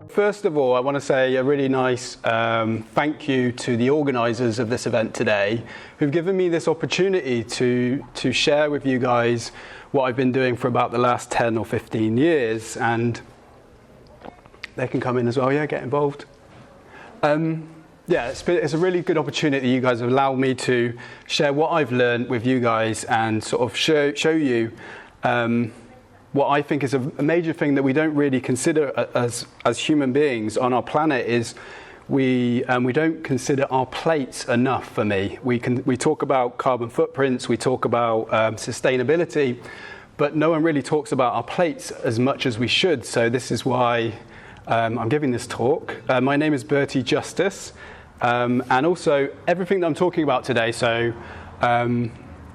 First of all, I want to say a really nice thank you to the organisers of this event today, who've given me this opportunity to share with you guys what I've been doing for about the last 10 or 15 years. And they can come in as well, yeah, get involved. Yeah, it's a really good opportunity. You guys have allowed me to share what I've learned with you guys and sort of show you what I think is a major thing that we don't really consider as human beings on our planet is we don't consider our plates enough. For me, we talk about carbon footprints, we talk about sustainability, but no one really talks about our plates as much as we should. So this is why I'm giving this talk. My name is Berty Justice, and also everything that I'm talking about today. So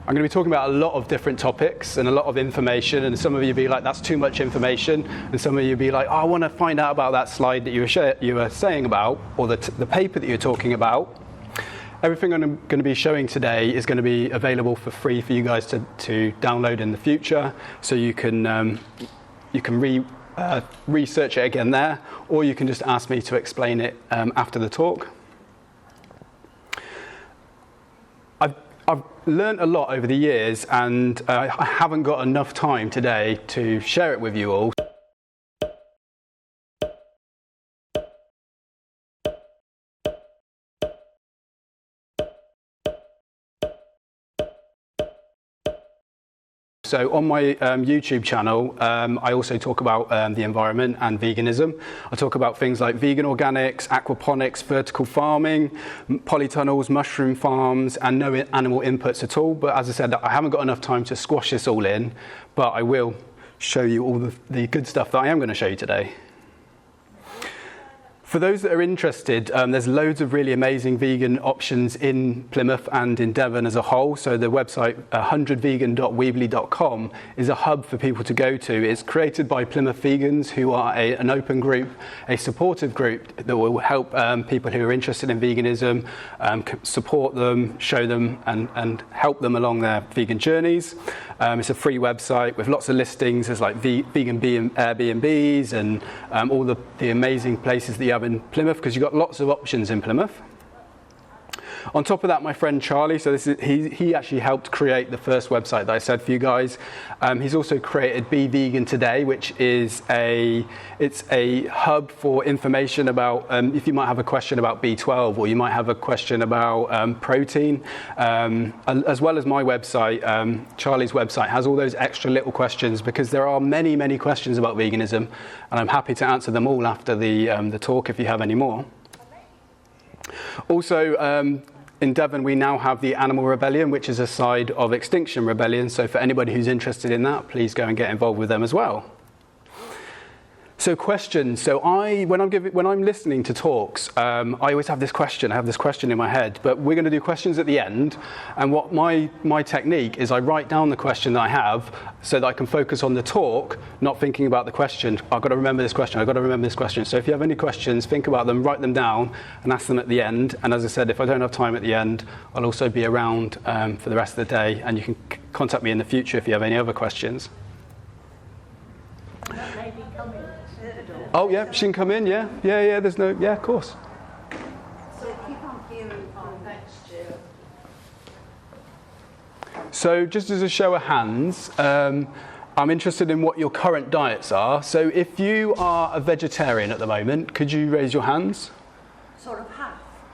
I'm going to be talking about a lot of different topics and a lot of information, and some of you will be like, that's too much information, and some of you will be like, oh, I want to find out about that slide that you were saying about, or the paper that you're talking about. Everything I'm going to be showing today is going to be available for free for you guys to download in the future, so you can research it again there, or you can just ask me to explain it after the talk. I've learned a lot over the years, and I haven't got enough time today to share it with you all. So on my YouTube channel, I also talk about the environment and veganism. I talk about things like vegan organics, aquaponics, vertical farming, polytunnels, mushroom farms, and no animal inputs at all. But as I said, I haven't got enough time to squash this all in, but I will show you all the good stuff that I am going to show you today. For those that are interested, there's loads of really amazing vegan options in Plymouth and in Devon as a whole. So the website 100vegan.weebly.com is a hub for people to go to. It's created by Plymouth vegans who are an open group, a supportive group that will help people who are interested in veganism, support them, show them and help them along their vegan journeys. It's a free website with lots of listings. There's like vegan Airbnbs and all the amazing places that you have in Plymouth, because you've got lots of options in Plymouth. On top of that, my friend Charlie, so he actually helped create the first website that I said for you guys. He's also created Be Vegan Today, which is a hub for information about if you might have a question about B12 or you might have a question about protein, as well as my website. Charlie's website has all those extra little questions, because there are many questions about veganism, and I'm happy to answer them all after the talk if you have any more. Also, in Devon, we now have the Animal Rebellion, which is a side of Extinction Rebellion. So for anybody who's interested in that, please go and get involved with them as well. So questions. So when I'm listening to talks, I always have this question. I have this question in my head, but we're going to do questions at the end. And what my technique is, I write down the question that I have so that I can focus on the talk, not thinking about the question. I've got to remember this question. I've got to remember this question. So if you have any questions, think about them, write them down, and ask them at the end. And as I said, if I don't have time at the end, I'll also be around for the rest of the day, and you can contact me in the future if you have any other questions. Oh yeah, she can come in. Yeah. There's no. Yeah, of course. So keep on hearing on next year. So just as a show of hands, I'm interested in what your current diets are. So if you are a vegetarian at the moment, could you raise your hands? Sort of half.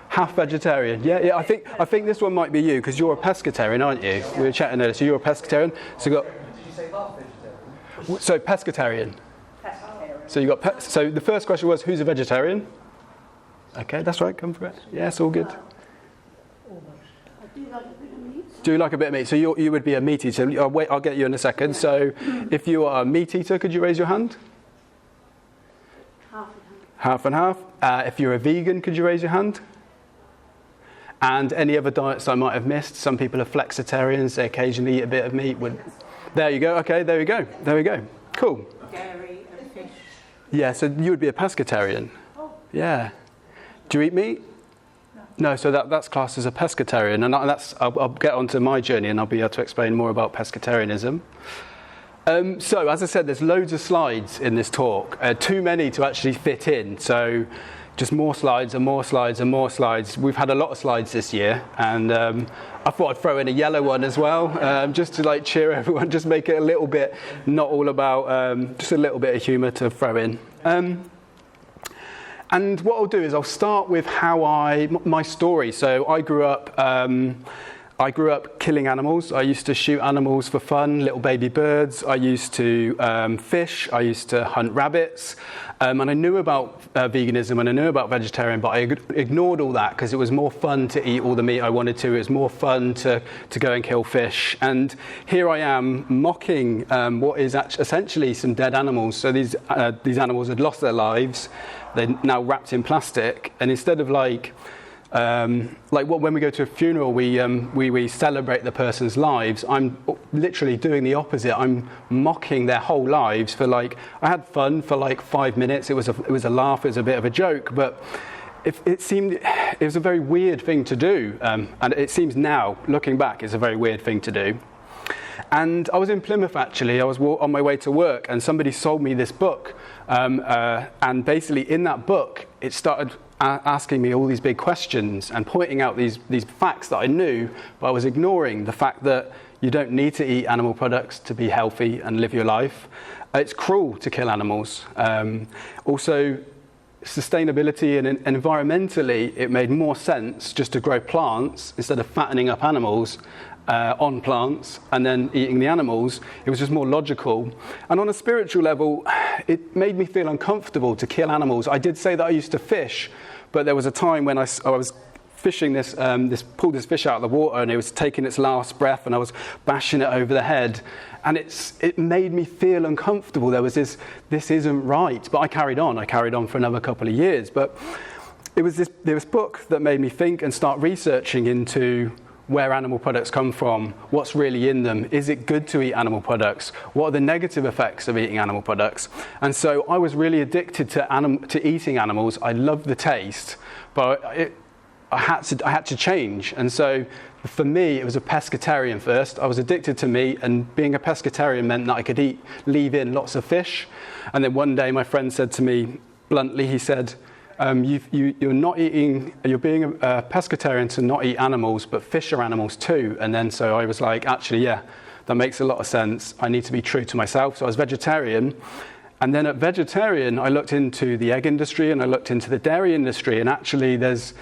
Half vegetarian. Yeah. I think this one might be you, because you're a pescatarian, aren't you? We were chatting earlier. So you're a pescatarian. So Did you say half vegetarian? So pescatarian. So you got so the first question was, who's a vegetarian? Okay, that's right. Come for it. Yeah, it's all good. I do like a bit of meat. Do you like a bit of meat? So you would be a meat eater. I'll get you in a second. So if you are a meat eater, could you raise your hand? Half and half. Half and half. If you're a vegan, could you raise your hand? And any other diets I might have missed? Some people are flexitarians. They occasionally eat a bit of meat. There you go. Okay, there we go. Cool. Dairy and fish. Yeah, so you would be a pescatarian. Oh. Yeah. Do you eat meat? No, so that's classed as a pescatarian, and I'll get onto my journey and I'll be able to explain more about pescatarianism. So, as I said, there's loads of slides in this talk, too many to actually fit in, so just more slides and more slides and more slides. We've had a lot of slides this year, and I thought I'd throw in a yellow one as well, just to cheer everyone, just make it a little bit, not all about, just a little bit of humour to throw in. And what I'll do is I'll start with my story. So I grew up killing animals. I used to shoot animals for fun, little baby birds. I used to fish. I used to hunt rabbits. And I knew about veganism and I knew about vegetarian, but I ignored all that because it was more fun to eat all the meat I wanted to. It was more fun to go and kill fish. And here I am mocking what is essentially some dead animals. So these animals had lost their lives. They're now wrapped in plastic. And instead of when we go to a funeral, we celebrate the person's lives. I'm literally doing the opposite. I'm mocking their whole lives for I had fun for 5 minutes. It was a laugh. It was a bit of a joke, but it was a very weird thing to do. And it seems now, looking back, it's a very weird thing to do. And I was in Plymouth actually. I was on my way to work, and somebody sold me this book. And basically, in that book, it started asking me all these big questions and pointing out these facts that I knew, but I was ignoring the fact that you don't need to eat animal products to be healthy and live your life. It's cruel to kill animals. Also, sustainability and environmentally, it made more sense just to grow plants instead of fattening up animals on plants and then eating the animals. It was just more logical. And on a spiritual level, it made me feel uncomfortable to kill animals. I did say that I used to fish, but there was a time when I was fishing pulled this fish out of the water, and it was taking its last breath, and I was bashing it over the head, and it made me feel uncomfortable. There was this isn't right, but I carried on for another couple of years. But there was this book that made me think and start researching into where animal products come from, what's really in them, is it good to eat animal products, what are the negative effects of eating animal products. And so I was really addicted to eating animals. I loved the taste, but I had to change. And so for me, it was a pescatarian first. I was addicted to meat, and being a pescatarian meant that I could leave in lots of fish. And then one day my friend said to me bluntly, he said, you're being a pescatarian to not eat animals, but fish are animals too. And then so I was like, actually, yeah, that makes a lot of sense. I need to be true to myself. So I was vegetarian. And then at vegetarian, I looked into the egg industry and I looked into the dairy industry. And actually there's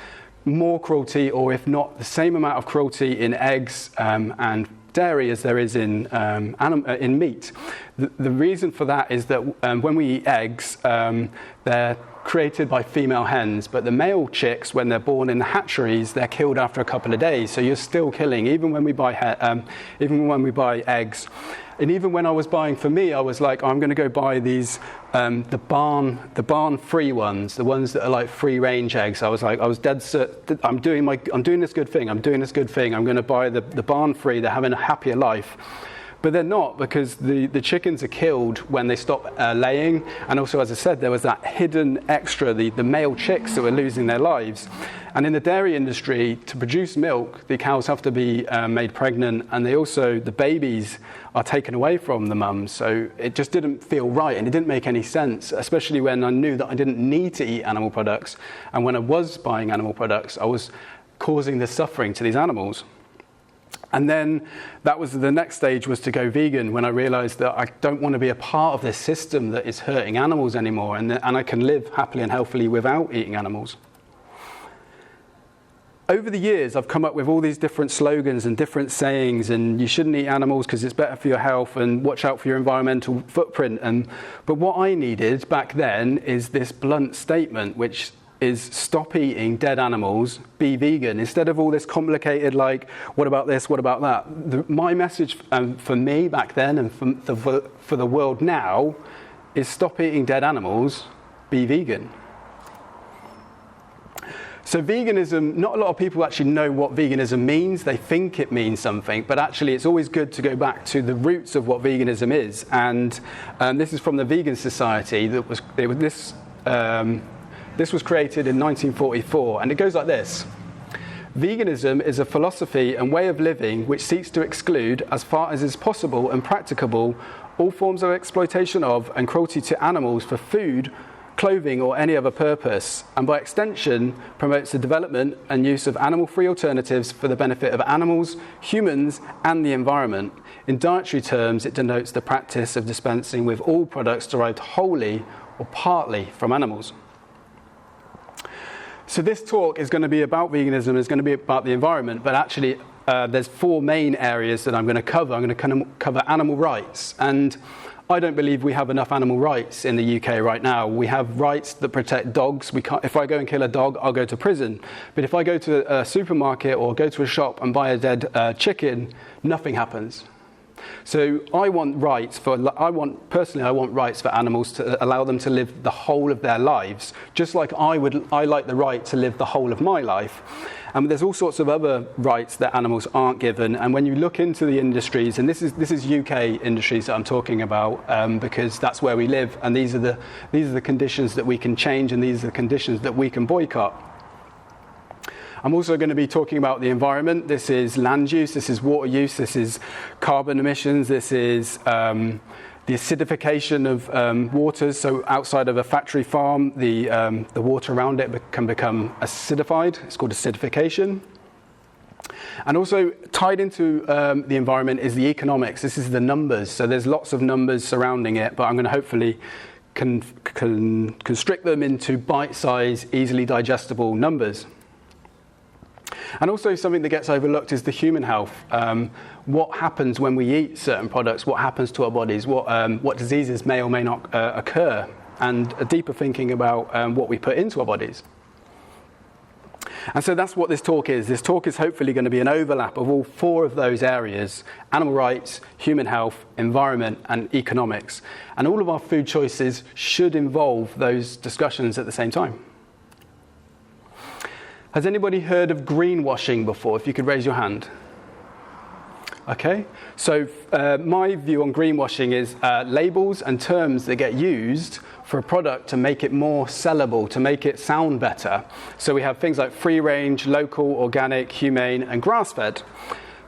more cruelty, or if not the same amount of cruelty in eggs and dairy as there is in meat. The reason for that is that when we eat eggs, they're created by female hens, but the male chicks, when they're born in the hatcheries, they're killed after a couple of days. So you're still killing, even when we buy eggs. And even when I was buying for me, I was like, I'm going to go buy these the barn free ones, the ones that are like free range eggs. I was dead set. I'm doing this good thing. I'm going to buy the barn free. They're having a happier life. But they're not, because the chickens are killed when they stop laying. And also, as I said, there was that hidden extra, the male chicks that were losing their lives. And in the dairy industry, to produce milk, the cows have to be made pregnant, and the babies are taken away from the mums. So it just didn't feel right, and it didn't make any sense, especially when I knew that I didn't need to eat animal products. And when I was buying animal products, I was causing this suffering to these animals. And then that was the next stage, was to go vegan, when I realized that I don't want to be a part of this system that is hurting animals anymore, and I can live happily and healthily without eating animals. Over the years, I've come up with all these different slogans and different sayings, and you shouldn't eat animals because it's better for your health, and watch out for your environmental footprint. But what I needed back then is this blunt statement, which is stop eating dead animals, be vegan, instead of all this complicated, like, what about this, what about that? My message for me back then and for the world now is stop eating dead animals, be vegan. So veganism, not a lot of people actually know what veganism means. They think it means something, but actually it's always good to go back to the roots of what veganism is. And this is from the Vegan Society. This was created in 1944, and it goes like this. Veganism is a philosophy and way of living which seeks to exclude, as far as is possible and practicable, all forms of exploitation of and cruelty to animals for food, clothing, or any other purpose, and by extension promotes the development and use of animal-free alternatives for the benefit of animals, humans, and the environment. In dietary terms, it denotes the practice of dispensing with all products derived wholly or partly from animals. So this talk is going to be about veganism, it's going to be about the environment, but actually there's four main areas that I'm going to cover. I'm going to cover animal rights, and I don't believe we have enough animal rights in the UK right now. We have rights that protect dogs. If I go and kill a dog, I'll go to prison. But if I go to a supermarket or go to a shop and buy a dead chicken, nothing happens. So I want rights for animals to allow them to live the whole of their lives, just like I like the right to live the whole of my life. And there's all sorts of other rights that animals aren't given. And when you look into the industries, and this is UK industries that I'm talking about, because that's where we live, and these are the conditions that we can change, and these are the conditions that we can boycott. I'm also going to be talking about the environment. This is land use, this is water use, this is carbon emissions, this is the acidification of waters. So outside of a factory farm, the water around it can become acidified. It's called acidification. And also tied into the environment is the economics. This is the numbers. So there's lots of numbers surrounding it, but I'm going to hopefully constrict them into bite-sized, easily digestible numbers. And also something that gets overlooked is the human health. What happens when we eat certain products? What happens to our bodies? What diseases may or may not occur? And a deeper thinking about what we put into our bodies. And so that's what this talk is. This talk is hopefully going to be an overlap of all four of those areas: animal rights, human health, environment, and economics. And all of our food choices should involve those discussions at the same time. Has anybody heard of greenwashing before? If you could raise your hand. Okay, so my view on greenwashing is labels and terms that get used for a product to make it more sellable, to make it sound better. So we have things like free range, local, organic, humane, and grass-fed.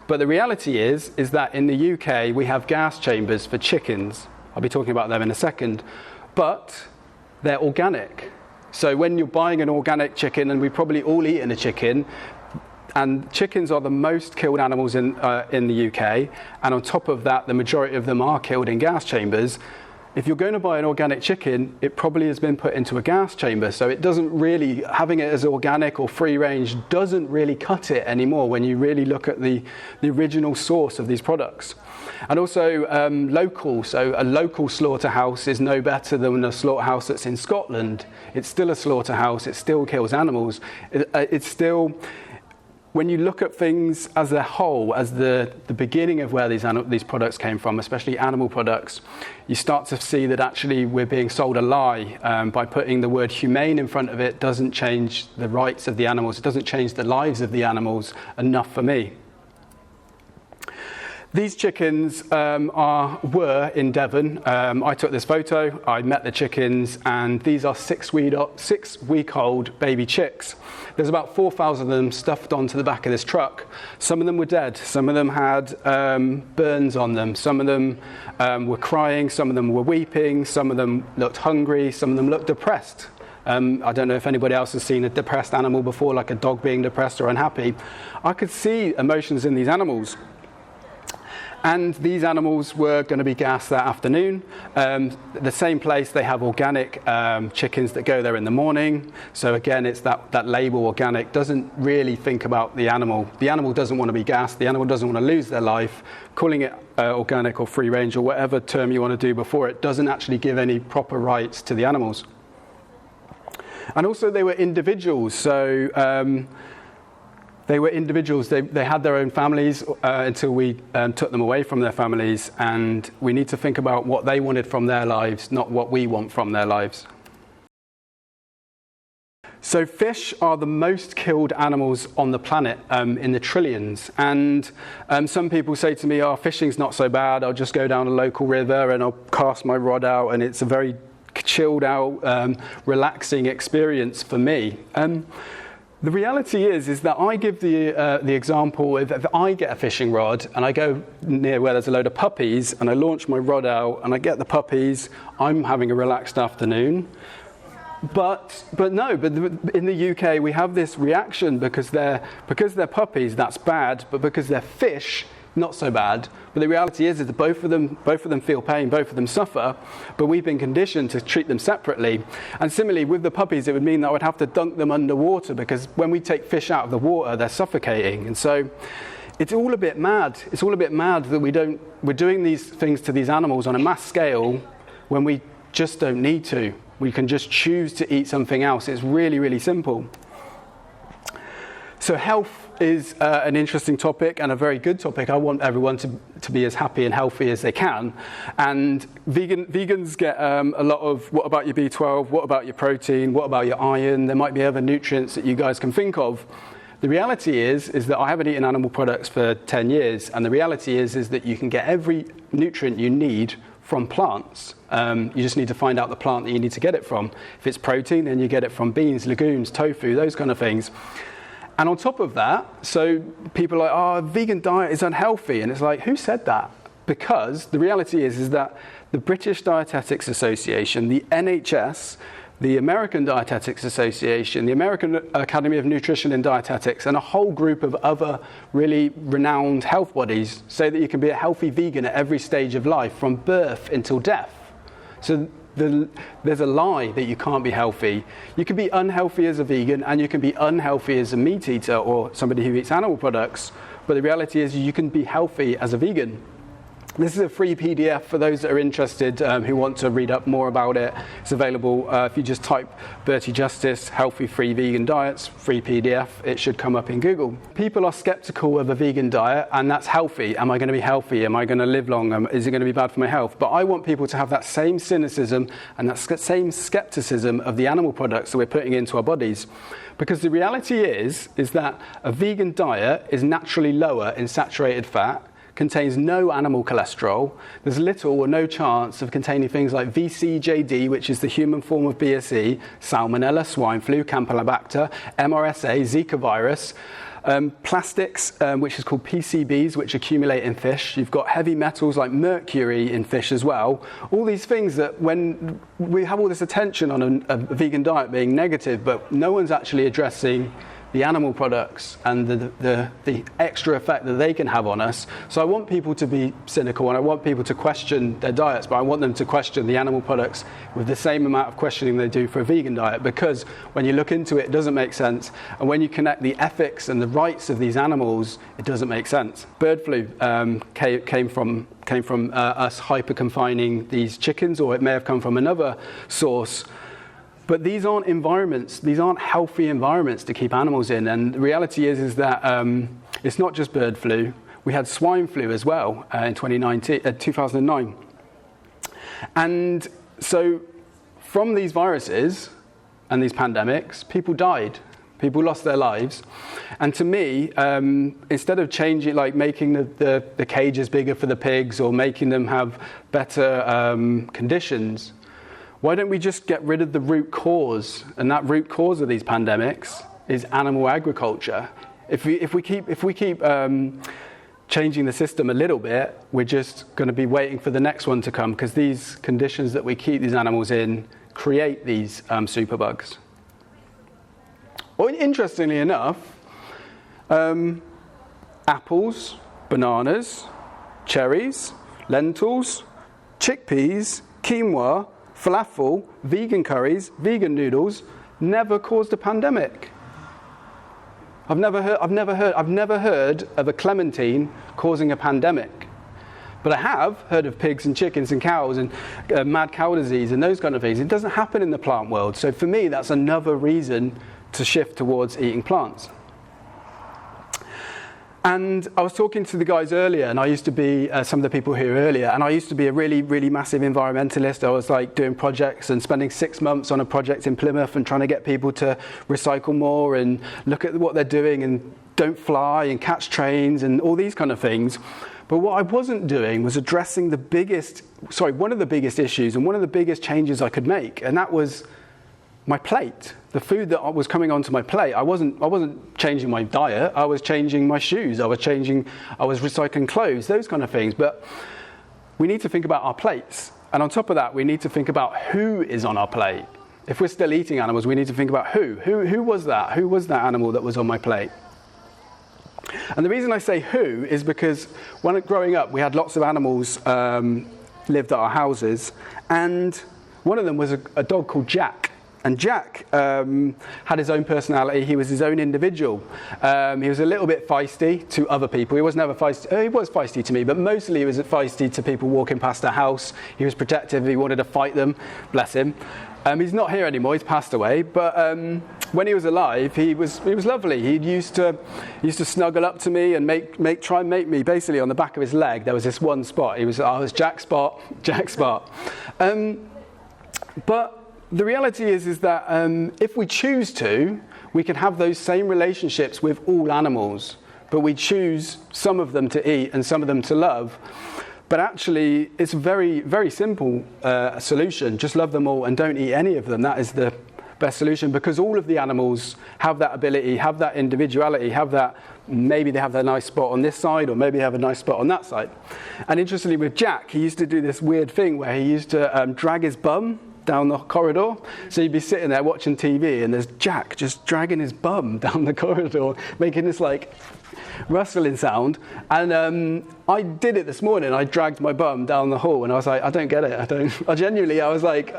But the reality is that in the UK we have gas chambers for chickens. I'll be talking about them in a second. But they're organic. So when you're buying an organic chicken, and we probably all eaten a chicken, and chickens are the most killed animals in the UK, and on top of that, the majority of them are killed in gas chambers. If you're going to buy an organic chicken, it probably has been put into a gas chamber, so it doesn't really, having it as organic or free range doesn't really cut it anymore when you really look at the original source of these products. And also local, so a local slaughterhouse is no better than a slaughterhouse that's in Scotland. It's still a slaughterhouse, it still kills animals. It's still, when you look at things as a whole, as the beginning of where these products came from, especially animal products, you start to see that actually we're being sold a lie by putting the word humane in front of it. Doesn't change the rights of the animals, it doesn't change the lives of the animals enough for me. These chickens were in Devon. I took this photo, I met the chickens, and these are 6-week-old baby chicks. There's about 4,000 of them stuffed onto the back of this truck. Some of them were dead, some of them had burns on them, some of them were crying, some of them were weeping, some of them looked hungry, some of them looked depressed. I don't know if anybody else has seen a depressed animal before, like a dog being depressed or unhappy. I could see emotions in these animals. And these animals were going to be gassed that afternoon. The same place, they have organic chickens that go there in the morning. So again, it's that label organic doesn't really think about the animal. The animal doesn't want to be gassed. The animal doesn't want to lose their life. Calling it organic or free range or whatever term you want to do before it doesn't actually give any proper rights to the animals. And also they were individuals. So they were individuals. They had their own families until we took them away from their families, and we need to think about what they wanted from their lives, not what we want from their lives. So fish are the most killed animals on the planet, in the trillions. And some people say to me, oh, fishing's not so bad. I'll just go down a local river and I'll cast my rod out, and it's a very chilled out, relaxing experience for me. The reality is that I give the example of if I get a fishing rod and I go near where there's a load of puppies and I launch my rod out and I get the puppies, I'm having a relaxed afternoon. But in the UK we have this reaction because they're puppies, that's bad, but because they're fish, not so bad. But the reality is that both of them feel pain, both of them suffer, but we've been conditioned to treat them separately. And similarly with the puppies, it would mean that I would have to dunk them underwater, because when we take fish out of the water, they're suffocating. And so it's all a bit mad. It's all a bit mad that we're doing these things to these animals on a mass scale when we just don't need to. We can just choose to eat something else. It's really, really simple. So health is an interesting topic and a very good topic. I want everyone to be as happy and healthy as they can. And vegans get a lot of, what about your B12? What about your protein? What about your iron? There might be other nutrients that you guys can think of. The reality is that I haven't eaten animal products for 10 years. And the reality is that you can get every nutrient you need from plants. You just need to find out the plant that you need to get it from. If it's protein, then you get it from beans, legumes, tofu, those kind of things. And on top of that, so people are like, oh, vegan diet is unhealthy. And it's like, who said that? Because the reality is that the British Dietetics Association, the NHS, the American Dietetics Association, the American Academy of Nutrition and Dietetics, and a whole group of other really renowned health bodies say that you can be a healthy vegan at every stage of life, from birth until death. So there's a lie that you can't be healthy. You can be unhealthy as a vegan, and you can be unhealthy as a meat eater or somebody who eats animal products. But the reality is you can be healthy as a vegan. This is a free PDF for those that are interested, who want to read up more about it. It's available if you just type Berty Justice, healthy free vegan diets, free PDF, it should come up in Google. People are skeptical of a vegan diet, and that's healthy. Am I going to be healthy? Am I going to live long? Is it going to be bad for my health? But I want people to have that same cynicism and that same skepticism of the animal products that we're putting into our bodies. Because the reality is that a vegan diet is naturally lower in saturated fat, contains no animal cholesterol. There's little or no chance of containing things like VCJD, which is the human form of BSE, Salmonella, swine flu, Campylobacter, MRSA, Zika virus, plastics, which is called PCBs, which accumulate in fish. You've got heavy metals like mercury in fish as well. All these things that when we have all this attention on a vegan diet being negative, but no one's actually addressing the animal products and the extra effect that they can have on us. So I want people to be cynical, and I want people to question their diets, but I want them to question the animal products with the same amount of questioning they do for a vegan diet, because when you look into it, it doesn't make sense. And when you connect the ethics and the rights of these animals, it doesn't make sense. Bird flu came from us hyper-confining these chickens, or it may have come from another source. But these aren't environments, these aren't healthy environments to keep animals in. And the reality is that it's not just bird flu. We had swine flu as well in 2009. And so from these viruses and these pandemics, people died. People lost their lives. And to me, instead of changing, like making the cages bigger for the pigs or making them have better conditions, why don't we just get rid of the root cause? And that root cause of these pandemics is animal agriculture. If we keep changing the system a little bit, we're just going to be waiting for the next one to come, because these conditions that we keep these animals in create these superbugs. Well, interestingly enough, apples, bananas, cherries, lentils, chickpeas, quinoa, falafel, vegan curries, vegan noodles never caused a pandemic. I've never heard of a clementine causing a pandemic. But I have heard of pigs and chickens and cows and mad cow disease and those kind of things. It doesn't happen in the plant world. So for me, that's another reason to shift towards eating plants. And I was talking to the guys earlier, and I used to be some of the people here earlier, and I used to be a really, really massive environmentalist. I was like doing projects and spending 6 months on a project in Plymouth and trying to get people to recycle more and look at what they're doing and don't fly and catch trains and all these kind of things. But what I wasn't doing was addressing one of the biggest issues and one of the biggest changes I could make, and that was my plate. The food that was coming onto my plate, I wasn't changing my diet, I was changing my shoes, I was recycling clothes, those kind of things. But we need to think about our plates. And on top of that, we need to think about who is on our plate. If we're still eating animals, we need to think about who was that? Who was that animal that was on my plate? And the reason I say who is because when growing up, we had lots of animals lived at our houses, and one of them was a dog called Jack. And Jack had his own personality. He was his own individual. He was a little bit feisty to other people. He was never feisty. He was feisty to me, but mostly he was feisty to people walking past our house. He was protective. He wanted to fight them. Bless him. He's not here anymore. He's passed away. But when he was alive, he was lovely. He used to snuggle up to me and try and make me basically on the back of his leg. There was this one spot. I was Jack Spot. But the reality is that if we choose to, we can have those same relationships with all animals, but we choose some of them to eat and some of them to love. But actually, it's a very, very simple solution. Just love them all and don't eat any of them. That is the best solution, because all of the animals have that ability, have that individuality, maybe they have their nice spot on this side, or maybe they have a nice spot on that side. And interestingly, with Jack, he used to do this weird thing where he used to drag his bum down the corridor. So you'd be sitting there watching TV and there's Jack just dragging his bum down the corridor, making this like rustling sound. And I did it this morning. I dragged my bum down the hall, and I was like, I don't get it. I genuinely, I was like,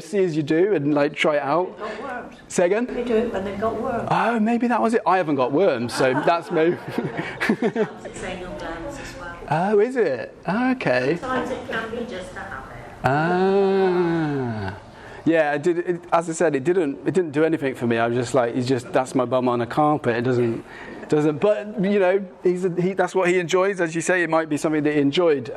see as you do, and like try it out. Got worms. Say again? They do it when they've got worms. Oh, maybe that was it. I haven't got worms, so that's maybe. It's anal glands as well. Oh, is it? Okay. Sometimes it can be just a habit. Ah. Yeah, as I said, it didn't do anything for me. I was just like, that's my bum on a carpet. It doesn't. But you know, that's what he enjoys. As you say, it might be something that he enjoyed.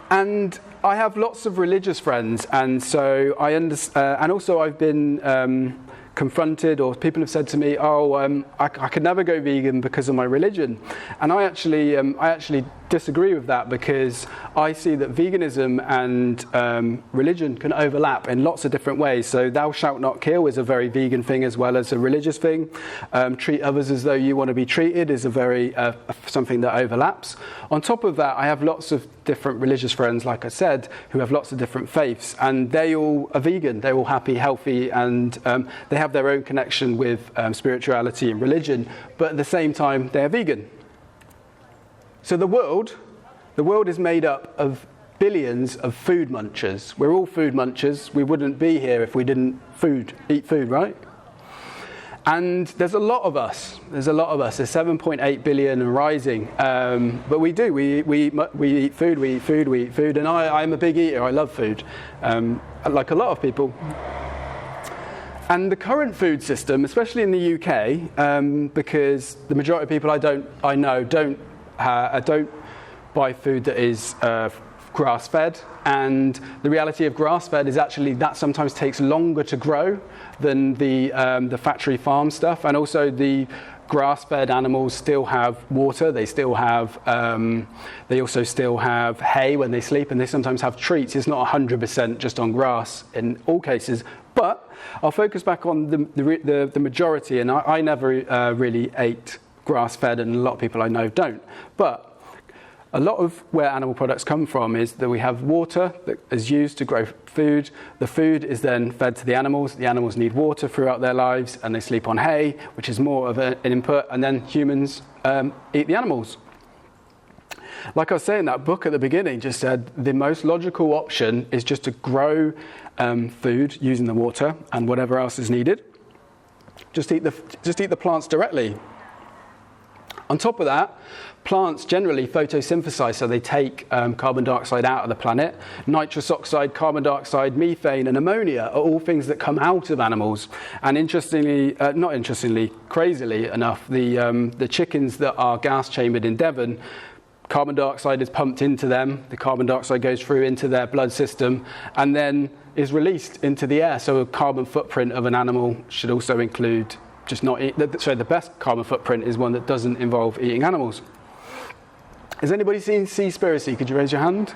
And I have lots of religious friends, and so I understand. And also, I've been confronted, or people have said to me, I could never go vegan because of my religion. And I actually disagree with that, because I see that veganism and religion can overlap in lots of different ways. So thou shalt not kill is a very vegan thing as well as a religious thing. Treat others as though you want to be treated is a very something that overlaps. On top of that, I have lots of different religious friends, like I said, who have lots of different faiths, and they all are vegan. They're all happy, healthy, and they have their own connection with spirituality and religion, but at the same time, they're vegan. So the world is made up of billions of food munchers. We're all food munchers. We wouldn't be here if we didn't eat food, right? And there's a lot of us. There's 7.8 billion and rising. But we do. We eat food. And I'm a big eater. I love food, like a lot of people. And the current food system, especially in the UK, because the majority of people I know don't buy food that is grass-fed, and the reality of grass-fed is actually that sometimes takes longer to grow than the factory farm stuff, and also the grass-fed animals still have water. They also still have hay when they sleep, and they sometimes have treats. It's not 100% just on grass in all cases. But I'll focus back on the majority, and I never really ate grass-fed, and a lot of people I know don't. But a lot of where animal products come from is that we have water that is used to grow food. The food is then fed to the animals. The animals need water throughout their lives, and they sleep on hay, which is more of an input, and then humans eat the animals. Like I was saying, that book at the beginning just said the most logical option is just to grow food using the water and whatever else is needed. Just eat the plants directly. On top of that, plants generally photosynthesize, so they take carbon dioxide out of the planet. Nitrous oxide, carbon dioxide, methane, and ammonia are all things that come out of animals. And crazily enough, the chickens that are gas chambered in Devon, carbon dioxide is pumped into them. The carbon dioxide goes through into their blood system and then is released into the air. So a carbon footprint of an animal should also include the best carbon footprint is one that doesn't involve eating animals. Has anybody seen Seaspiracy? Could you raise your hand?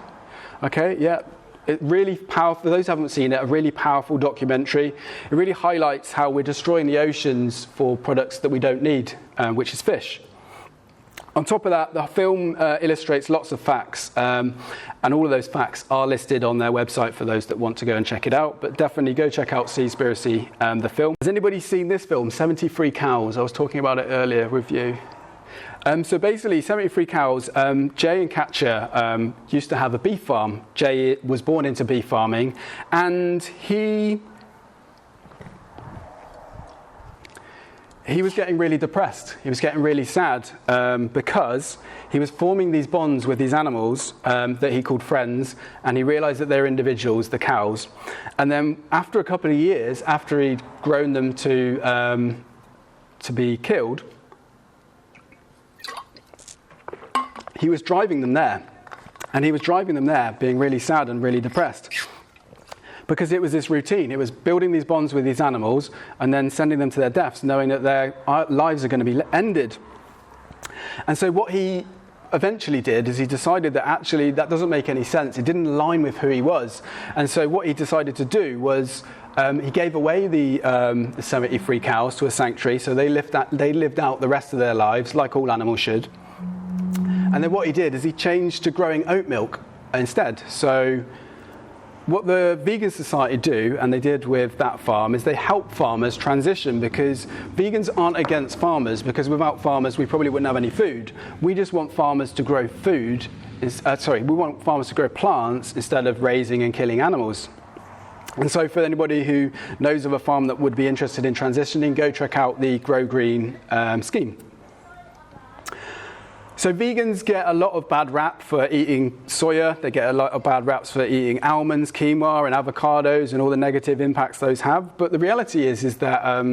Okay, yeah. It really powerful. For those who haven't seen it, a really powerful documentary. It really highlights how we're destroying the oceans for products that we don't need, which is fish. On top of that, the film illustrates lots of facts, and all of those facts are listed on their website for those that want to go and check it out. But definitely go check out Seaspiracy, the film. Has anybody seen this film, 73 Cows? I was talking about it earlier with you. So basically, 73 Cows, Jay and Katja used to have a beef farm. Jay was born into beef farming, and he was getting really depressed. He was getting really sad because he was forming these bonds with these animals that he called friends, and he realized that they're individuals, the cows. And then after a couple of years, after he'd grown them to be killed, he was driving them there. And he was driving them there being really sad and really depressed. Because it was this routine. It was building these bonds with these animals and then sending them to their deaths, knowing that their lives are going to be ended. And so what he eventually did is he decided that actually that doesn't make any sense. It didn't align with who he was. And so what he decided to do was he gave away the 73 cows to a sanctuary, so they lived out the rest of their lives like all animals should. And then what he did is he changed to growing oat milk instead. So what the Vegan Society do, and they did with that farm, is they help farmers transition, because vegans aren't against farmers, because without farmers we probably wouldn't have any food. We just want farmers to grow food. We want farmers to grow plants instead of raising and killing animals. And so for anybody who knows of a farm that would be interested in transitioning, go check out the Grow Green scheme. So vegans get a lot of bad rap for eating soya. They get a lot of bad raps for eating almonds, quinoa, and avocados, and all the negative impacts those have. But the reality is that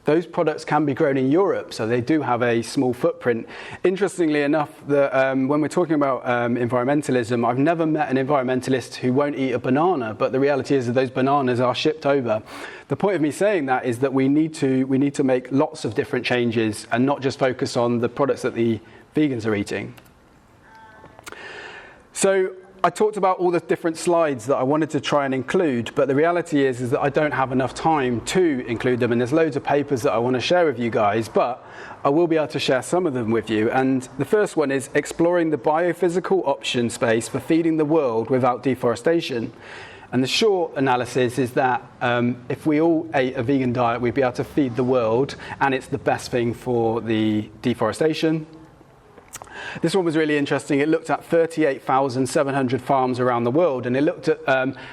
those products can be grown in Europe, so they do have a small footprint. Interestingly enough, when we're talking about environmentalism, I've never met an environmentalist who won't eat a banana, but the reality is that those bananas are shipped over. The point of me saying that is that we need to make lots of different changes and not just focus on the products that the vegans are eating. So I talked about all the different slides that I wanted to try and include, but the reality is that I don't have enough time to include them, and there's loads of papers that I want to share with you guys, but I will be able to share some of them with you. And the first one is exploring the biophysical option space for feeding the world without deforestation. And the short analysis is that if we all ate a vegan diet, we'd be able to feed the world, and it's the best thing for the deforestation. This one was really interesting. It looked at 38,700 farms around the world, and it looked at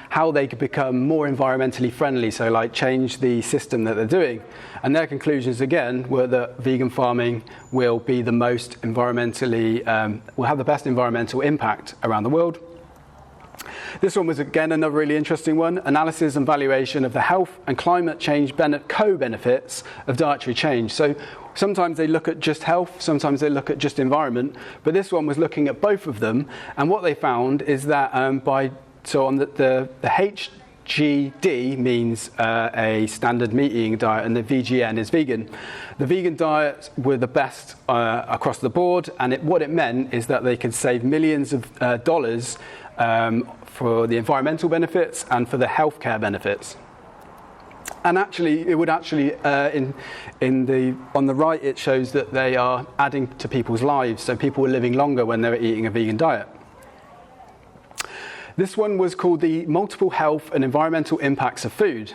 how they could become more environmentally friendly, so like change the system that they're doing. And their conclusions, again, were that vegan farming will be the most environmentally, will have the best environmental impact around the world. This one was, again, another really interesting one. Analysis and valuation of the health and climate change co-benefits of dietary change. So sometimes they look at just health, sometimes they look at just environment, but this one was looking at both of them. And what they found is that the HGD means a standard meat eating diet, and the VGN is vegan. The vegan diets were the best across the board, and what it meant is that they could save millions of dollars for the environmental benefits and for the healthcare benefits. And actually, it would actually, on the right, it shows that they are adding to people's lives, so people were living longer when they were eating a vegan diet. This one was called the multiple health and environmental impacts of food.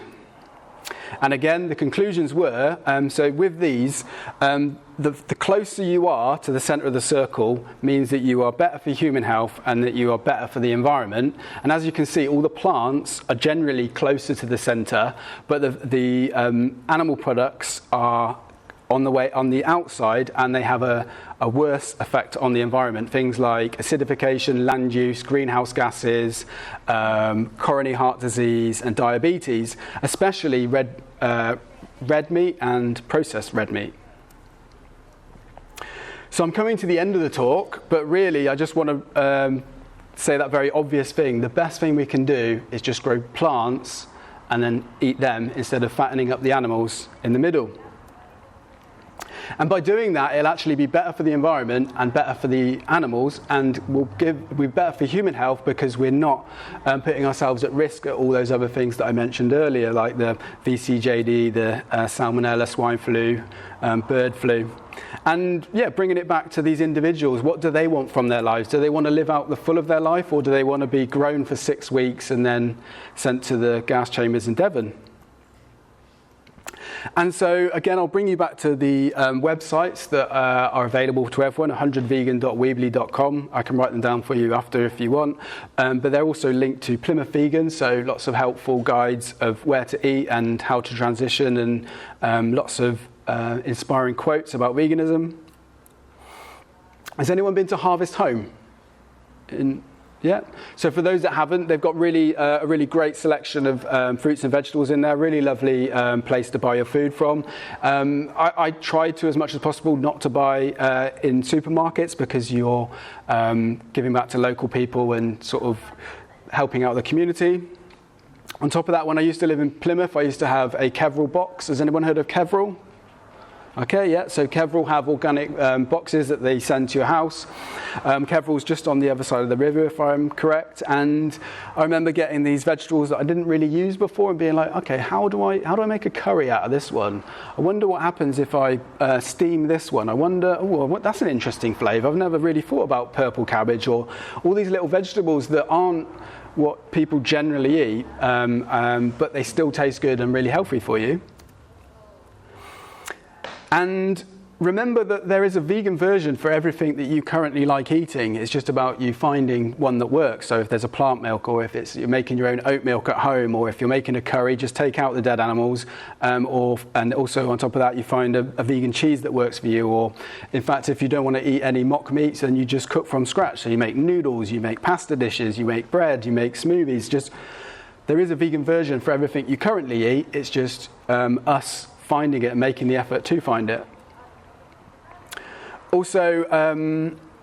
And again, the conclusions were, so with these, the closer you are to the center of the circle means that you are better for human health and that you are better for the environment. And as you can see, all the plants are generally closer to the center, but the animal products are on the outside, and they have a worse effect on the environment. Things like acidification, land use, greenhouse gases, coronary heart disease, and diabetes, especially red meat and processed red meat. So I'm coming to the end of the talk, but really I just want to say that very obvious thing. The best thing we can do is just grow plants and then eat them instead of fattening up the animals in the middle. And by doing that, it'll actually be better for the environment and better for the animals, and will be better for human health, because we're not putting ourselves at risk at all those other things that I mentioned earlier, like the VCJD, the salmonella, swine flu, bird flu. And yeah, bringing it back to these individuals, what do they want from their lives? Do they want to live out the full of their life, or do they want to be grown for 6 weeks and then sent to the gas chambers in Devon? And so, again, I'll bring you back to the websites that are available to everyone, 100vegan.weebly.com. I can write them down for you after if you want. But they're also linked to Plymouth Vegan, so lots of helpful guides of where to eat and how to transition, and lots of inspiring quotes about veganism. Has anyone been to Harvest Home? Yeah. So for those that haven't, they've got a really great selection of fruits and vegetables in there. Really lovely place to buy your food from. I try to, as much as possible, not to buy in supermarkets, because you're giving back to local people and sort of helping out the community. On top of that, when I used to live in Plymouth, I used to have a Kevral box. Has anyone heard of Kevral? Okay, yeah, so Kevrel have organic boxes that they send to your house. Kevrel's just on the other side of the river, if I'm correct, and I remember getting these vegetables that I didn't really use before and being like, okay, how do I make a curry out of this one? I wonder what happens if I steam this one. I wonder, that's an interesting flavour. I've never really thought about purple cabbage or all these little vegetables that aren't what people generally eat, but they still taste good and really healthy for you. And remember that there is a vegan version for everything that you currently like eating. It's just about you finding one that works. So if there's a plant milk, or if you're making your own oat milk at home, or if you're making a curry, just take out the dead animals. And also on top of that, you find a vegan cheese that works for you. Or in fact, if you don't want to eat any mock meats, then you just cook from scratch. So you make noodles, you make pasta dishes, you make bread, you make smoothies. There is a vegan version for everything you currently eat. It's just us finding it and making the effort to find it. Also,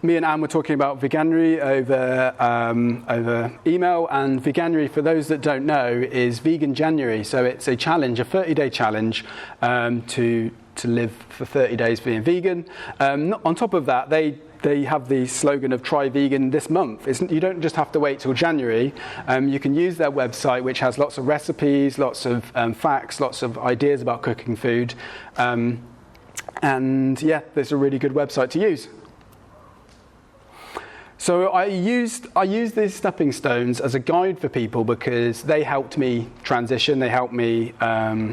me and Anne were talking about veganuary over email, and veganuary, for those that don't know, is Vegan January. So it's a challenge, a 30-day challenge to live for 30 days being vegan. On top of that, they have the slogan of try vegan this month. You don't just have to wait till January. You can use their website, which has lots of recipes, lots of facts, lots of ideas about cooking food. And yeah, it's a really good website to use. So I used these stepping stones as a guide for people because they helped me transition, they helped me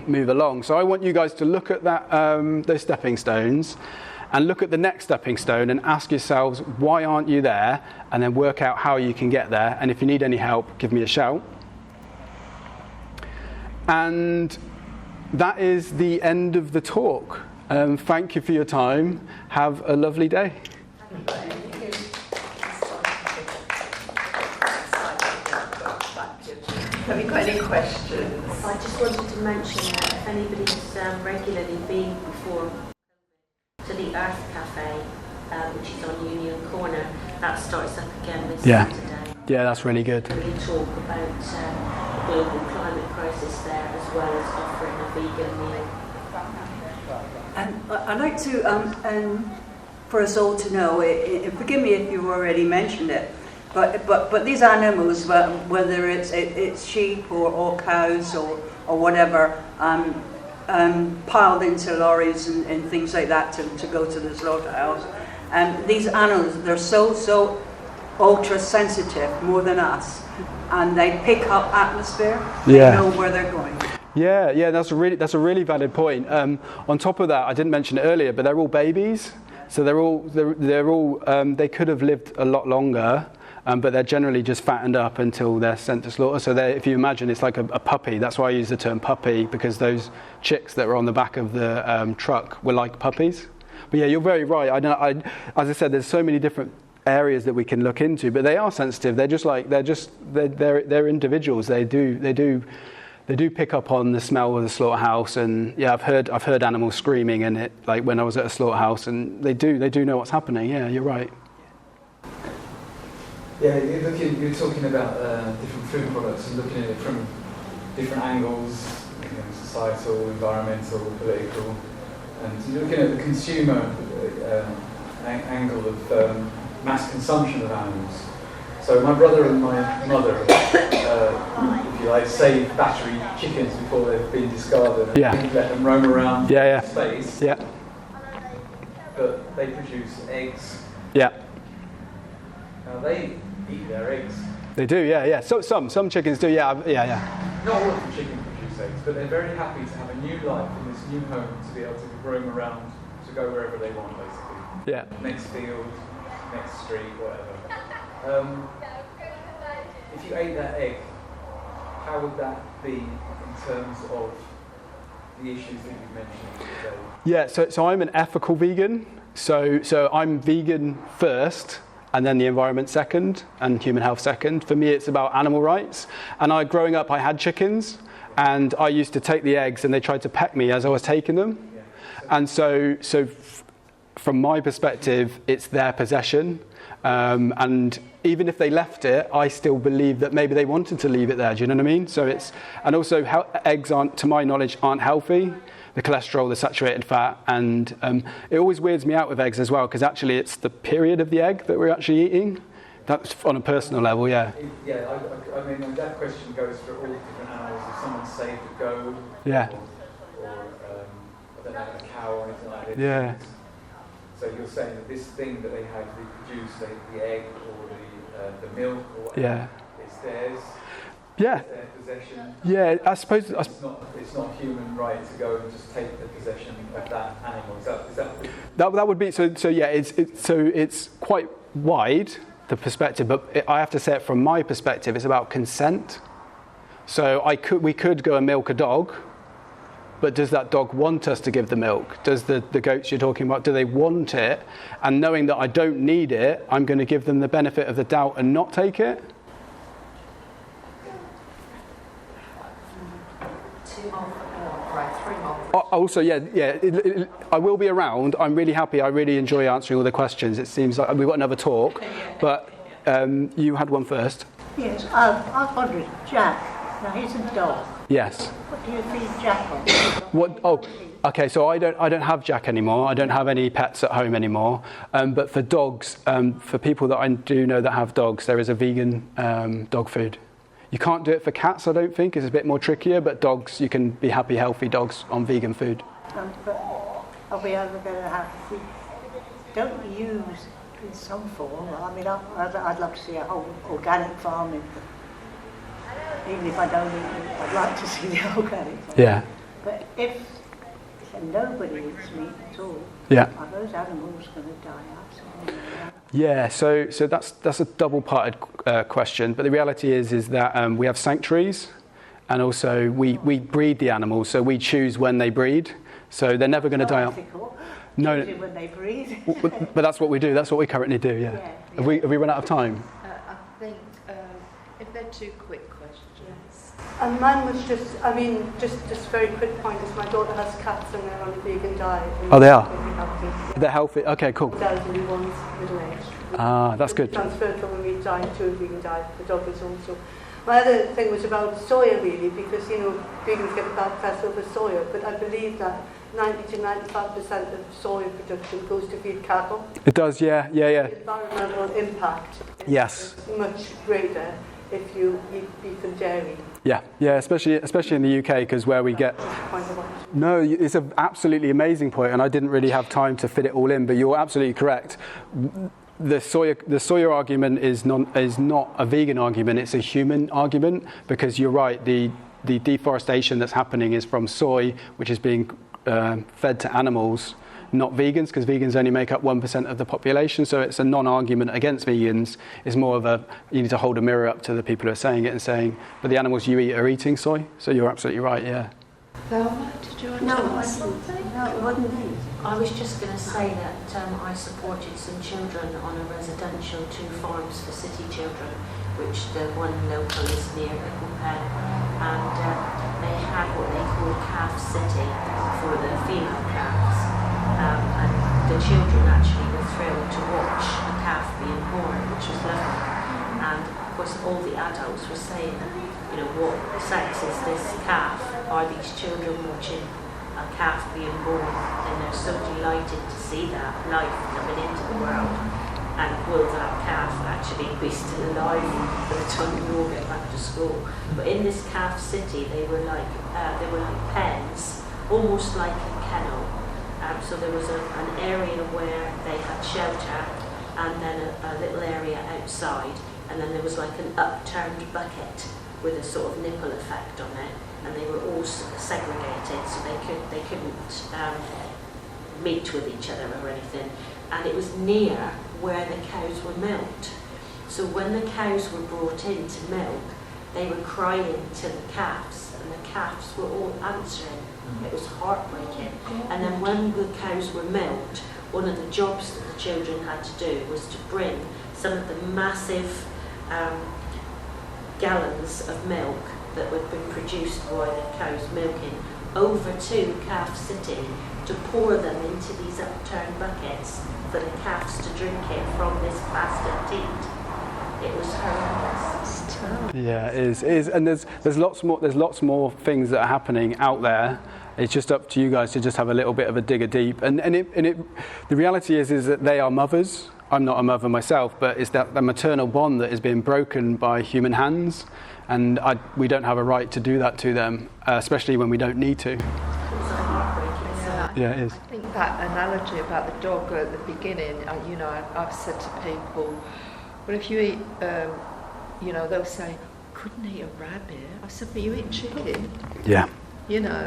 move along. So I want you guys to look at those stepping stones and look at the next stepping stone and ask yourselves, why aren't you there? And then work out how you can get there. And if you need any help, give me a shout. And that is the end of the talk. Thank you for your time. Have a lovely day. Have you got any questions? I just wanted to mention that if anybody's regularly been before to the Earth Cafe, which is on Union Corner, that starts up again this Saturday. Yeah, that's really good. We talk about the global climate crisis there, as well as offering a vegan meal. And I'd like to, for us all to know, forgive me if you've already mentioned it, but these animals, whether it's sheep or cows or whatever, piled into lorries and things like that to go to the slaughterhouse. And these animals, they're so ultra sensitive, more than us, and they pick up atmosphere. They know where they're going. Yeah, that's a really valid point. On top of that, I didn't mention it earlier, but they're all babies, so they could have lived a lot longer. But they're generally just fattened up until they're sent to slaughter. So if you imagine, it's like a puppy. That's why I use the term puppy, because those chicks that were on the back of the truck were like puppies. But yeah, you're very right. As I said, there's so many different areas that we can look into, but they are sensitive. They're individuals. They do pick up on the smell of the slaughterhouse. And yeah, I've heard animals screaming in it, like when I was at a slaughterhouse, and they do know what's happening. Yeah, you're right. Yeah, you're talking about different food products and looking at it from different angles, societal, environmental, political, and you're looking at the consumer angle of mass consumption of animals. So my brother and my mother, if you like, save battery chickens before they've been discarded and let them roam around space. Yeah. But they produce eggs. Yeah. Now they eat their eggs. They do, yeah. So some chickens do, yeah. Not all of the chickens produce eggs, but they're very happy to have a new life in this new home, to be able to roam around, to go wherever they want, basically. Yeah. Next field, next street, whatever. If you ate that egg, how would that be in terms of the issues that you've mentioned today? Yeah, so I'm an ethical vegan. So I'm vegan first, and then the environment second, and human health second. For me, it's about animal rights. And growing up, I had chickens, and I used to take the eggs, and they tried to peck me as I was taking them. Yeah. And so from my perspective, it's their possession. And even if they left it, I still believe that maybe they wanted to leave it there. Do you know what I mean? So and also eggs aren't, to my knowledge, aren't healthy. the cholesterol, the saturated fat, and it always weirds me out with eggs as well, because actually it's the period of the egg that we're actually eating. That's on a personal level, yeah. Yeah, I mean, that question goes for all different animals. If someone's saved a goat, Yeah. or I don't know, a cow or anything like that. Yeah. So you're saying that this thing that they have reproduced, the egg or the milk or whatever, Yeah. it's theirs. Yeah. It's their possession. Yeah, I suppose. It's not human right to go and just take the possession of that animal. Is that That would be so. Yeah, it's quite wide, the perspective, but I have to say it from my perspective. It's about consent. So we could go and milk a dog, but does that dog want us to give the milk? Does the goats you're talking about, do they want it? And knowing that I don't need it, I'm going to give them the benefit of the doubt and not take it. Also, I will be around. I'm really happy. I really enjoy answering all the questions. It seems like we've got another talk, but you had one first. Yes, I've wondered, Jack, now he's a dog. Yes. What do you feed Jack on? What? Oh, okay. So I don't have Jack anymore. I don't have any pets at home anymore. But for dogs, for people that I do know that have dogs, there is a vegan dog food. You can't do it for cats, I don't think. It's a bit more trickier, but dogs, you can be happy, healthy dogs on vegan food. But are we ever going to have... We don't use in some form. I mean, I'd love to see a whole organic farming. Even if I don't eat it, I'd like to see the organic farm. Yeah. But if nobody eats meat at all, Yeah. are those animals going to die out? Yeah, so that's a double-parted question, but the reality is that we have sanctuaries, and also we breed the animals, so we choose when they breed, so they're never going to die out. No, when they breed. but that's what we do. That's what we currently do. Yeah. Have we run out of time? I think if they're two quick questions. And mine was just very quick point, is my daughter has cats and they're on a vegan diet. Oh, they are? Really healthy. They're healthy. Okay, cool. Elderly ones, middle-aged. Ah, that's good. Transferred from a meat diet to a vegan diet. The dog is also. My other thing was about soya, really, because, vegans get a bad press over soya, but I believe that 90 to 95% of soya production goes to feed cattle. It does, yeah. The environmental impact Yes. is much greater if you eat beef and dairy. Yeah, especially in the UK, because where we get... No, it's an absolutely amazing point, and I didn't really have time to fit it all in, but you're absolutely correct. The soya argument is not a vegan argument, it's a human argument, because you're right, the deforestation that's happening is from soy, which is being fed to animals, not vegans, because vegans only make up 1% of the population, so it's a non-argument against vegans. It's more of you need to hold a mirror up to the people who are saying it and saying, but the animals you eat are eating soy, so you're absolutely right, yeah. Velma, did you want to add something? No, it wouldn't be. I was just going to say that I supported some children on a residential 2 farms for city children, which the one local is near Pen, and they had what they called Calf City for the female calves. And the children actually were thrilled to watch a calf being born, which was lovely. And of course, all the adults were saying, what sex is this calf? Are these children watching a calf being born? And they're so delighted to see that life coming into the world. And will that calf actually be still alive by the time we all get back to school? But in this calf city, they were like pens, almost like a kennel. So there was an area where they had shelter, and then a little area outside, and then there was like an upturned bucket with a sort of nipple effect on it, and they were all segregated, so they couldn't meet with each other or anything. And it was near where the cows were milked. So when the cows were brought in to milk, they were crying to the calves, and the calves were all answering. It was heartbreaking. And then when the cows were milked, one of the jobs that the children had to do was to bring some of the massive gallons of milk that had been produced by the cows milking over to Calf City to pour them into these upturned buckets for the calves to drink it from this plastic teat. It was horrendous. Yeah, it is, and there's lots more things that are happening out there, It's just up to you guys to just have a little bit of a digger deep. And the reality is that they are mothers. I'm not a mother myself, but it's that the maternal bond that is being broken by human hands, and we don't have a right to do that to them, especially when we don't need to. Yeah, it is. I think that analogy about the dog at the beginning, you know, I've said to people, well, if you eat, you know, they'll say, couldn't eat a rabbit. I said, but you eat chicken. Yeah. You know.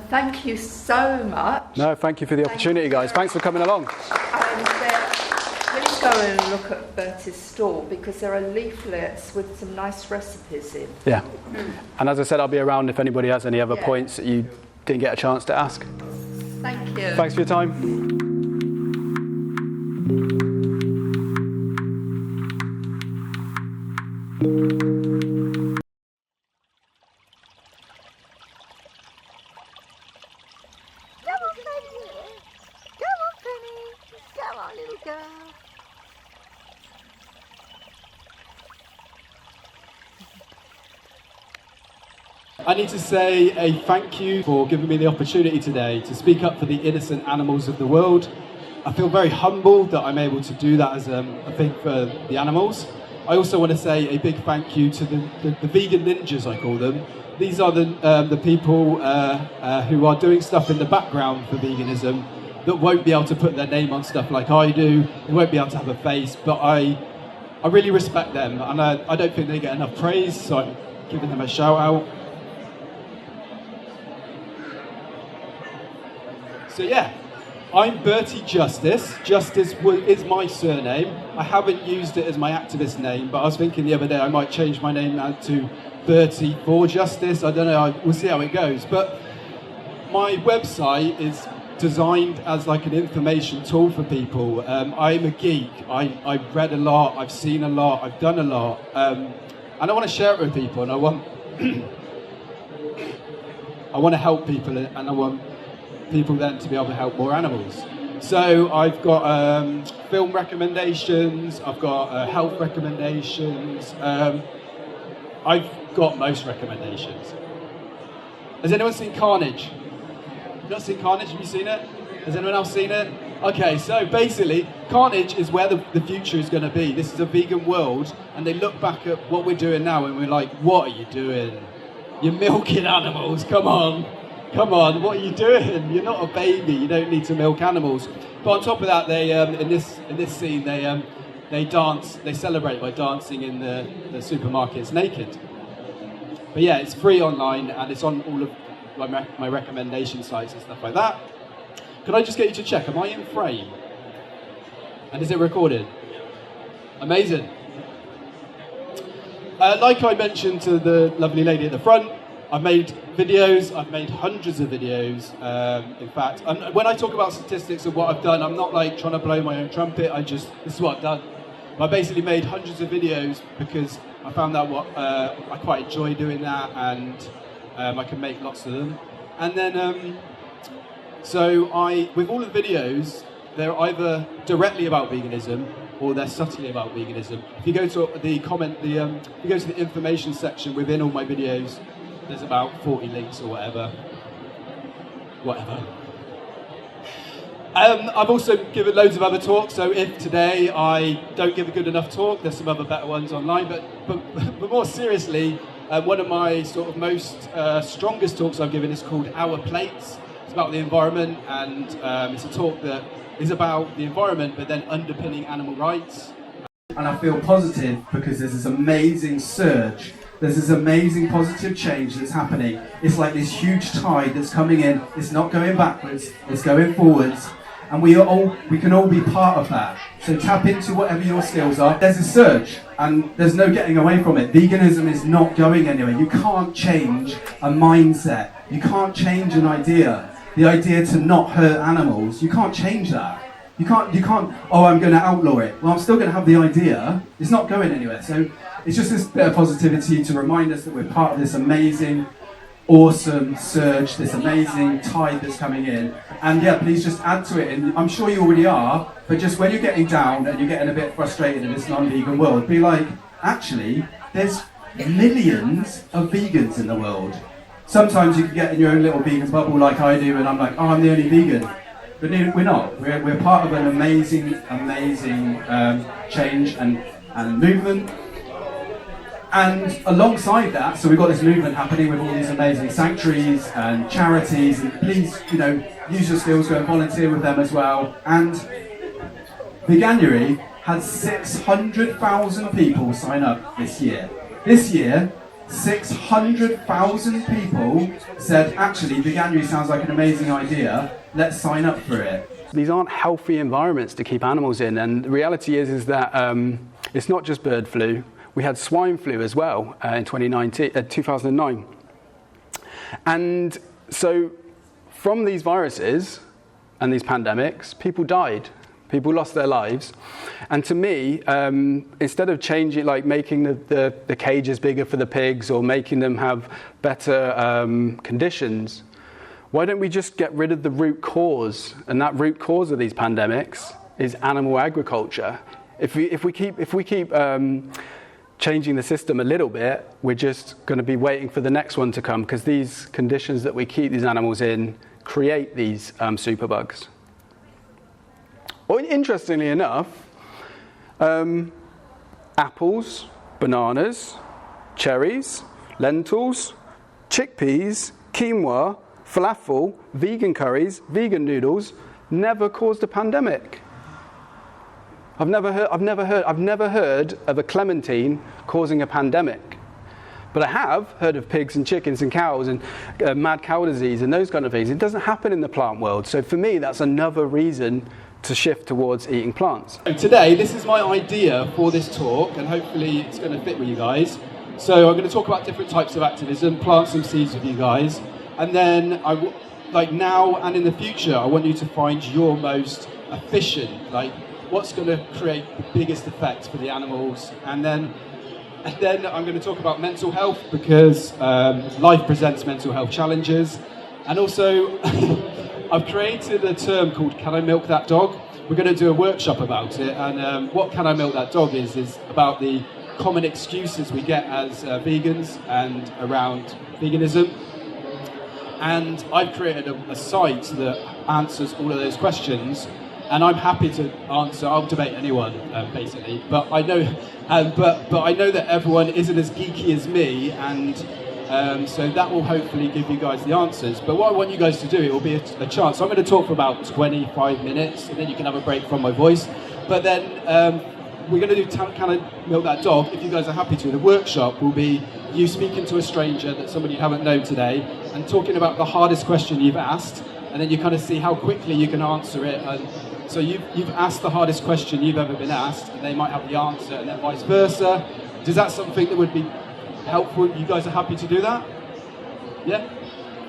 Thank you so much. No, thank you for the opportunity, guys. Thanks for coming along. And please go and look at Berty's stall, because there are leaflets with some nice recipes in. Yeah. And as I said, I'll be around if anybody has any other points that you didn't get a chance to ask. Thank you. Thanks for your time. I need to say a thank you for giving me the opportunity today to speak up for the innocent animals of the world. I feel very humbled that I'm able to do that as a thing for the animals. I also want to say a big thank you to the vegan ninjas, I call them. These are the people who are doing stuff in the background for veganism that won't be able to put their name on stuff like I do. They won't be able to have a face, but I really respect them, and I don't think they get enough praise, so I'm giving them a shout out. So yeah, I'm Berty Justice. Justice is my surname. I haven't used it as my activist name, but I was thinking the other day I might change my name now to Berty for Justice. I don't know, we'll see how it goes. But my website is designed as like an information tool for people. I'm a geek. I've read a lot, I've seen a lot, I've done a lot. And I want to share it with people, and I want to help people, and I want people then to be able to help more animals. So I've got film recommendations, I've got health recommendations, I've got most recommendations. Has anyone seen Carnage? You've not seen Carnage? Have you seen it? Has anyone else seen it? Okay, so basically, Carnage is where the future is going to be. This is a vegan world, and they look back at what we're doing now, and we're like, what are you doing? You're milking animals, come on. Come on, what are you doing? You're not a baby. You don't need to milk animals. But on top of that, they in this scene they dance. They celebrate by dancing in the supermarkets naked. But yeah, it's free online, and it's on all of my recommendation sites and stuff like that. Could I just get you to check? Am I in frame? And is it recorded? Amazing. Like I mentioned to the lovely lady at the front, I've made videos, I've made hundreds of videos, in fact. When I talk about statistics of what I've done, I'm not like trying to blow my own trumpet, this is what I've done. But I basically made hundreds of videos because I found out I quite enjoy doing that, and I can make lots of them. And then, with all the videos, they're either directly about veganism or they're subtly about veganism. If you go to the information section within all my videos, there's about 40 links or whatever. I've also given loads of other talks, so if today I don't give a good enough talk, there's some other better ones online, but more seriously, one of my sort of most strongest talks I've given is called Our Plates. It's about the environment, and it's a talk that is about the environment, but then underpinning animal rights. And I feel positive because there's this amazing surge. There's this amazing positive change that's happening. It's like this huge tide that's coming in. It's not going backwards, it's going forwards. And we can all be part of that. So tap into whatever your skills are. There's a surge, and there's no getting away from it. Veganism is not going anywhere. You can't change a mindset. You can't change an idea. The idea to not hurt animals, you can't change that. You can't, oh, I'm going to outlaw it. Well, I'm still going to have the idea. It's not going anywhere. So it's just this bit of positivity to remind us that we're part of this amazing, awesome surge, this amazing tide that's coming in. And yeah, please just add to it. And I'm sure you already are, but just when you're getting down and you're getting a bit frustrated in this non-vegan world, be like, actually, there's millions of vegans in the world. sometimes you can get in your own little vegan bubble like I do, and I'm like, oh, I'm the only vegan. But we're not. We're part of an amazing change and movement. And alongside that, so we've got this movement happening with all these amazing sanctuaries and charities, and please, use your skills, go and volunteer with them as well. And Veganuary had 600,000 people sign up this year. This year, 600,000 people said, actually, Veganuary sounds like an amazing idea, let's sign up for it. These aren't healthy environments to keep animals in, and the reality is that it's not just bird flu. We had swine flu as well in 2009. And so from these viruses and these pandemics, people died. People lost their lives. And to me, instead of changing, like making the cages bigger for the pigs or making them have better conditions, why don't we just get rid of the root cause? And that root cause of these pandemics is animal agriculture. If we keep changing the system a little bit, we're just going to be waiting for the next one to come, because these conditions that we keep these animals in create these superbugs. Well, interestingly enough, apples, bananas, cherries, lentils, chickpeas, quinoa, falafel, vegan curries, vegan noodles never caused a pandemic. I've never heard of a clementine causing a pandemic. But I have heard of pigs and chickens and cows and mad cow disease and those kind of things. It doesn't happen in the plant world. So for me, that's another reason to shift towards eating plants. Today, this is my idea for this talk, and hopefully it's going to fit with you guys. So I'm going to talk about different types of activism, plant some seeds with you guys, and then like now and in the future, I want you to find your most efficient, like what's going to create the biggest effect for the animals, and then I'm going to talk about mental health, because life presents mental health challenges, and also I've created a term called "Can I milk that dog?" We're going to do a workshop about it, and what "Can I milk that dog" is about the common excuses we get as vegans and around veganism. And I've created a site that answers all of those questions, and I'm happy to answer. I'll debate anyone, basically. But I know, but I know that everyone isn't as geeky as me, and so that will hopefully give you guys the answers. But what I want you guys to do, it will be a chance. So I'm going to talk for about 25 minutes, and then you can have a break from my voice. But then we're going to do Can I Milk That Dog? If you guys are happy to. The workshop will be you speaking to a stranger, that somebody you haven't known today, and talking about the hardest question you've asked, and then you kind of see how quickly you can answer it. And so you've asked the hardest question you've ever been asked, and they might have the answer, and then vice versa. Is that something that would be helpful? You guys are happy to do that? Yeah?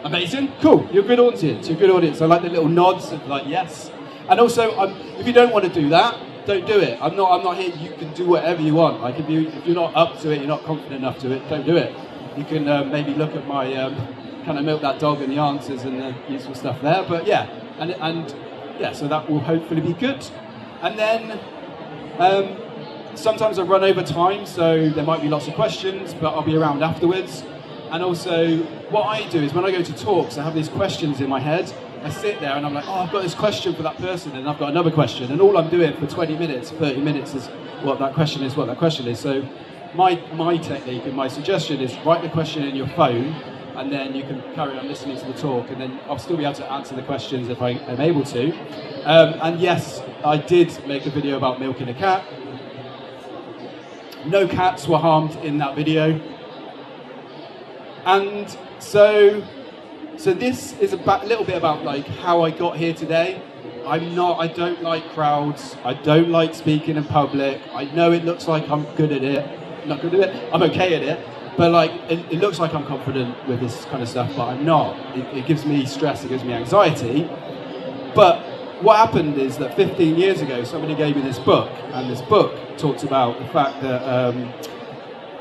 Amazing. Cool. You're a good audience. You're a good audience. I like the little nods of like, yes. And also, if you don't want to do that, don't do it. I'm not here. You can do whatever you want. Like if you're not up to it, you're not confident enough to it, don't do it. You can maybe look at my Can I Milk That Dog and the answers and the useful stuff there. But yeah, and yeah, so that will hopefully be good. And then sometimes I run over time, so there might be lots of questions, but I'll be around afterwards. And also, what I do is when I go to talks, I have these questions in my head. I sit there and I'm like, oh, I've got this question for that person, and I've got another question. And all I'm doing for 20 minutes, 30 minutes is what that question is, what that question is. So my technique and my suggestion is write the question in your phone, and then you can carry on listening to the talk, and then I'll still be able to answer the questions if I am able to. And yes, I did make a video about milking a cat. No cats were harmed in that video. And so this is a little bit about like how I got here today. I don't like crowds. I don't like speaking in public. I know it looks like I'm good at it. Not good at it. I'm okay at it. But like it looks like I'm confident with this kind of stuff, but I'm not. It gives me stress. It gives me anxiety. But what happened is that 15 years ago, somebody gave me this book, and this book talks about the fact that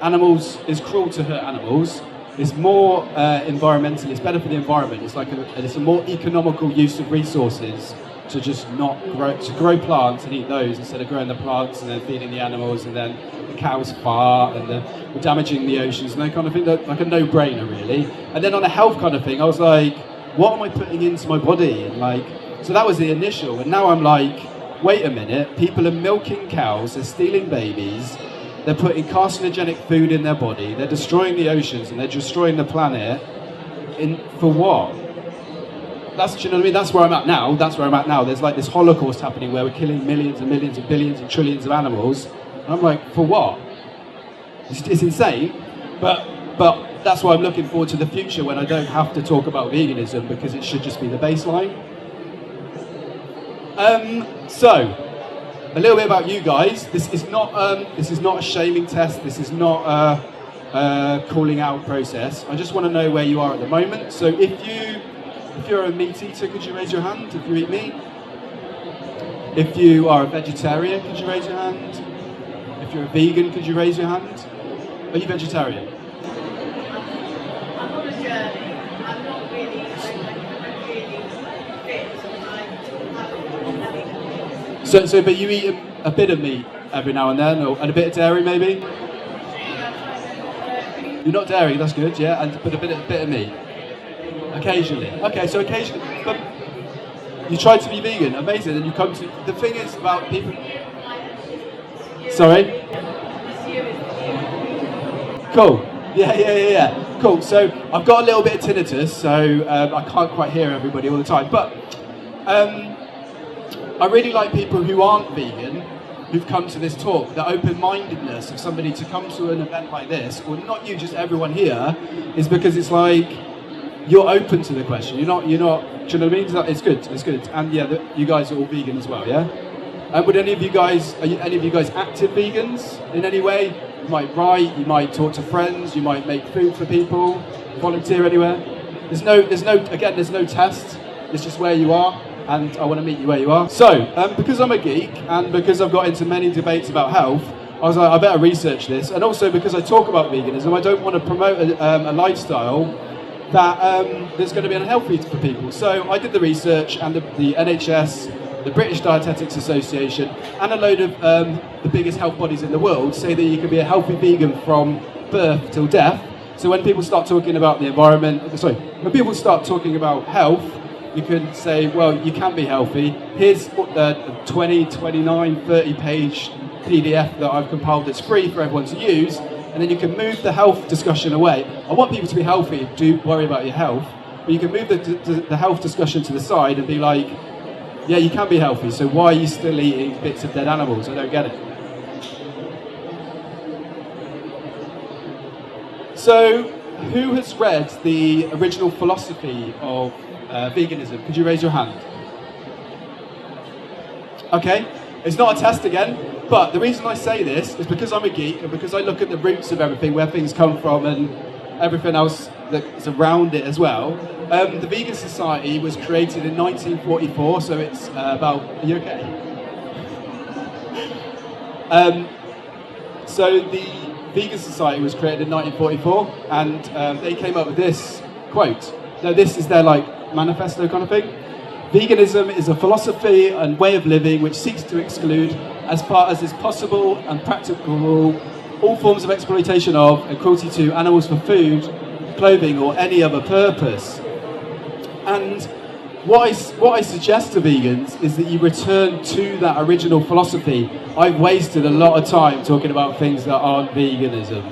animals is cruel to hurt animals. It's more environmentally, it's better for the environment. It's like it's a more economical use of resources to just not grow plants and eat those instead of growing the plants and then feeding the animals, and then the cows fart and we're damaging the oceans and that kind of thing. Like a no-brainer, really. And then on a health kind of thing, I was like, what am I putting into my body? And like, so that was the initial. And now I'm like, wait a minute, people are milking cows, they're stealing babies, they're putting carcinogenic food in their body, they're destroying the oceans and they're destroying the planet. For what? Do you know what I mean? That's where I'm at now. There's like this Holocaust happening where we're killing millions and millions and billions and trillions of animals. And I'm like, for what? It's insane. But that's why I'm looking forward to the future when I don't have to talk about veganism, because it should just be the baseline. So, a little bit about you guys. This is not a shaming test. This is not a calling out process. I just want to know where you are at the moment. So if you're a meat eater, could you raise your hand if you eat meat? If you are a vegetarian, could you raise your hand? If you're a vegan, could you raise your hand? Are you vegetarian? I'm on a journey. I'm not really fit. So, but you eat a bit of meat every now and then, and a bit of dairy maybe? You're not dairy, that's good, yeah, but a bit of meat. Occasionally. Okay, so occasionally. But you try to be vegan, amazing, and you come to. The thing is about people. Sorry? Cool. Yeah. Cool. So I've got a little bit of tinnitus, so I can't quite hear everybody all the time. But I really like people who aren't vegan, who've come to this talk. The open-mindedness of somebody to come to an event like this, or not you, just everyone here, is because it's like you're open to the question. You're not. Do you know what I mean? It's good. And yeah, you guys are all vegan as well, yeah. Would any of you guys? Are any of you guys active vegans in any way? You might write. You might talk to friends. You might make food for people. Volunteer anywhere. There's no test. It's just where you are. And I want to meet you where you are. So, because I'm a geek and because I've got into many debates about health, I was like, I better research this. And also because I talk about veganism, I don't want to promote a lifestyle that's going to be unhealthy for people. So I did the research, and the NHS, the British Dietetics Association, and a load of the biggest health bodies in the world say that you can be a healthy vegan from birth till death. So when people start talking about the environment, when people start talking about health, you can say, well, you can be healthy. Here's a 20, 29, 30-page PDF that I've compiled that's free for everyone to use, and then you can move the health discussion away. I want people to be healthy, do worry about your health, but you can move the health discussion to the side and be like, yeah, you can be healthy, so why are you still eating bits of dead animals? I don't get it. So, who has read the original philosophy of veganism? Could you raise your hand? Okay, it's not a test again, but the reason I say this is because I'm a geek and because I look at the roots of everything, where things come from and everything else that's around it as well. The Vegan Society was created in 1944, so it's about... Are you okay? So the Vegan Society was created in 1944, and they came up with this quote. Now this is their manifesto kind of thing. Veganism is a philosophy and way of living which seeks to exclude, as far as is possible and practicable, all forms of exploitation of and cruelty to animals for food, clothing, or any other purpose. And what I suggest to vegans is that you return to that original philosophy. I've wasted a lot of time talking about things that aren't veganism.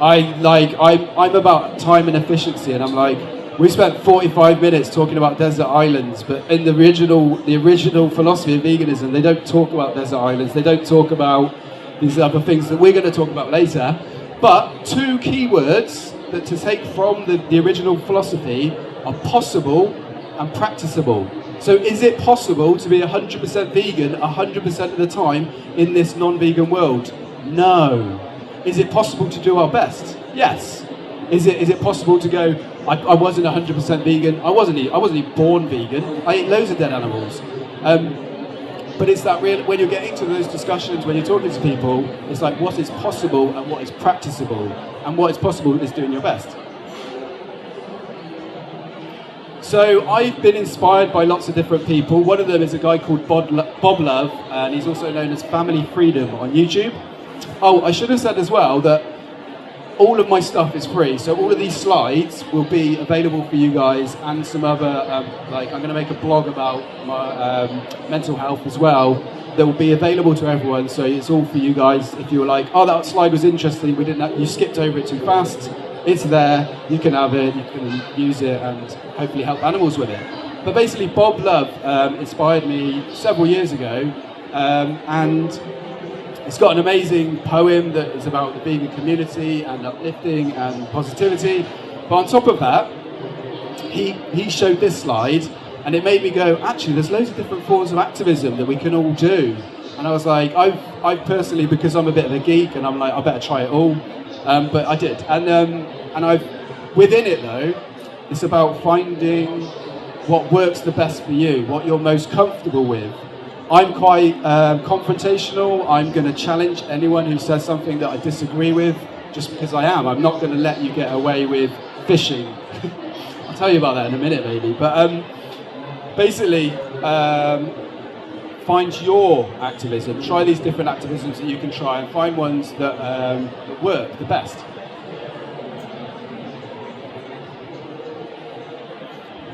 I'm about time and efficiency, and I'm like, we spent 45 minutes talking about desert islands, but in the original philosophy of veganism, they don't talk about desert islands, they don't talk about these other things that we're going to talk about later. But two key words that to take from the original philosophy are possible and practicable. So is it possible to be 100% vegan 100% of the time in this non-vegan world? No. Is it possible to do our best? Yes. Is it possible to go, I wasn't 100% vegan, I wasn't even born vegan, I ate loads of dead animals. But it's that real, when you're getting to those discussions, when you're talking to people, it's like what is possible and what is practicable. And what is possible is doing your best. So I've been inspired by lots of different people. One of them is a guy called Bob Love, and he's also known as Family Freedom on YouTube. Oh, I should have said as well that all of my stuff is free, so all of these slides will be available for you guys, and some other, like I'm going to make a blog about my mental health as well, that will be available to everyone, so it's all for you guys. If you were like, oh, that slide was interesting, you skipped over it too fast, it's there, you can have it, you can use it, and hopefully help animals with it. But basically, Bob Love inspired me several years ago, and it's got an amazing poem that is about the vegan community and uplifting and positivity. But on top of that, he showed this slide, and it made me go, actually, there's loads of different forms of activism that we can all do. And I was like, I've personally, because I'm a bit of a geek, and I'm like, I better try it all. But I did. And I've, within it though, it's about finding what works the best for you, what you're most comfortable with. I'm quite confrontational. I'm going to challenge anyone who says something that I disagree with, just because I am. I'm not going to let you get away with fishing. I'll tell you about that in a minute, maybe. But basically, find your activism. Try these different activisms that you can try, and find ones that work the best.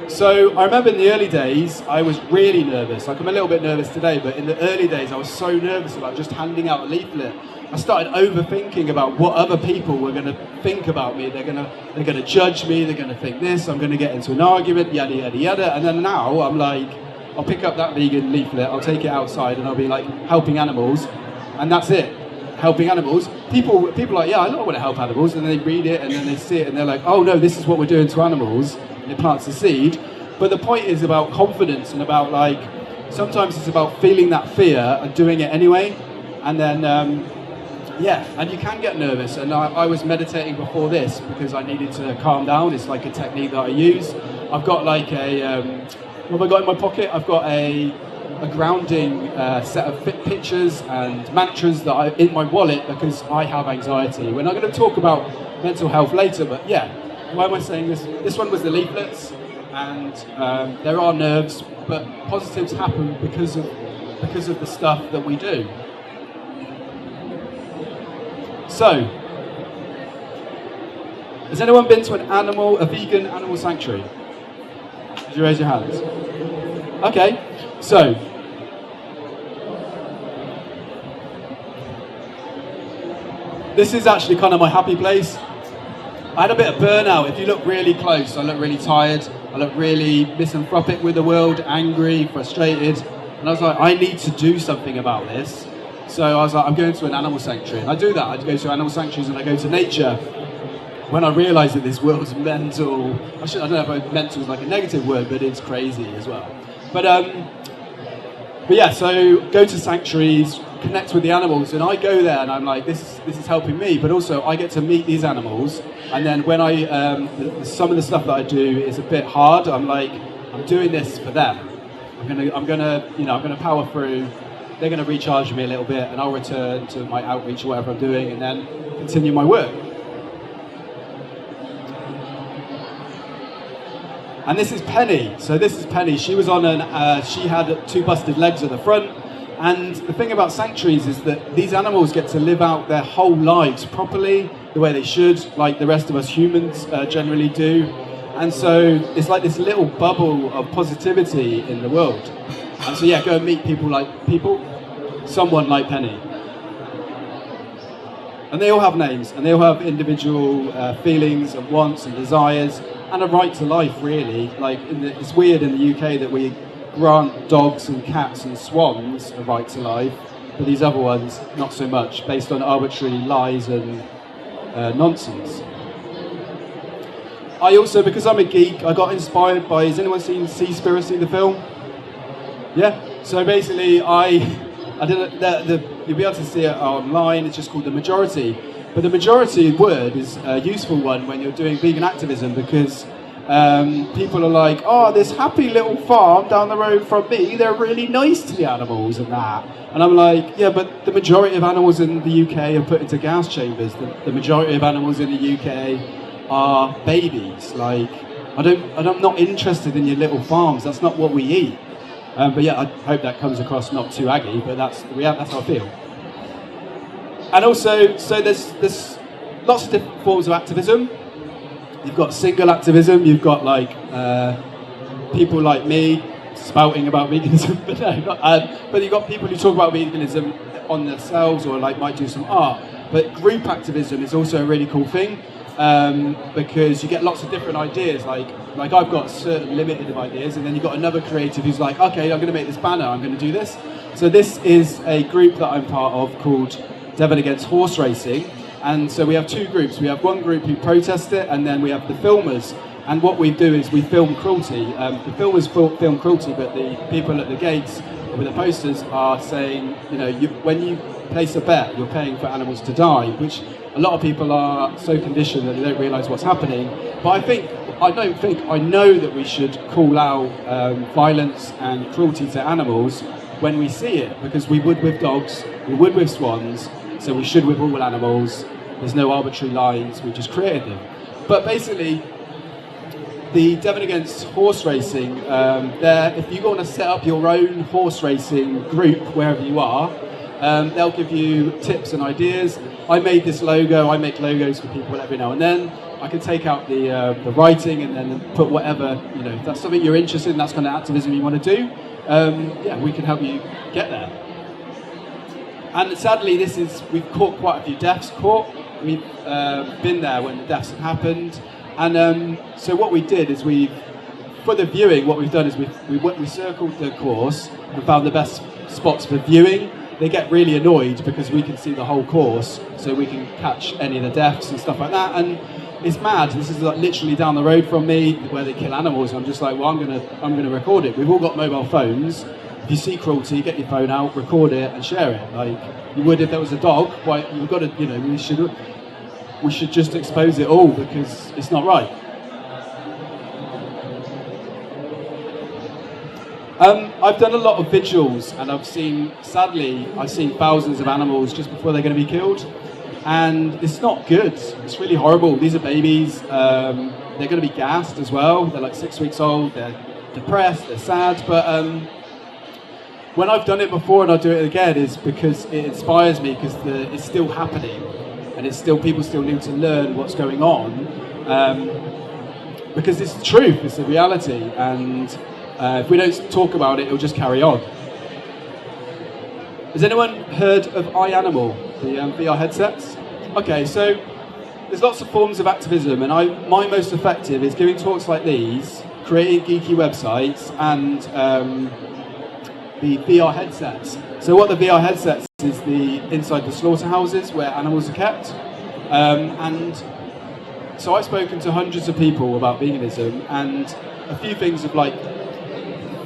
So I remember in the early days, I was really nervous. Like, I'm a little bit nervous today, but in the early days, I was so nervous about just handing out a leaflet. I started overthinking about what other people were going to think about me. They're going to judge me. They're going to think this. I'm going to get into an argument, yada yada yada. And then now I'm like, I'll pick up that vegan leaflet. I'll take it outside, and I'll be like helping animals, and that's it. Helping animals. People are like, yeah, I don't want to help animals, and then they read it, and then they see it, and they're like, oh no, this is what we're doing to animals. It plants the seed. But the point is about confidence, and about, like, sometimes it's about feeling that fear and doing it anyway. And then and you can get nervous, and I was meditating before this because I needed to calm down. It's like a technique that I use. I've got like what have I got in my pocket? I've got a grounding set of pictures and mantras that are in my wallet because I have anxiety. We're not going to talk about mental health later, but yeah, why am I saying this? This one was the leaflets, and there are nerves, but positives happen because of the stuff that we do. So, has anyone been to a vegan animal sanctuary? Did you raise your hands? Okay, so this is actually kind of my happy place. I had a bit of burnout. If you look really close, I look really tired. I look really misanthropic with the world, angry, frustrated. And I was like, I need to do something about this. So I was like, I'm going to an animal sanctuary. And I do that. I go to animal sanctuaries and I go to nature. When I realised that this world's mental, I don't know if mental is like a negative word, but it's crazy as well. But yeah, so go to sanctuaries, connect with the animals, and I go there and I'm like, this is helping me, but also I get to meet these animals. And then when some of the stuff that I do is a bit hard, I'm like, I'm doing this for them. I'm gonna power through. They're gonna recharge me a little bit, and I'll return to my outreach or whatever I'm doing, and then continue my work. And this is Penny. So this is Penny. She was on she had 2 busted legs at the front. And the thing about sanctuaries is that these animals get to live out their whole lives properly, the way they should, like the rest of us humans generally do. And so it's like this little bubble of positivity in the world. And so yeah, go and meet someone like Penny. And they all have names, and they all have individual feelings and wants and desires, and a right to life, really. Like, it's weird in the UK that we grant dogs and cats and swans a right to life, but these other ones, not so much, based on arbitrary lies and nonsense. I also, because I'm a geek, I got inspired by, has anyone seen Seaspiracy, the film? Yeah? So basically, you'll be able to see it online, it's just called The Majority. But the majority word is a useful one when you're doing vegan activism, because people are like, oh, this happy little farm down the road from me, they're really nice to the animals and that. And I'm like, yeah, but the majority of animals in the UK are put into gas chambers. The majority of animals in the UK are babies. Like, I'm not interested in your little farms. That's not what we eat. But yeah, I hope that comes across not too aggy, but that's the reality. That's how I feel. And also, so there's lots of different forms of activism. You've got single activism. You've got like people like me spouting about veganism, but no, but you've got people who talk about veganism on themselves or like might do some art. But group activism is also a really cool thing. Because you get lots of different ideas, like I've got certain limited of ideas, and then you've got another creative who's like, okay, I'm going to make this banner, I'm going to do this. So this is a group that I'm part of called Devon Against Horse Racing, and so we have two groups. We have one group who protest it, and then we have the filmers, and what we do is we film cruelty. The filmers film cruelty, but the people at the gates with the posters are saying, you know, when you place a bet, you're paying for animals to die, which a lot of people are so conditioned that they don't realise what's happening. But I know that we should call out violence and cruelty to animals when we see it, because we would with dogs, we would with swans, so we should with all animals. There's no arbitrary lines, we just created them. But basically, the Devon Against Horse Racing, if you want to set up your own horse racing group wherever you are, they'll give you tips and ideas. I made this logo. I make logos for people every now and then. I can take out the writing and then put whatever, you know, if that's something you're interested in, that's kind of activism you want to do, yeah, we can help you get there. And sadly, we've caught quite a few deaths. We've been there when the deaths have happened. And so what we did is for the viewing, what we've done is we circled the course and found the best spots for viewing. They get really annoyed because we can see the whole course, so we can catch any of the deaths and stuff like that. And it's mad. This is like literally down the road from me where they kill animals. I'm just like, well, I'm gonna record it. We've all got mobile phones. If you see cruelty, get your phone out, record it, and share it. Like you would if there was a dog. Why you've got to, you know, we should just expose it all because it's not right. I've done a lot of vigils, and I've seen thousands of animals just before they're going to be killed, and it's not good. It's really horrible. These are babies. They're going to be gassed as well. They're like 6 weeks old. They're depressed. They're sad. But when I've done it before and I do it again, is because it inspires me because it's still happening, and people still need to learn what's going on because it's the truth. It's the reality, and if we don't talk about it, it'll just carry on. Has anyone heard of iAnimal, the VR headsets? Okay, so there's lots of forms of activism, and my most effective is giving talks like these, creating geeky websites, and the VR headsets. So what the VR headsets is inside the slaughterhouses where animals are kept. And so I've spoken to hundreds of people about veganism, and a few things have like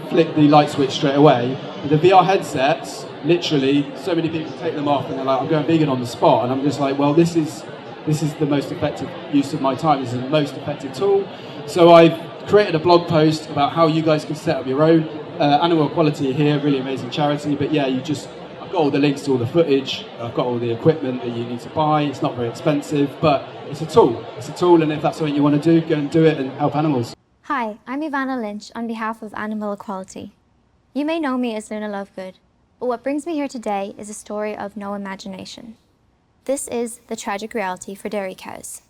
flick the light switch straight away. But the VR headsets, literally, so many people take them off and they're like, I'm going vegan on the spot. And I'm just like, well, this is the most effective use of my time. This is the most effective tool. So I've created a blog post about how you guys can set up your own. Animal Equality here, really amazing charity. But yeah, I've got all the links to all the footage. I've got all the equipment that you need to buy. It's not very expensive, but it's a tool. It's a tool, and if that's something you want to do, go and do it and help animals. Hi, I'm Ivana Lynch on behalf of Animal Equality. You may know me as Luna Lovegood, but what brings me here today is a story of no imagination. This is the tragic reality for dairy cows.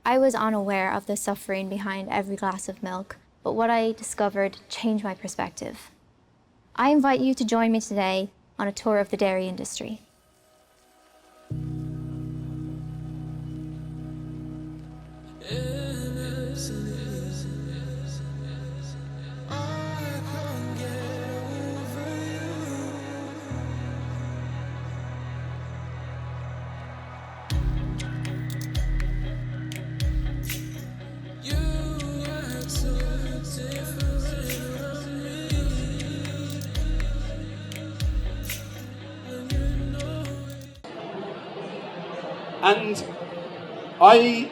I was unaware of the suffering behind every glass of milk, but what I discovered changed my perspective. I invite you to join me today on a tour of the dairy industry. And I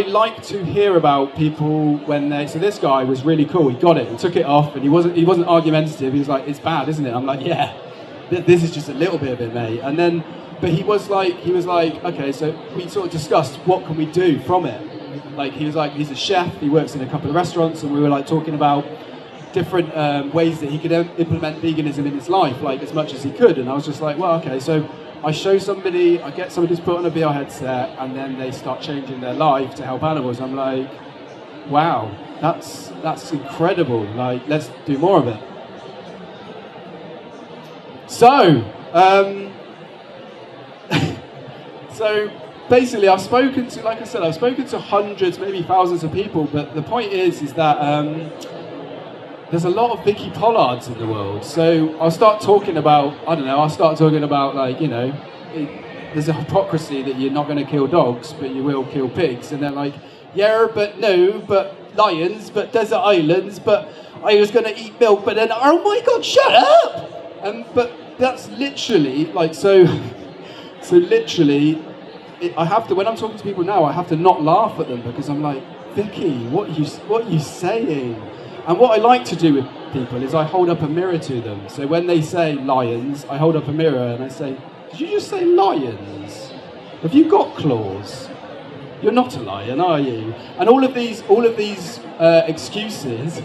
like to hear about people when so this guy was really cool. He got it, he took it off, and he wasn't argumentative. He was like, "It's bad, isn't it?" I'm like, "Yeah, this is just a little bit of it, mate." And then, but he was like, okay. So we sort of discussed what can we do from it, like he was like, he's a chef, he works in a couple of restaurants, and we were like talking about different ways that he could implement veganism in his life, like as much as he could. And I was just like, well, okay, so I show somebody, I get somebody to put on a VR headset, and then they start changing their life to help animals. I'm like, wow, that's incredible. Like, let's do more of it. So, so basically, I've spoken to, like I said, I've spoken to hundreds, maybe thousands of people. But the point is that there's a lot of Vicky Pollards in the world. So I'll start talking about, I don't know, like, you know, there's a hypocrisy that you're not going to kill dogs, but you will kill pigs. And they're like, yeah, but no, but lions, but desert islands, but I was going to eat milk, but then, oh my God, shut up! But that's literally, like, so literally, I have to, when I'm talking to people now, I have to not laugh at them, because I'm like, Vicky, what are you saying? And what I like to do with people is I hold up a mirror to them. So when they say lions, I hold up a mirror and I say, did you just say lions? Have you got claws? You're not a lion, are you? And all of these excuses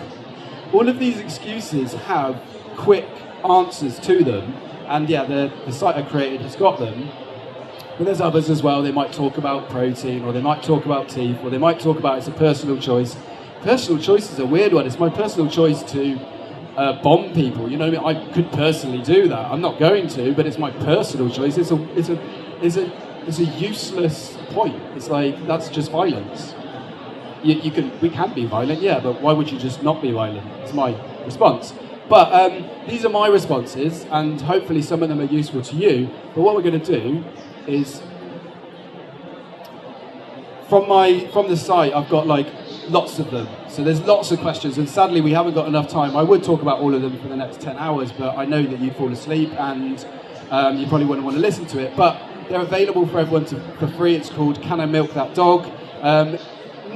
have quick answers to them. And yeah, the site I created has got them. But there's others as well. They might talk about protein, or they might talk about teeth, or they might talk about it's a personal choice. Personal choice is a weird one. It's my personal choice to bomb people. You know what I mean? I could personally do that. I'm not going to, but it's my personal choice. It's a useless point. It's like, that's just violence. We can be violent, yeah, but why would you just not be violent? It's my response. But these are my responses, and hopefully some of them are useful to you. But what we're going to do is, from the site, I've got like lots of them. So there's lots of questions, and sadly we haven't got enough time. I would talk about all of them for the next 10 hours, but I know that you'd fall asleep and you probably wouldn't want to listen to it. But they're available for everyone for free. It's called Can I Milk That Dog? I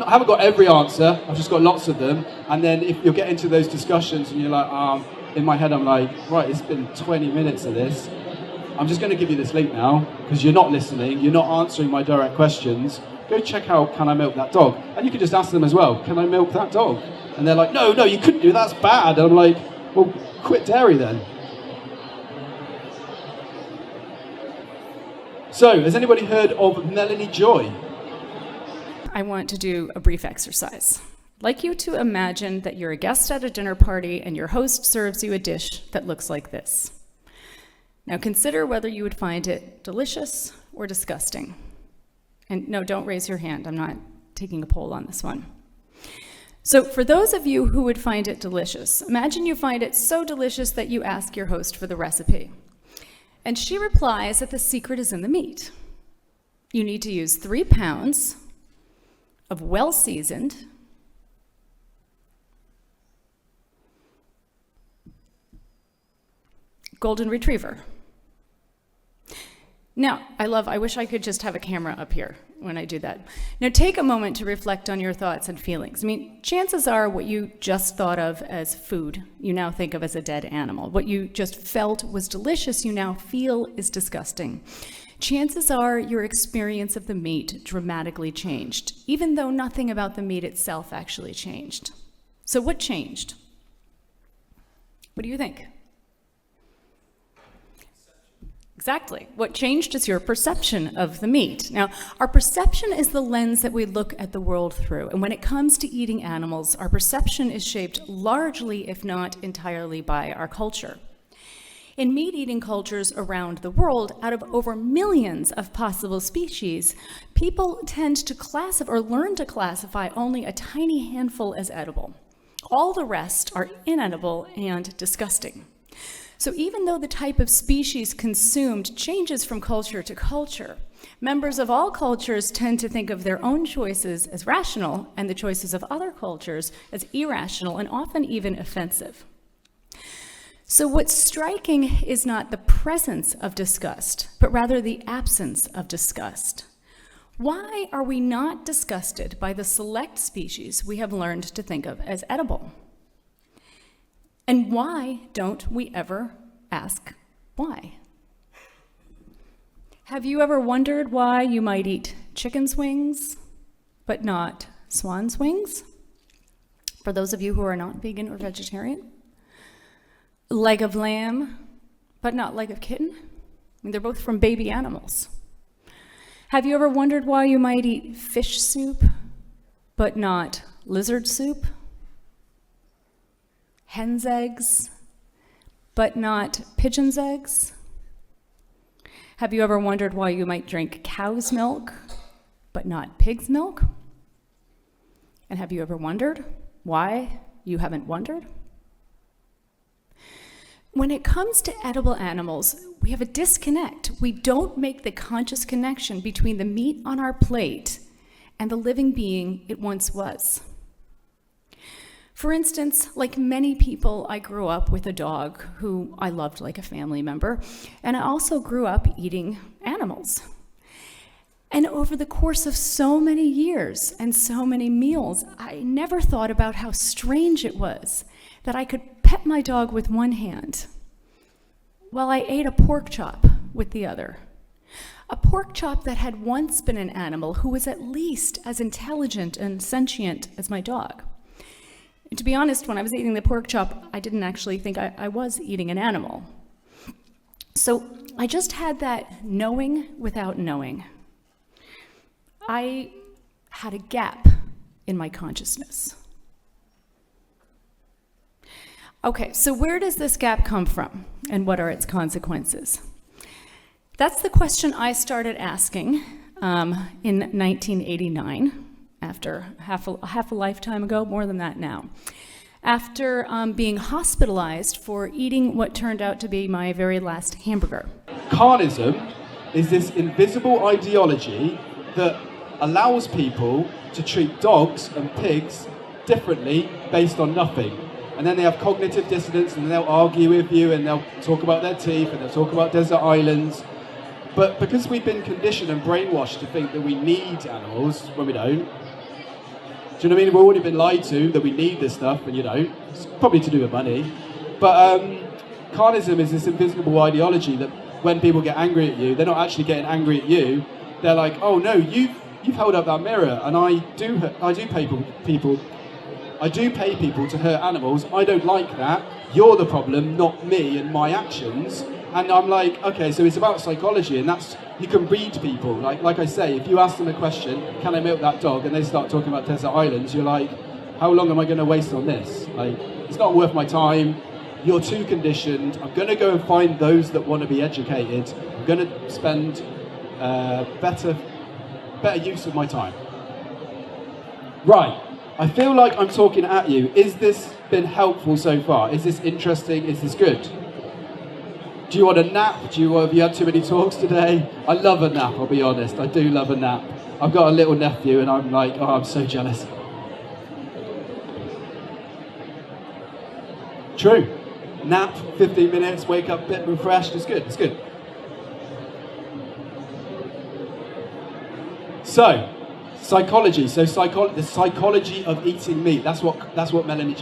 haven't got every answer, I've just got lots of them. And then if you'll get into those discussions and you're like, in my head I'm like, right, it's been 20 minutes of this. I'm just going to give you this link now, because you're not listening, you're not answering my direct questions. Go check out Can I Milk That Dog? And you can just ask them as well, can I milk that dog? And they're like, no, you couldn't do that, that's bad. And I'm like, well, quit dairy then. So, has anybody heard of Melanie Joy? I want to do a brief exercise. I'd like you to imagine that you're a guest at a dinner party and your host serves you a dish that looks like this. Now consider whether you would find it delicious or disgusting. And no, don't raise your hand. I'm not taking a poll on this one. So for those of you who would find it delicious, imagine you find it so delicious that you ask your host for the recipe. And she replies that the secret is in the meat. You need to use 3 pounds of well-seasoned, golden retriever. Now, I wish I could just have a camera up here when I do that. Now take a moment to reflect on your thoughts and feelings. I mean, chances are what you just thought of as food, you now think of as a dead animal. What you just felt was delicious, you now feel is disgusting. Chances are your experience of the meat dramatically changed, even though nothing about the meat itself actually changed. So what changed? What do you think? Exactly. What changed is your perception of the meat. Now, our perception is the lens that we look at the world through. And when it comes to eating animals, our perception is shaped largely, if not entirely, by our culture. In meat-eating cultures around the world, out of over millions of possible species, people tend to classify or learn to classify only a tiny handful as edible. All the rest are inedible and disgusting. So even though the type of species consumed changes from culture to culture, members of all cultures tend to think of their own choices as rational and the choices of other cultures as irrational and often even offensive. So what's striking is not the presence of disgust, but rather the absence of disgust. Why are we not disgusted by the select species we have learned to think of as edible? And why don't we ever ask why? Have you ever wondered why you might eat chicken's wings, but not swan's wings, for those of you who are not vegan or vegetarian. Leg of lamb, but not leg of kitten. I mean, they're both from baby animals. Have you ever wondered why you might eat fish soup, but not lizard soup? Hen's eggs, but not pigeon's eggs? Have you ever wondered why you might drink cow's milk, but not pig's milk? And have you ever wondered why you haven't wondered? When it comes to edible animals, we have a disconnect. We don't make the conscious connection between the meat on our plate and the living being it once was. For instance, like many people, I grew up with a dog who I loved like a family member, and I also grew up eating animals. And over the course of so many years and so many meals, I never thought about how strange it was that I could pet my dog with one hand while I ate a pork chop with the other. A pork chop that had once been an animal who was at least as intelligent and sentient as my dog. And to be honest, when I was eating the pork chop, I didn't actually think I was eating an animal. So I just had that knowing without knowing. I had a gap in my consciousness. Okay, so where does this gap come from, and what are its consequences? That's the question I started asking in 1989, after half a lifetime ago, more than that now, after being hospitalized for eating what turned out to be my very last hamburger. Carnism is this invisible ideology that allows people to treat dogs and pigs differently based on nothing. And then they have cognitive dissonance, and they'll argue with you, and they'll talk about their teeth, and they'll talk about desert islands. But because we've been conditioned and brainwashed to think that we need animals when we don't, do you know what I mean? We've already been lied to that we need this stuff, and you don't. It's probably to do with money. But carnism is this invisible ideology that when people get angry at you, they're not actually getting angry at you. They're like, oh no, you've held up that mirror, and I do pay people to hurt animals. I don't like that. You're the problem, not me and my actions. And I'm like, okay, so it's about psychology, and that's, you can read people. Like I say, if you ask them a question, can I milk that dog, and they start talking about desert islands, you're like, how long am I going to waste on this? Like, it's not worth my time. You're too conditioned. I'm going to go and find those that want to be educated. I'm going to spend better use of my time. Right. I feel like I'm talking at you. Is this been helpful so far? Is this interesting? Is this good? Do you want a nap? Have you had too many talks today? I love a nap, I'll be honest. I do love a nap. I've got a little nephew and I'm like, oh, I'm so jealous. True. Nap, 15 minutes, wake up a bit refreshed. It's good, it's good. So, psychology. So the psychology of eating meat. That's what Melanie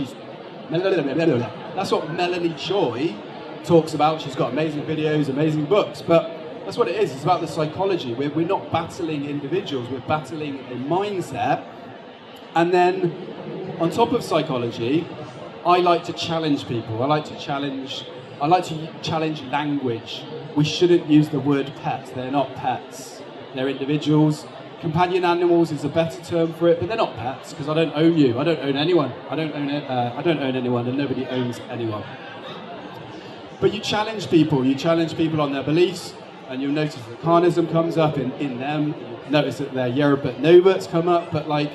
Choi talks about. She's got amazing videos, amazing books. But that's what it is. It's about the psychology. We're not battling individuals. We're battling a mindset. And then, on top of psychology, I like to challenge people. I like to challenge language. We shouldn't use the word pet. They're not pets. They're individuals. Companion animals is a better term for it, but they're not pets because I don't own you. I don't own anyone. I don't own anyone, and nobody owns anyone. But you challenge people. You challenge people on their beliefs, and you'll notice that carnism comes up in them. You'll notice that their Yerobert Noberts come up, but like,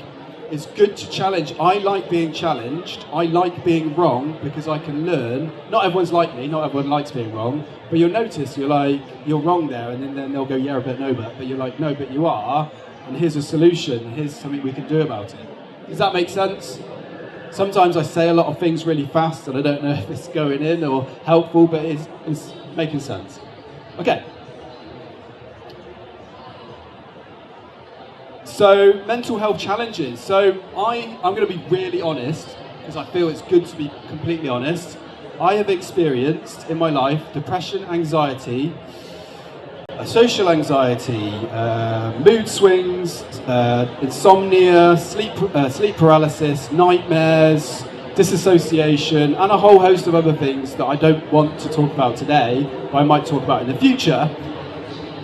it's good to challenge. I like being challenged. I like being wrong because I can learn. Not everyone's like me. Not everyone likes being wrong. But you'll notice you're like, you're wrong there, and then they'll go Yerobert Nobert. But you're like, no, but you are. And here's a solution, here's something we can do about it. Does that make sense? Sometimes I say a lot of things really fast and I don't know if it's going in or helpful, but it's making sense. Okay. So, mental health challenges. So, I'm going to be really honest, because I feel it's good to be completely honest. I have experienced in my life depression, anxiety, social anxiety, mood swings, insomnia, sleep paralysis, nightmares, disassociation, and a whole host of other things that I don't want to talk about today, but I might talk about in the future.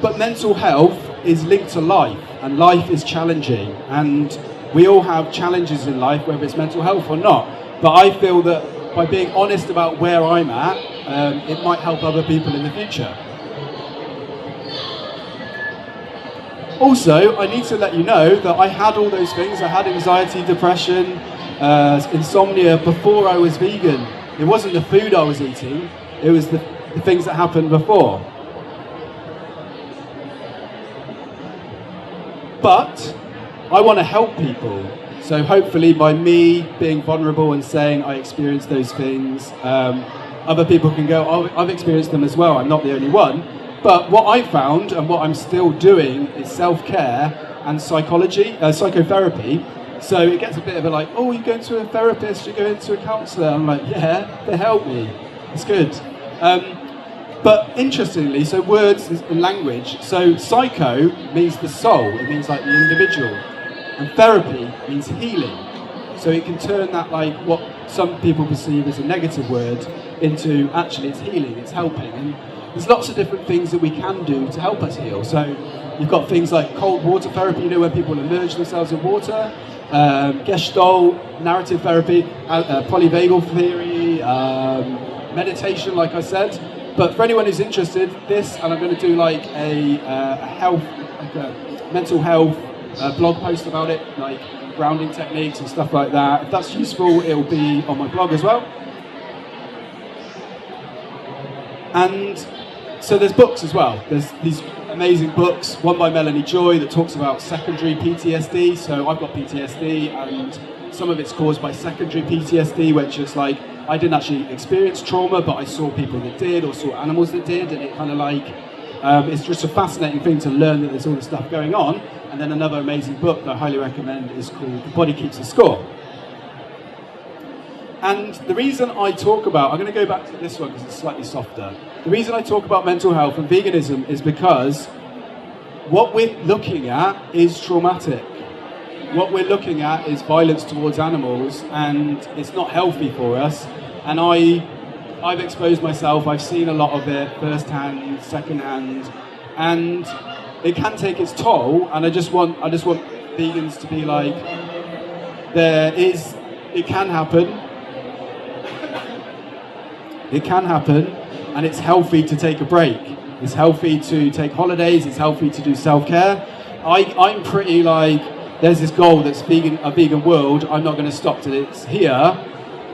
But mental health is linked to life, and life is challenging, and we all have challenges in life, whether it's mental health or not. But I feel that by being honest about where I'm at, it might help other people in the future. Also, I need to let you know that I had all those things. I had anxiety, depression, insomnia before I was vegan. It wasn't the food I was eating, it was the things that happened before. But I want to help people. So hopefully by me being vulnerable and saying I experienced those things, other people can go, oh, I've experienced them as well, I'm not the only one. But what I found and what I'm still doing is self-care and psychotherapy. So it gets a bit of a like, oh, you're going to a therapist, you're going to a counsellor. I'm like, yeah, they help me. It's good. But interestingly, so words and language. So psycho means the soul. It means like the individual. And therapy means healing. So it can turn that like what some people perceive as a negative word into actually it's healing, it's helping. And there's lots of different things that we can do to help us heal. So you've got things like cold water therapy, you know, where people immerse themselves in water, Gestalt, narrative therapy, polyvagal theory, meditation, like I said. But for anyone who's interested, this, and I'm going to do like a health, like a mental health blog post about it, like grounding techniques and stuff like that. If that's useful, it'll be on my blog as well. And so there's books as well. There's these amazing books, one by Melanie Joy that talks about secondary PTSD. So I've got PTSD and some of it's caused by secondary PTSD, which is like, I didn't actually experience trauma, but I saw people that did or saw animals that did, and it kind of like, it's just a fascinating thing to learn that there's all this stuff going on. And then another amazing book that I highly recommend is called The Body Keeps the Score. And the reason I talk about, I'm going to go back to this one because it's slightly softer. The reason I talk about mental health and veganism is because what we're looking at is traumatic. What we're looking at is violence towards animals, and it's not healthy for us. And I've exposed myself, I've seen a lot of it firsthand, secondhand, and it can take its toll. And I just want vegans to be like, it can happen. It can happen, and it's healthy to take a break. It's healthy to take holidays, it's healthy to do self-care. I'm pretty like, there's this goal that's a vegan world, I'm not going to stop till it's here,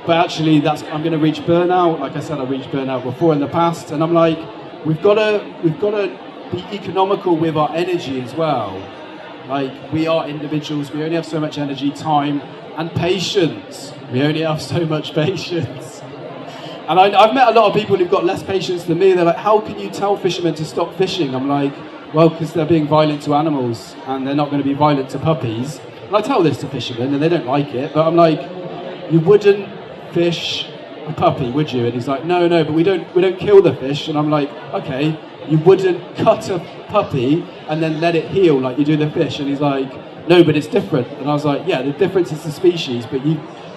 but actually I'm going to reach burnout. Like I said, I reached burnout before in the past, and I'm like, we've got to be economical with our energy as well. Like, we are individuals, we only have so much energy, time, and patience. We only have so much patience. And I've met a lot of people who've got less patience than me. They're like, how can you tell fishermen to stop fishing? I'm like, well, because they're being violent to animals, and they're not going to be violent to puppies. And I tell this to fishermen, and they don't like it, but I'm like, you wouldn't fish a puppy, would you? And he's like, no, but we don't kill the fish. And I'm like, okay, you wouldn't cut a puppy and then let it heal like you do the fish. And he's like, no, but it's different. And I was like, yeah, the difference is the species, but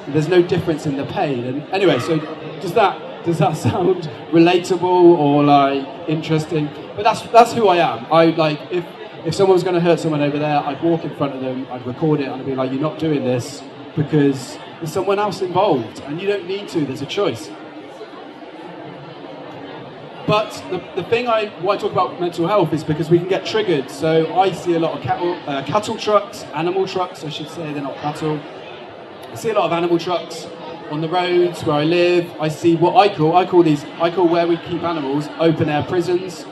there's no difference in the pain. And anyway, so does that sound relatable or like interesting? But that's who I am. I like, if someone was going to hurt someone over there, I'd walk in front of them, I'd record it, and I'd be like, you're not doing this because there's someone else involved, and you don't need to. There's a choice. But the thing why I talk about mental health is because we can get triggered. So I see a lot of cattle trucks, animal trucks, I should say, they're not cattle. I see a lot of animal trucks on the roads where I live. I see what I call where we keep animals open air prisons.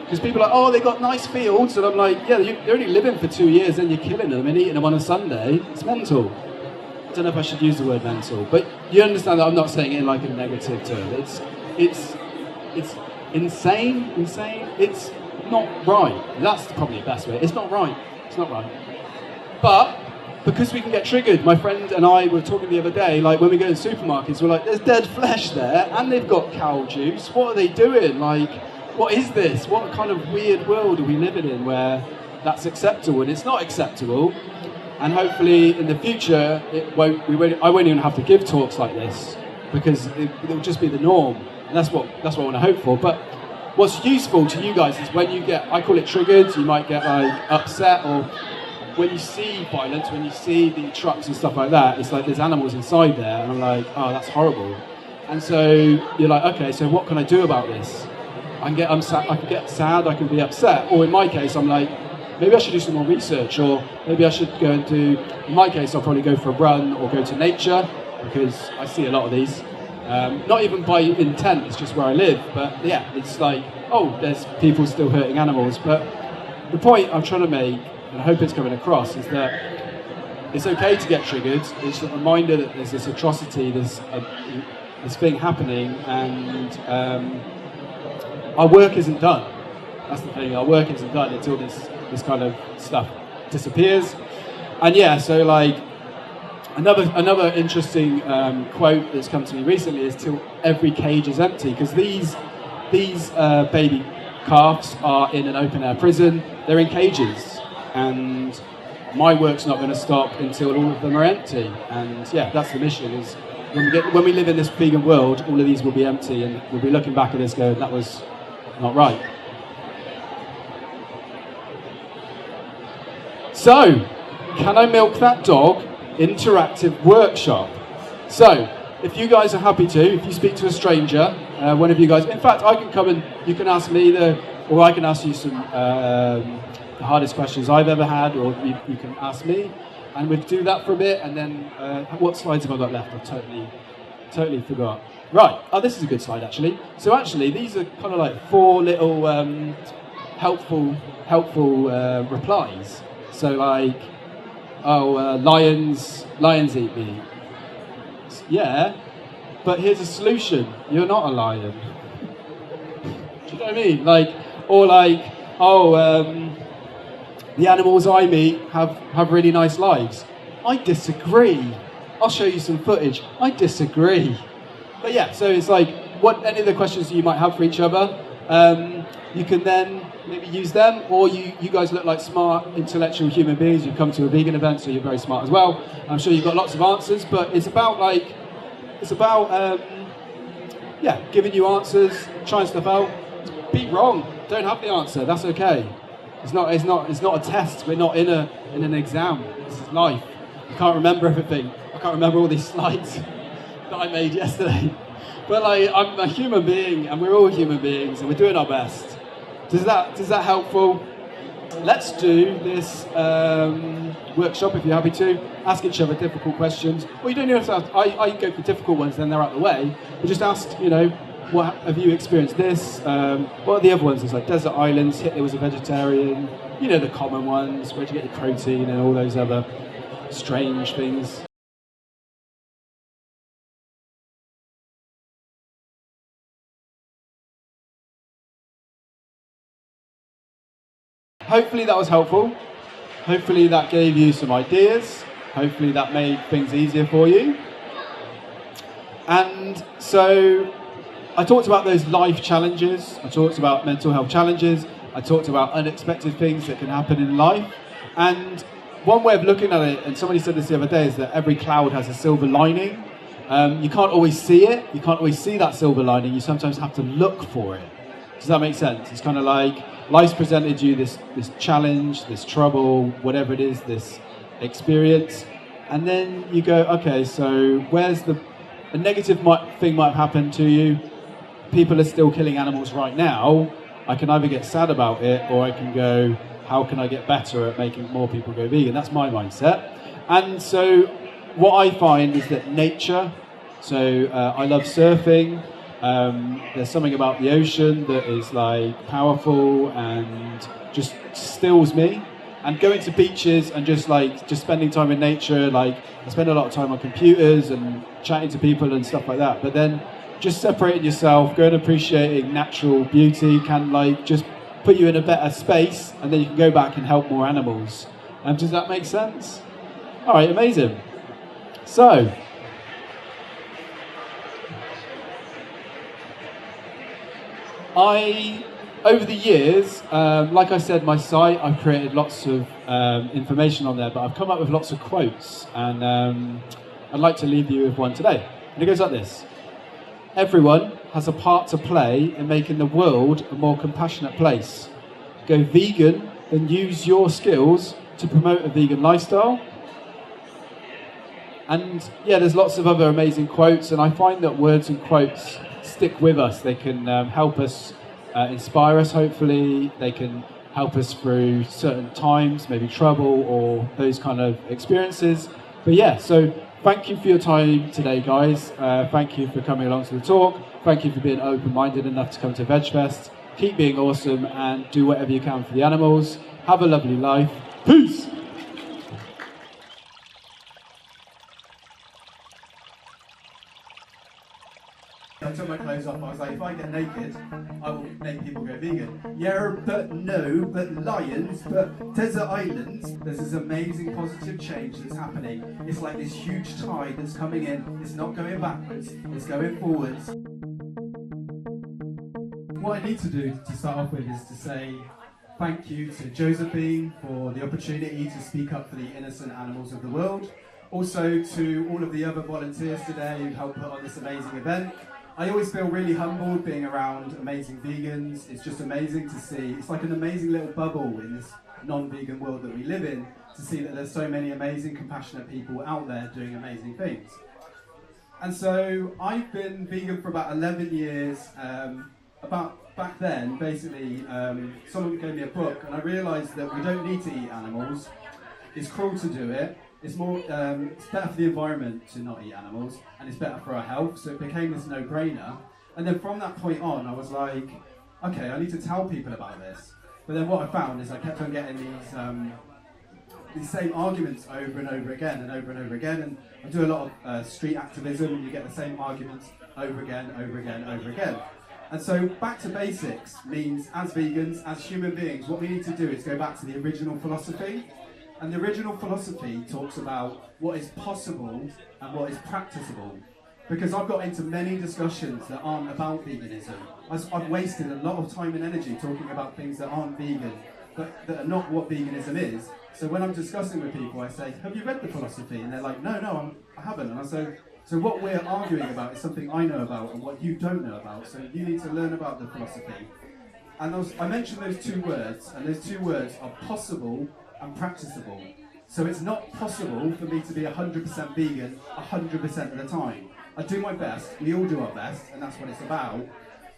Because people are like, oh, they got nice fields, and I'm like, yeah, they're only living for 2 years, and you're killing them and eating them on a Sunday. It's mental. I don't know if I should use the word mental, but you understand that I'm not saying it in like a negative term. It's insane. It's not right. That's probably the best way. It's not right. But because we can get triggered, my friend and I were talking the other day, like when we go to supermarkets, we're like, there's dead flesh there, and they've got cow juice. What are they doing? Like, what is this? What kind of weird world are we living in where that's acceptable? And it's not acceptable. And hopefully in the future, I won't even have to give talks like this, because it'll just be the norm. And that's what I want to hope for. But what's useful to you guys is when you get, I call it triggered, you might get like upset, or when you see violence, when you see the trucks and stuff like that, it's like there's animals inside there, and I'm like, oh, that's horrible. And so you're like, okay, so what can I do about this? I can get sad, I can be upset. Or in my case, I'm like, maybe I should do some more research, or maybe I should go and do, in my case, I'll probably go for a run or go to nature, because I see a lot of these. Not even by intent, it's just where I live, but yeah, it's like, oh, there's people still hurting animals. But the point I'm trying to make, and I hope it's coming across, is that it's okay to get triggered. It's a reminder that there's this atrocity, this thing happening, and our work isn't done. That's the thing, our work isn't done until this kind of stuff disappears. And yeah, so like, another interesting quote that's come to me recently is till every cage is empty, because these baby calves are in an open air prison, they're in cages, and my work's not going to stop until all of them are empty. And yeah, that's the mission, is when we live in this vegan world, all of these will be empty, and we'll be looking back at this going, that was not right. So, can I milk that dog? Interactive workshop. So, if you guys are happy to, if you speak to a stranger, one of you guys, in fact, I can come and you can ask me or I can ask you some the hardest questions I've ever had, or you can ask me, and we'll do that for a bit. And then, what slides have I got left? I've totally forgot. Right. Oh, this is a good slide actually. So actually, these are kind of like 4 little helpful replies. So like, lions eat meat. Yeah, but here's a solution. You're not a lion. Do you know what I mean? Like, or like, the animals I meet have really nice lives. I disagree. I'll show you some footage. I disagree. But yeah, so it's like, any of the questions you might have for each other, you can then maybe use them, or you guys look like smart, intellectual human beings. You've come to a vegan event, so you're very smart as well. I'm sure you've got lots of answers, but it's about giving you answers, trying stuff out. Be wrong. Don't have the answer. That's okay. It's not a test. We're not in an exam. This is life. I can't remember everything. I can't remember all these slides that I made yesterday. But like, I'm a human being, and we're all human beings, and we're doing our best. Does that helpful? Let's do this workshop if you're happy to. Ask each other difficult questions. Well, you don't even have to ask. I go for difficult ones, then they're out of the way. But just ask, what have you experienced this? What are the other ones? It's like desert islands, Hitler was a vegetarian. The common ones. Where'd you get your protein and all those other strange things. Hopefully that was helpful. Hopefully that gave you some ideas. Hopefully that made things easier for you. And so I talked about those life challenges. I talked about mental health challenges. I talked about unexpected things that can happen in life. And one way of looking at it, and somebody said this the other day, is that every cloud has a silver lining. You can't always see it. You can't always see that silver lining. You sometimes have to look for it. Does that make sense? It's kind of like life's presented you this challenge, this trouble, whatever it is, this experience, and then you go, okay, so where's a negative thing might have happened to you. People are still killing animals right now. I can either get sad about it, or I can go, how can I get better at making more people go vegan? That's my mindset. And so what I find is that nature, so I love surfing. There's something about the ocean that is like powerful and just stills me. And going to beaches and just spending time in nature, like I spend a lot of time on computers and chatting to people and stuff like that. But then just separating yourself, going and appreciating natural beauty can just put you in a better space, and then you can go back and help more animals. Does that make sense? All right, amazing. So, I over the years, like I said, my site, I've created lots of information on there, but I've come up with lots of quotes, and I'd like to leave you with one today. And it goes like this: everyone has a part to play in making the world a more compassionate place. Go vegan and use your skills to promote a vegan lifestyle. And yeah, there's lots of other amazing quotes, and I find that words and quotes stick with us. They can help us, inspire us, hopefully. They can help us through certain times, maybe trouble or those kind of experiences. But yeah, so thank you for your time today, guys. Thank you for coming along to the talk. Thank you for being open-minded enough to come to VegFest. Keep being awesome and do whatever you can for the animals. Have a lovely life. Peace! I took my clothes off. I was like, if I get naked, I will make people go vegan. Yeah, but no, but lions, but desert islands. There's this amazing positive change that's happening. It's like this huge tide that's coming in. It's not going backwards, it's going forwards. What I need to do to start off with is to say thank you to Josephine for the opportunity to speak up for the innocent animals of the world. Also to all of the other volunteers today who helped put on this amazing event. I always feel really humbled being around amazing vegans. It's just amazing to see. It's like an amazing little bubble in this non-vegan world that we live in, to see that there's so many amazing, compassionate people out there doing amazing things. And so I've been vegan for about 11 years. About back then, basically, someone gave me a book, and I realised that we don't need to eat animals. It's cruel to do it. It's more, it's better for the environment to not eat animals, and it's better for our health, so it became this no-brainer. And then from that point on, I was like, okay, I need to tell people about this. But then what I found is I kept on getting these same arguments over and over again and over and over again, and I do a lot of street activism, and you get the same arguments over again, over again, over again. And so back to basics means, as vegans, as human beings, what we need to do is go back to the original philosophy. And the original philosophy talks about what is possible and what is practicable. Because I've got into many discussions that aren't about veganism. I've wasted a lot of time and energy talking about things that aren't vegan, but that are not what veganism is. So when I'm discussing with people, I say, have you read the philosophy? And they're like, no, I haven't. And I say, so what we're arguing about is something I know about and what you don't know about. So you need to learn about the philosophy. And I mentioned those two words, and those two words are possible and practicable. So it's not possible for me to be 100% vegan 100% of the time. I do my best, we all do our best, and that's what it's about.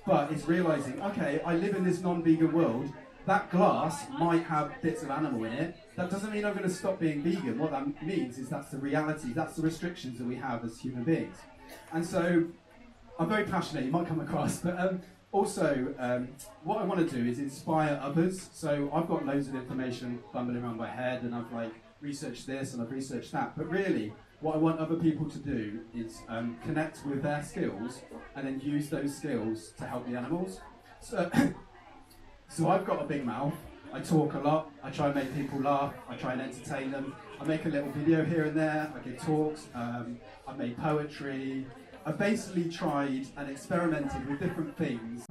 But it's realising, okay, I live in this non-vegan world, that glass might have bits of animal in it. That doesn't mean I'm going to stop being vegan. What that means is that's the reality, that's the restrictions that we have as human beings. And so I'm very passionate, you might come across, but also, what I want to do is inspire others. So I've got loads of information bumbling around my head, and I've like researched this and I've researched that. But really, what I want other people to do is connect with their skills and then use those skills to help the animals. So, so I've got a big mouth. I talk a lot. I try and make people laugh. I try and entertain them. I make a little video here and there. I give talks. I've made poetry. I've basically tried and experimented with different things.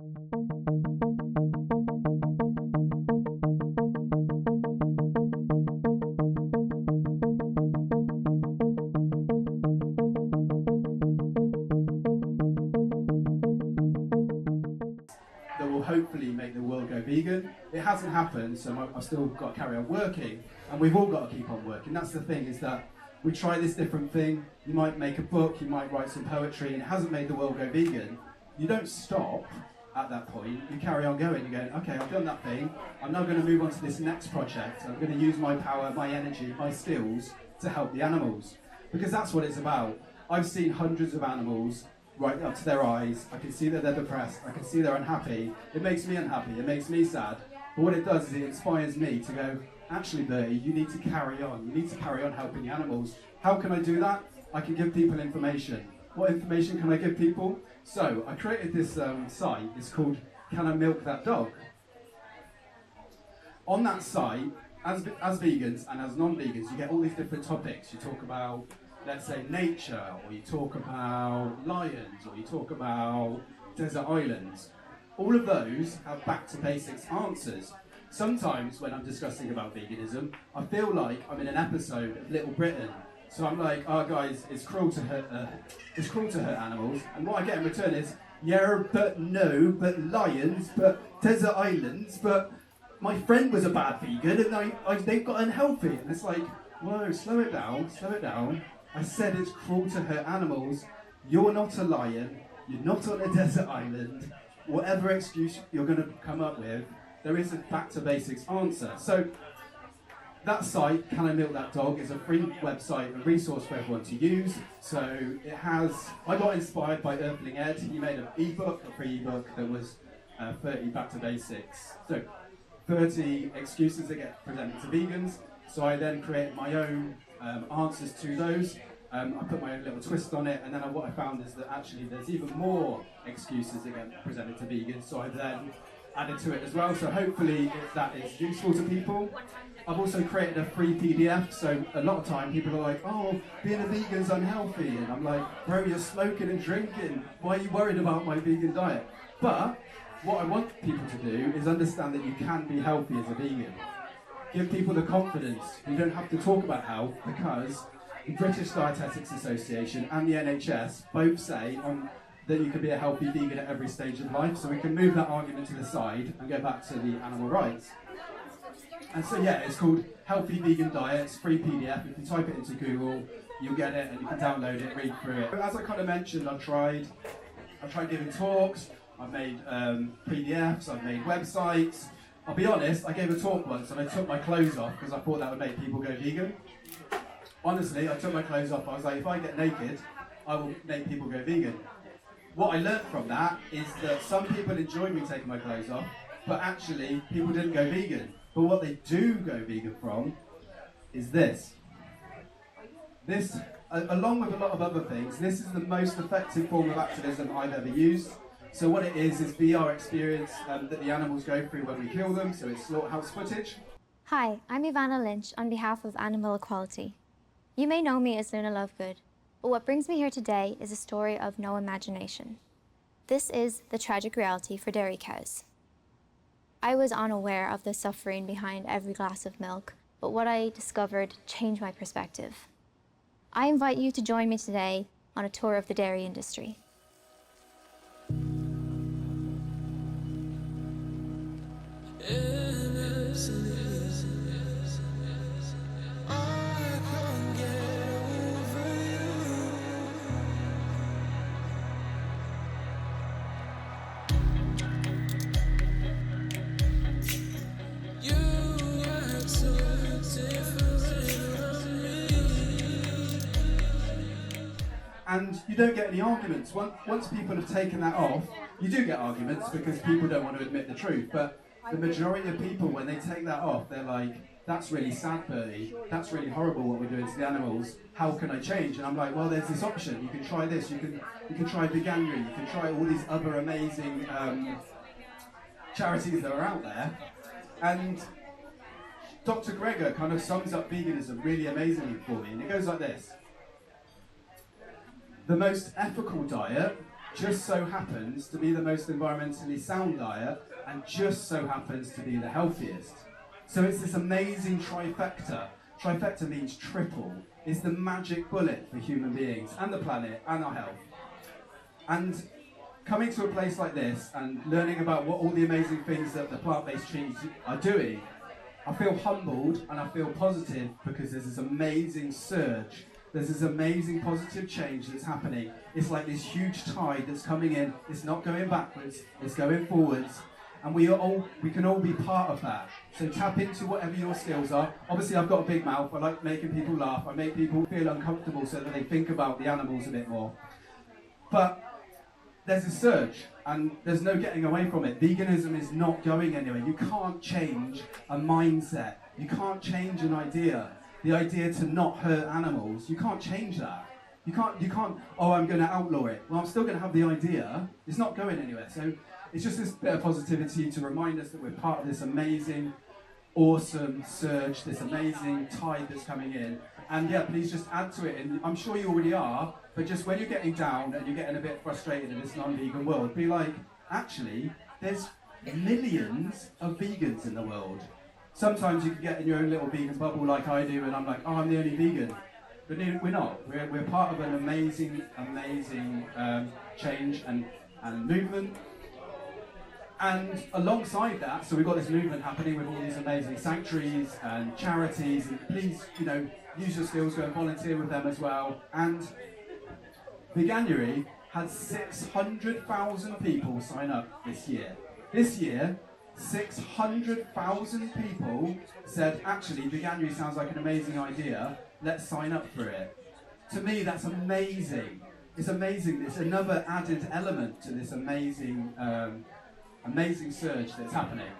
That will hopefully make the world go vegan. It hasn't happened, so I've still got to carry on working, and we've all got to keep on working. That's the thing, is that we try this different thing. You might make a book, you might write some poetry, and it hasn't made the world go vegan. You don't stop at that point. You carry on going. You go, okay, I've done that thing. I'm now going to move on to this next project. I'm going to use my power, my energy, my skills to help the animals. Because that's what it's about. I've seen hundreds of animals right up to their eyes. I can see that they're depressed. I can see they're unhappy. It makes me unhappy. It makes me sad. But what it does is it inspires me to go, actually, Bertie, you need to carry on. You need to carry on helping the animals. How can I do that? I can give people information. What information can I give people? So I created this site. It's called Can I Milk That Dog? On that site, as vegans and as non-vegans, you get all these different topics. You talk about, let's say, nature, or you talk about lions, or you talk about desert islands. all of those have back to basics answers. Sometimes when I'm discussing about veganism, I feel like I'm in an episode of Little Britain. So I'm like, oh guys, it's cruel to hurt animals. And what I get in return is, yeah, but no, but lions, but desert islands, but my friend was a bad vegan and they got unhealthy. And it's like, whoa, slow it down. I said it's cruel to hurt animals. You're not a lion. You're not on a desert island. Whatever excuse you're going to come up with, there is a back to basics answer. So that site, Can I Milk That Dog, is a free website and resource for everyone to use. So it has, I got inspired by Earthling Ed. He made a free ebook that was 30 back to basics. So 30 excuses that get presented to vegans. So I then created my own answers to those. I put my own little twist on it, and then what I found is that actually there's even more excuses that get presented to vegans, so I then added to it as well. So hopefully that is useful to people. I've also created a free PDF, so a lot of time people are like, oh, being a vegan's unhealthy, and I'm like, bro, you're smoking and drinking, why are you worried about my vegan diet? But what I want people to do is understand that you can be healthy as a vegan. Give people the confidence. You don't have to talk about health, because the British Dietetics Association and the NHS both say that you can be a healthy vegan at every stage of life, so we can move that argument to the side and go back to the animal rights. And so yeah, it's called Healthy Vegan Diet. It's free PDF. If you type it into Google, you'll get it and you can download it, read through it. As I kind of mentioned, I've tried giving talks, I've made PDFs, I've made websites. I'll be honest, I gave a talk once and I took my clothes off because I thought that would make people go vegan. Honestly, I took my clothes off. I was like, if I get naked, I will make people go vegan. What I learnt from that is that some people enjoyed me taking my clothes off, but actually people didn't go vegan. But what they do go vegan from is this. This, along with a lot of other things, this is the most effective form of activism I've ever used. So what it is VR experience that the animals go through when we kill them, so it's slaughterhouse footage. Hi, I'm Ivana Lynch on behalf of Animal Equality. You may know me as Luna Lovegood, but what brings me here today is a story of no imagination. This is the tragic reality for dairy cows. I was unaware of the suffering behind every glass of milk, but what I discovered changed my perspective. I invite you to join me today on a tour of the dairy industry. And you don't get any arguments. Once people have taken that off, you do get arguments because people don't want to admit the truth. But the majority of people, when they take that off, they're like, that's really sad, Bertie. That's really horrible what we're doing to the animals. How can I change? And I'm like, well, there's this option. You can try this. You can try Veganuary. You can try all these other amazing charities that are out there. And Dr. Greger kind of sums up veganism really amazingly for me. And it goes like this. The most ethical diet just so happens to be the most environmentally sound diet and just so happens to be the healthiest. So it's this amazing trifecta. Trifecta means triple. It's the magic bullet for human beings and the planet and our health. And coming to a place like this and learning about what all the amazing things that the plant-based trees are doing, I feel humbled and I feel positive because there's this amazing surge. There's this amazing positive change that's happening. It's like this huge tide that's coming in. It's not going backwards, it's going forwards. And we can all be part of that. So tap into whatever your skills are. Obviously I've got a big mouth, I like making people laugh, I make people feel uncomfortable so that they think about the animals a bit more. But there's a surge and there's no getting away from it. Veganism is not going anywhere. You can't change a mindset. You can't change an idea. The idea to not hurt animals, you can't change that. You can't, oh, I'm going to outlaw it. Well, I'm still going to have the idea. It's not going anywhere. So it's just this bit of positivity to remind us that we're part of this amazing, awesome surge, this amazing tide that's coming in. And yeah, please just add to it. And I'm sure you already are, but just when you're getting down and you're getting a bit frustrated in this non-vegan world, be like, actually, there's millions of vegans in the world. Sometimes you can get in your own little vegan bubble like I do, and I'm like, oh, I'm the only vegan. But we're not. We're part of an amazing change and movement. And alongside that, so we've got this movement happening with all these amazing sanctuaries and charities, and please, use your skills, go and volunteer with them as well. And Veganuary had 600,000 people sign up this year. This year, 600,000 people said, actually, Veganuary sounds like an amazing idea, let's sign up for it. To me, that's amazing. It's amazing. It's another added element to this amazing surge that's happening.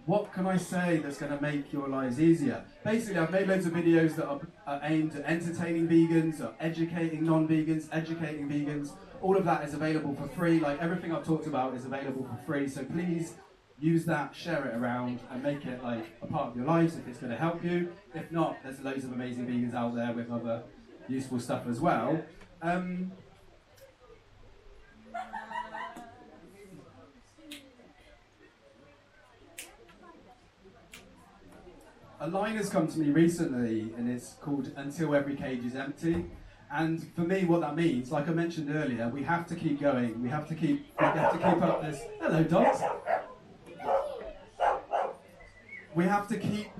What can I say that's going to make your lives easier? Basically, I've made loads of videos that are aimed at entertaining vegans, or educating non-vegans, educating vegans. All of that is available for free. Like everything I've talked about is available for free. So please use that, share it around, and make it like a part of your lives if it's going to help you. If not, there's loads of amazing vegans out there with other useful stuff as well. A line has come to me recently, and it's called "Until Every Cage is Empty." And for me, what that means, like I mentioned earlier, we have to keep going. We have to keep up this. Hello, dogs. We have to keep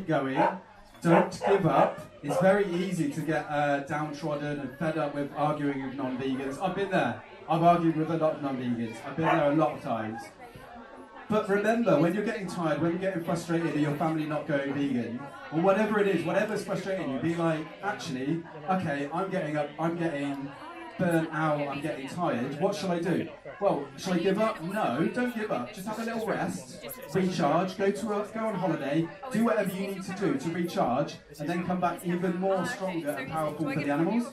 going. Don't give up. It's very easy to get downtrodden and fed up with arguing with non-vegans. I've been there. I've argued with a lot of non-vegans. I've been there a lot of times. But remember, when you're getting tired, when you're getting frustrated at your family not going vegan, or whatever it is, whatever's frustrating you, be like, actually, okay, I'm getting burnt out, I'm getting tired, what shall I do? Well, shall I give up? No, don't give up. Just have a little rest, recharge, go on holiday, do whatever you need to do to recharge, and then come back even more stronger and powerful for the animals.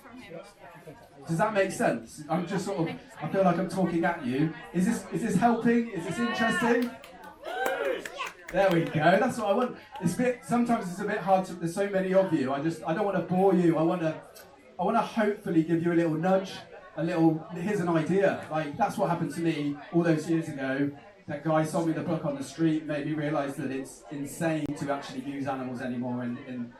Does that make sense? I'm just sort of, I feel like I'm talking at you. Is this helping? Is this interesting? There we go, that's what I want. Sometimes it's a bit hard there's so many of you. I don't want to bore you. I want to hopefully give you a little nudge, here's an idea. Like, that's what happened to me all those years ago. That guy sold me the book on the street, made me realise that it's insane to actually use animals anymore in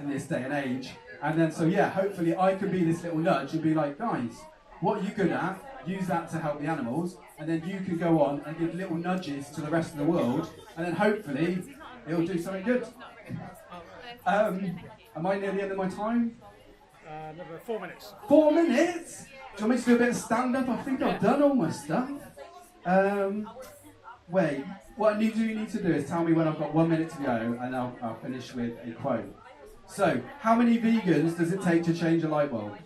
this day and age. And then, so yeah, hopefully I could be this little nudge and be like, guys, what are you good at? Use that to help the animals, and then you can go on and give little nudges to the rest of the world, and then hopefully it'll do something good. Am I near the end of my time? Another 4 minutes. 4 minutes? Do you want me to do a bit of stand-up? I think I've done all my stuff. Wait, what you need to do is tell me when I've got 1 minute to go, and I'll finish with a quote. So, how many vegans does it take to change a light bulb?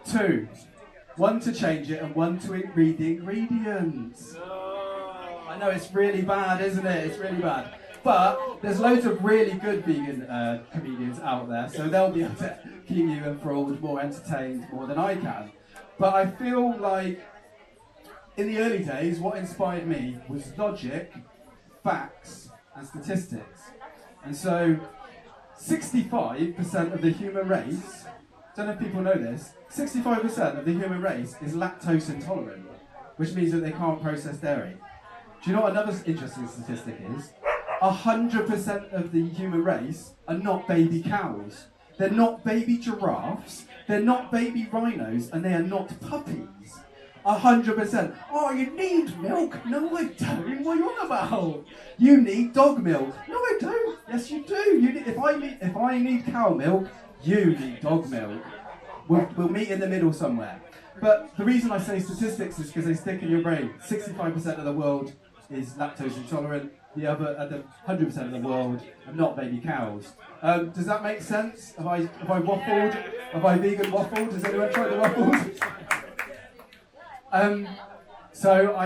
2. 1 to change it and 1 to read the ingredients. I know it's really bad, isn't it? It's really bad. But there's loads of really good vegan comedians out there, so they'll be able to keep you enthralled, more entertained, more than I can. But I feel like in the early days, what inspired me was logic, facts, and statistics. And so 65% of the human race, don't know if people know this, 65% of the human race is lactose intolerant, which means that they can't process dairy. Do you know what another interesting statistic is? 100% of the human race are not baby cows. They're not baby giraffes, they're not baby rhinos, and they are not puppies. 100%. Oh, you need milk? No, I don't. What are you on about? You need dog milk. No, I don't. Yes, you do. If I need cow milk, you need dog milk. We'll meet in the middle somewhere. But the reason I say statistics is because they stick in your brain. 65% of the world is lactose intolerant. The other 100% of the world are not baby cows. Does that make sense? Have I waffled? Have I vegan waffled? Has anyone tried the waffles? So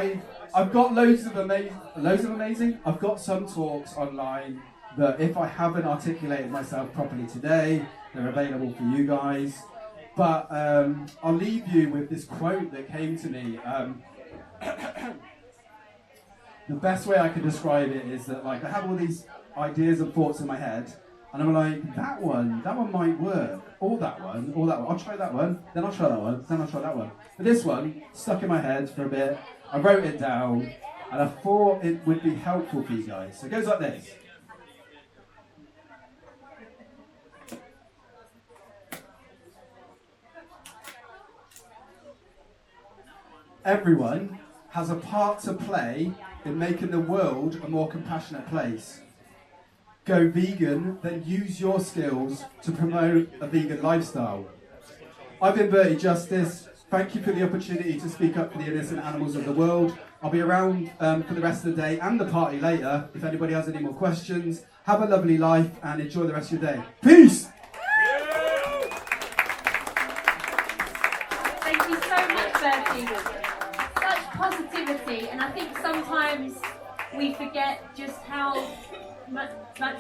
I've got loads of amazing. I've got some talks online that if I haven't articulated myself properly today, they're available for you guys. But I'll leave you with this quote that came to me. The best way I can describe it is that, like, I have all these ideas and thoughts in my head, And I'm like, that one might work. Or that one, or that one. I'll try that one, then I'll try that one, then I'll try that one. But this one stuck in my head for a bit. I wrote it down, and I thought it would be helpful for you guys. So it goes like this. Everyone has a part to play in making the world a more compassionate place. Go vegan, then use your skills to promote a vegan lifestyle. I've been Berty Justice. Thank you for the opportunity to speak up for the innocent animals of the world. I'll be around for the rest of the day and the party later if anybody has any more questions. Have a lovely life and enjoy the rest of your day. Peace! Thank you so much, Berty. Such positivity, and I think sometimes we forget just how much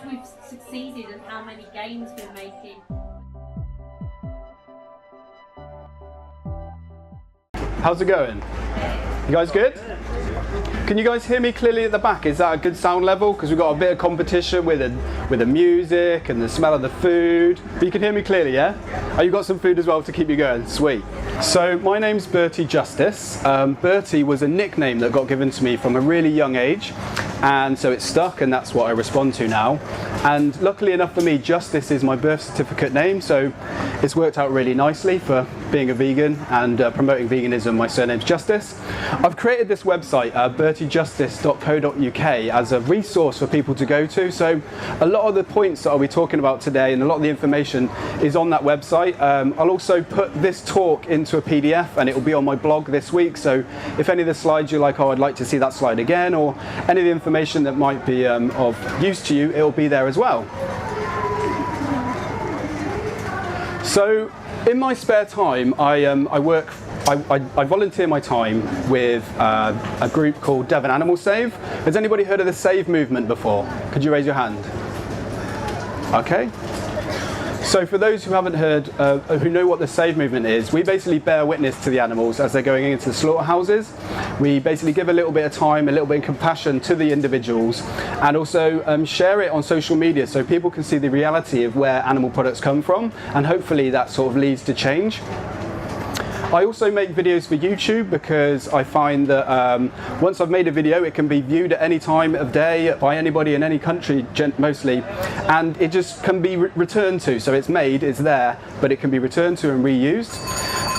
we've succeeded and how many gains we're making. How's it going? You guys good? Can you guys hear me clearly at the back? Is that a good sound level? Because we've got a bit of competition with the music and the smell of the food. But you can hear me clearly, yeah? Oh, you got some food as well to keep you going. Sweet. So my name's Berty Justice. Berty was a nickname that got given to me from a really young age. And so it's stuck, and that's what I respond to now. And luckily enough for me, Justice is my birth certificate name, so it's worked out really nicely for being a vegan and promoting veganism. My surname's Justice. I've created this website, bertyjustice.co.uk, as a resource for people to go to. So a lot of the points that I'll be talking about today and a lot of the information is on that website. I'll also put this talk into a PDF, and it will be on my blog this week. So if any of the slides you're like, oh, I'd like to see that slide again, or any of the information that might be of use to you, it will be there as well. So in my spare time, I volunteer my time with a group called Devon Animal Save. Has anybody heard of the Save movement before? Could you raise your hand? Okay. So for those who haven't heard, who know what the Save movement is, we basically bear witness to the animals as they're going into the slaughterhouses. We basically give a little bit of time, a little bit of compassion to the individuals, and also share it on social media so people can see the reality of where animal products come from, and hopefully that sort of leads to change. I also make videos for YouTube because I find that once I've made a video, it can be viewed at any time of day by anybody in any country, mostly, and it just can be returned to. So it's made, it's there, but it can be returned to and reused.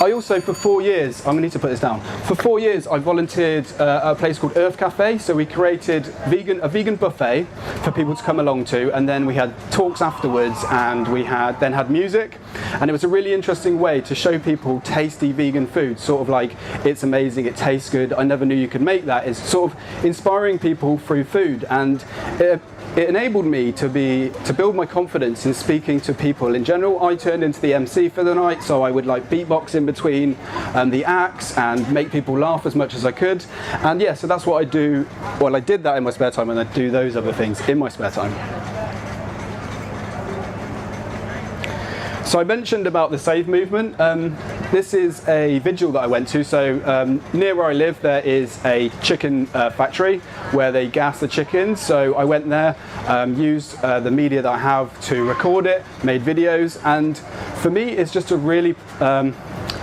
I also, for 4 years, I'm going to need to put this down. For 4 years, I volunteered at a place called Earth Cafe. So we created a vegan buffet for people to come along to, and then we had talks afterwards, and we then had music, and it was a really interesting way to show people tasty vegan food. Sort of like, it's amazing, it tastes good, I never knew you could make that. It's sort of inspiring people through food, and it enabled me to build my confidence in speaking to people in general. I turned into the MC for the night, so I would like beatbox in between the acts and make people laugh as much as I could. And yeah, so that's what I do. Well, I did that in my spare time, and I do those other things in my spare time. So I mentioned about the Save movement. This is a vigil that I went to. So near where I live, there is a chicken factory where they gas the chickens. So I went there, used the media that I have to record it, made videos, and for me, it's just a really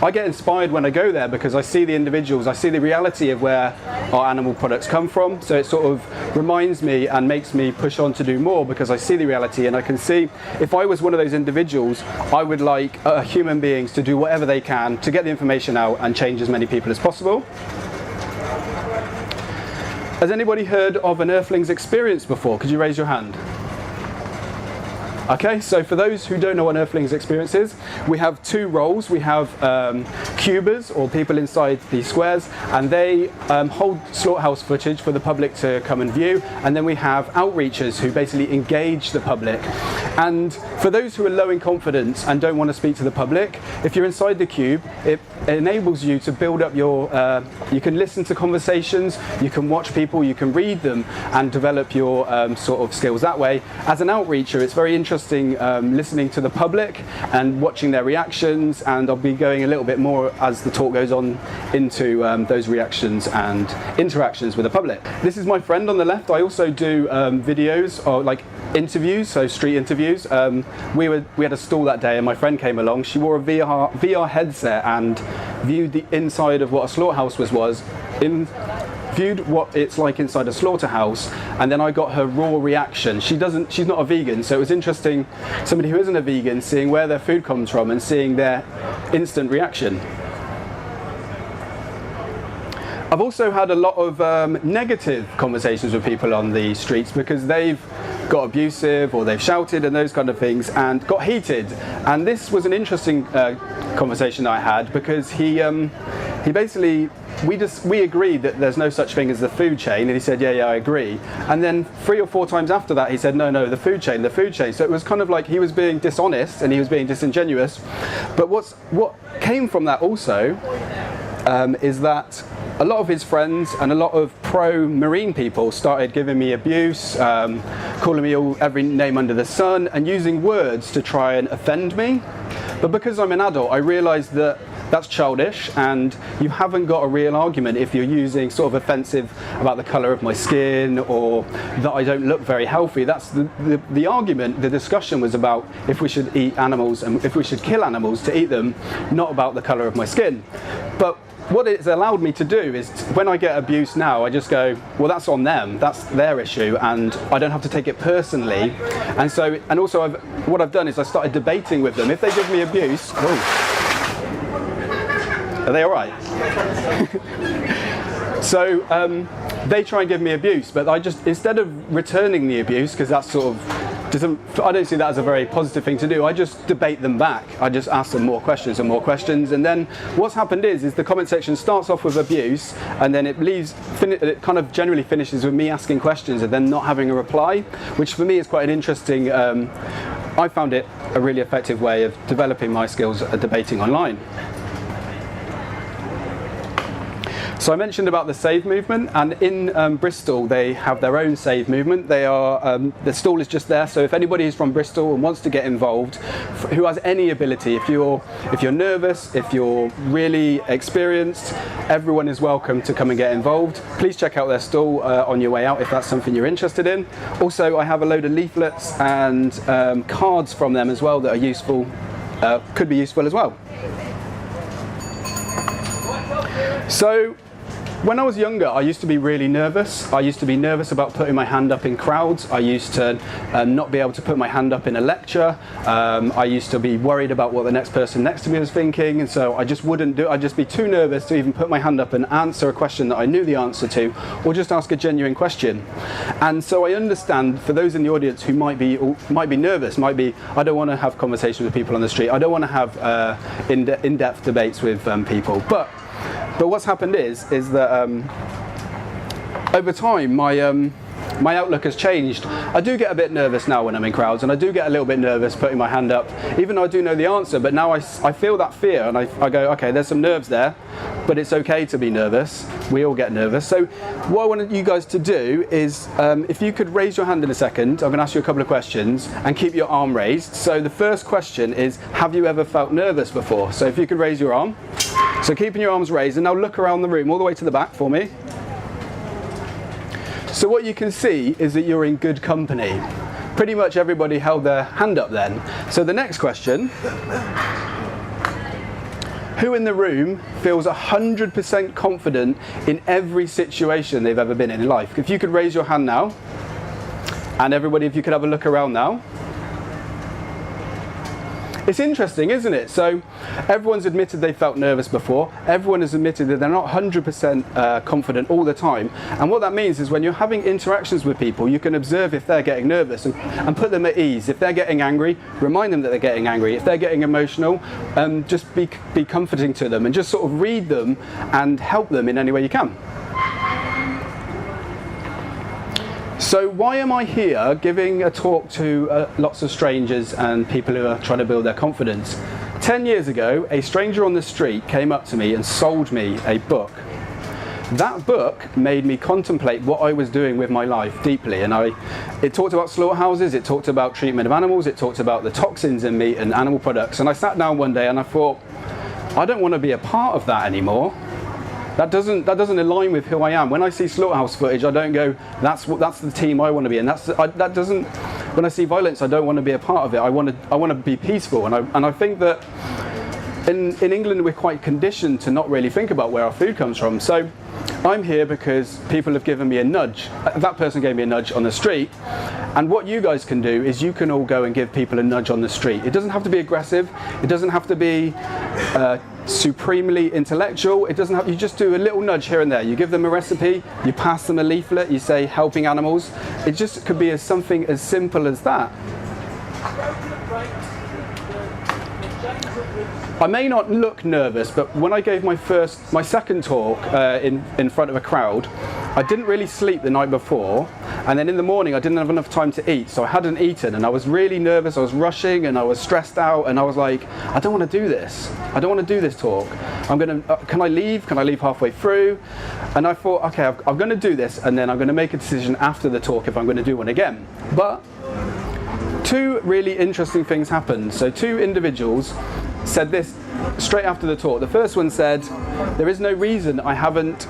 I get inspired when I go there because I see the individuals, I see the reality of where our animal products come from. So it sort of reminds me and makes me push on to do more because I see the reality, and I can see if I was one of those individuals, I would like human beings to do whatever they can to get the information out and change as many people as possible. Has anybody heard of an Earthlings experience before? Could you raise your hand? Okay, so for those who don't know what Earthlings experience is, we have two roles. We have cubers, or people inside these squares, and they hold slaughterhouse footage for the public to come and view. And then we have outreachers who basically engage the public. And for those who are low in confidence and don't want to speak to the public, if you're inside the cube, it enables you to build up your, you can listen to conversations, you can watch people, you can read them and develop your sort of skills that way. As an outreacher, it's very interesting listening to the public and watching their reactions, and I'll be going a little bit more as the talk goes on into those reactions and interactions with the public. This is my friend on the left. I also do videos or like interviews, so street interviews. We had a stall that day and my friend came along. She wore a VR headset and viewed the inside of what a slaughterhouse viewed what it's like inside a slaughterhouse, and then I got her raw reaction. She's not a vegan, so it was interesting, somebody who isn't a vegan, seeing where their food comes from and seeing their instant reaction. I've also had a lot of negative conversations with people on the streets because they've got abusive or they've shouted and those kind of things and got heated. And this was an interesting conversation I had because he basically, we agreed that there's no such thing as the food chain, and he said, yeah, I agree. And then 3 or 4 times after that, he said, no, the food chain. So it was kind of like he was being dishonest and he was being disingenuous. But what came from that also is that a lot of his friends and a lot of pro-marine people started giving me abuse, calling me every name under the sun, and using words to try and offend me. But because I'm an adult, I realised that that's childish, and you haven't got a real argument if you're using sort of offensive about the colour of my skin or that I don't look very healthy. That's the argument. The discussion was about if we should eat animals and if we should kill animals to eat them, not about the colour of my skin. But what it's allowed me to do is, when I get abuse now, I just go, well, that's on them, that's their issue, and I don't have to take it personally. And also what I've done is I started debating with them. If they give me abuse, are they all right? So they try and give me abuse, but I just, instead of returning the abuse, because that's sort of, I don't see that as a very positive thing to do, I just debate them back. I just ask them more questions and more questions, and then what's happened is the comment section starts off with abuse, and then it kind of generally finishes with me asking questions and then not having a reply, which for me is quite an interesting, I found it a really effective way of developing my skills at debating online. So I mentioned about the save movement, and in Bristol they have their own save movement. They are the stall is just there, so if anybody is from Bristol and wants to get involved, who has any ability, if you're nervous, if you're really experienced, everyone is welcome to come and get involved. Please check out their stall on your way out if that's something you're interested in. Also, I have a load of leaflets and cards from them as well that are useful, could be useful as well. So, when I was younger, I used to be really nervous. I used to be nervous about putting my hand up in crowds. I used to not be able to put my hand up in a lecture. I used to be worried about what the next person next to me was thinking, and so I just wouldn't do it. I'd just be too nervous to even put my hand up and answer a question that I knew the answer to, or just ask a genuine question. And so I understand, for those in the audience who might be nervous, I don't want to have conversations with people on the street. I don't want to have in-depth debates with people. But what's happened is that over time my outlook has changed. I do get a bit nervous now when I'm in crowds, and I do get a little bit nervous putting my hand up, even though I do know the answer. But now I feel that fear, and I go, okay, there's some nerves there, but it's okay to be nervous. We all get nervous. So what I wanted you guys to do is, if you could raise your hand in a second, I'm going to ask you a couple of questions, and keep your arm raised. So the first question is, have you ever felt nervous before? So if you could raise your arm. So keeping your arms raised, and now look around the room all the way to the back for me. So what you can see is that you're in good company. Pretty much everybody held their hand up then. So the next question, who in the room feels 100% confident in every situation they've ever been in life? If you could raise your hand now, and everybody, if you could have a look around now. It's interesting, isn't it? So everyone's admitted they felt nervous before. Everyone has admitted that they're not 100% confident all the time. And what that means is when you're having interactions with people, you can observe if they're getting nervous and put them at ease. If they're getting angry, remind them that they're getting angry. If they're getting emotional, just be comforting to them and just sort of read them and help them in any way you can. So why am I here giving a talk to lots of strangers and people who are trying to build their confidence? 10 years ago, a stranger on the street came up to me and sold me a book. That book made me contemplate what I was doing with my life deeply, and it talked about slaughterhouses, it talked about treatment of animals, it talked about the toxins in meat and animal products, and I sat down one day and I thought, I don't want to be a part of that anymore. That doesn't align with who I am. When I see slaughterhouse footage, I don't go, that's the team I want to be in. When I see violence, I don't want to be a part of it. I want to be peaceful, and I think that in England we're quite conditioned to not really think about where our food comes from. So I'm here because people have given me a nudge. That person gave me a nudge on the street, and what you guys can do is you can all go and give people a nudge on the street. It doesn't have to be aggressive. It doesn't have to be supremely intellectual. It doesn't have. You just do a little nudge here and there. You give them a recipe. You pass them a leaflet. You say helping animals. It just could be something as simple as that. I may not look nervous, but when I gave my second talk in front of a crowd, I didn't really sleep the night before, and then in the morning I didn't have enough time to eat, so I hadn't eaten, and I was really nervous. I was rushing, and I was stressed out, and I was like, I don't want to do this. I don't want to do this talk. Can I leave? Can I leave halfway through? And I thought, okay, I'm going to do this, and then I'm going to make a decision after the talk if I'm going to do one again. But two really interesting things happened. So two individuals said this straight after the talk. The first one said, there is no reason I haven't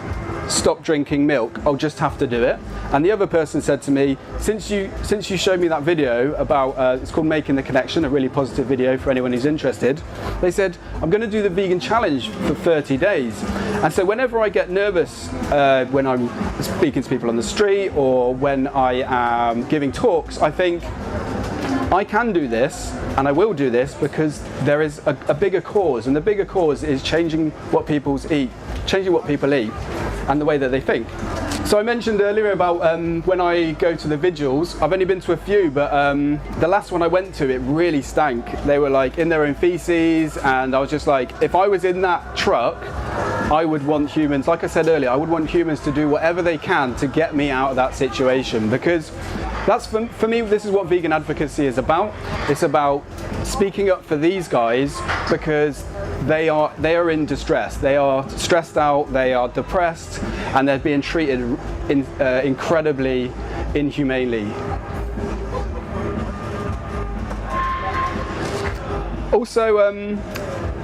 stopped drinking milk, I'll just have to do it. And the other person said to me, since you showed me that video about, it's called Making the Connection, a really positive video for anyone who's interested, they said, I'm going to do the vegan challenge for 30 days. And so whenever I get nervous, when I'm speaking to people on the street or when I am giving talks, I think, I can do this, and I will do this because there is a bigger cause, and the bigger cause is changing what people eat and the way that they think. So I mentioned earlier about when I go to the vigils. I've only been to a few, but the last one I went to, it really stank. They were like in their own feces, and I was just like, if I was in that truck, I would want humans, like I said earlier, I would want humans to do whatever they can to get me out of that situation, because that's, for me, this is what vegan advocacy is about. It's about speaking up for these guys because they are in distress. They are stressed out, they are depressed, and they're being treated incredibly inhumanely. Also,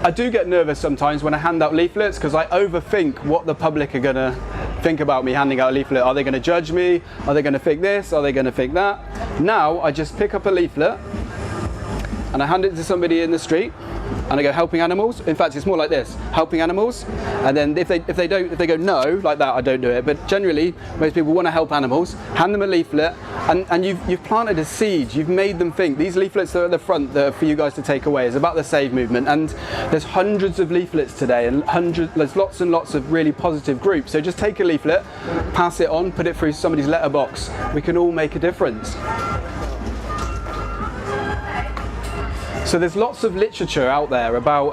I do get nervous sometimes when I hand out leaflets because I overthink what the public are going to think about me handing out a leaflet. Are they going to judge me? Are they going to think this? Are they going to think that? Now I just pick up a leaflet and I hand it to somebody in the street and I go, helping animals. In fact, it's more like this, helping animals. And then if they go no, like that, I don't do it. But generally, most people want to help animals. Hand them a leaflet, and you've planted a seed. You've made them think. These leaflets that are at the front that are for you guys to take away is about the Save movement. And there's hundreds of leaflets today, and there's lots and lots of really positive groups. So just take a leaflet, pass it on, put it through somebody's letterbox. We can all make a difference. So there's lots of literature out there about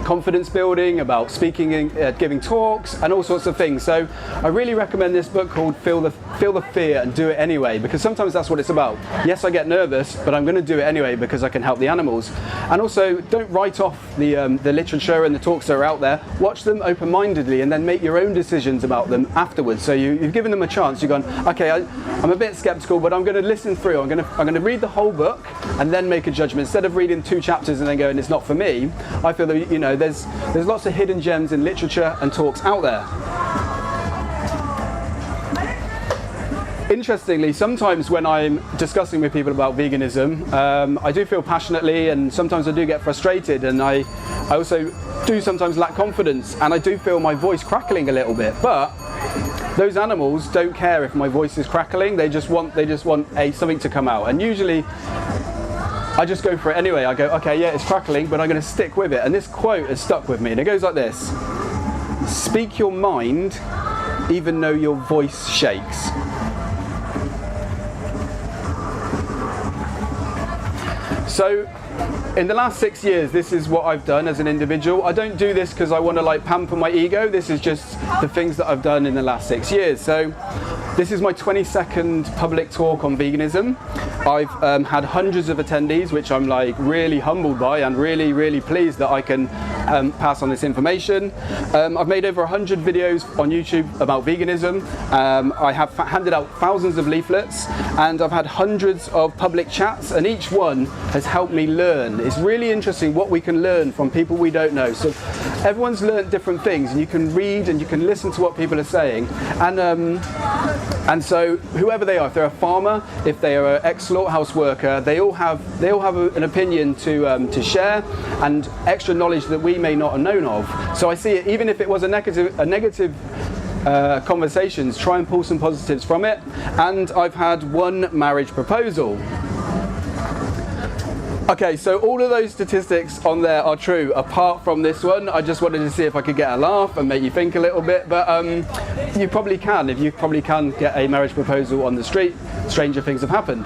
confidence building, about speaking, giving talks, and all sorts of things. So I really recommend this book called Feel the Fear and Do It Anyway, because sometimes that's what it's about. Yes, I get nervous, but I'm going to do it anyway because I can help the animals. And also, don't write off the literature and the talks that are out there. Watch them open-mindedly and then make your own decisions about them afterwards. So you've given them a chance. You've gone, okay, I'm a bit skeptical, but I'm going to listen through. I'm going to read the whole book and then make a judgment. Instead of reading 2 chapters and then going, it's not for me, I feel that there's lots of hidden gems in literature and talks out there. Interestingly, sometimes when I'm discussing with people about veganism, I do feel passionately, and sometimes I do get frustrated, and I also do sometimes lack confidence, and I do feel my voice crackling a little bit. But those animals don't care if my voice is crackling. They just want something to come out, and usually I just go for it anyway. I go, okay, yeah, it's crackling, but I'm going to stick with it. And this quote has stuck with me, and it goes like this: speak your mind even though your voice shakes. So in the last 6 years, this is what I've done as an individual. I don't do this because I want to pamper my ego. This is just the things that I've done in the last 6 years. So this is my 22nd public talk on veganism. I've had hundreds of attendees, which I'm really humbled by, and really, really pleased that I can pass on this information. I've made over 100 videos on YouTube about veganism. I have handed out thousands of leaflets, and I've had hundreds of public chats, and each one has helped me learn. It's really interesting what we can learn from people we don't know. So everyone's learned different things, and you can read and you can listen to what people are saying. And so whoever they are, if they're a farmer, if they are an ex-slaughterhouse worker, they all have an opinion to share, and extra knowledge that we may not have known of. So I see it, even if it was a negative conversations, try and pull some positives from it. And I've had one marriage proposal. Okay, so all of those statistics on there are true, apart from this one. I just wanted to see if I could get a laugh and make you think a little bit, but you probably can. If you probably can get a marriage proposal on the street, stranger things have happened.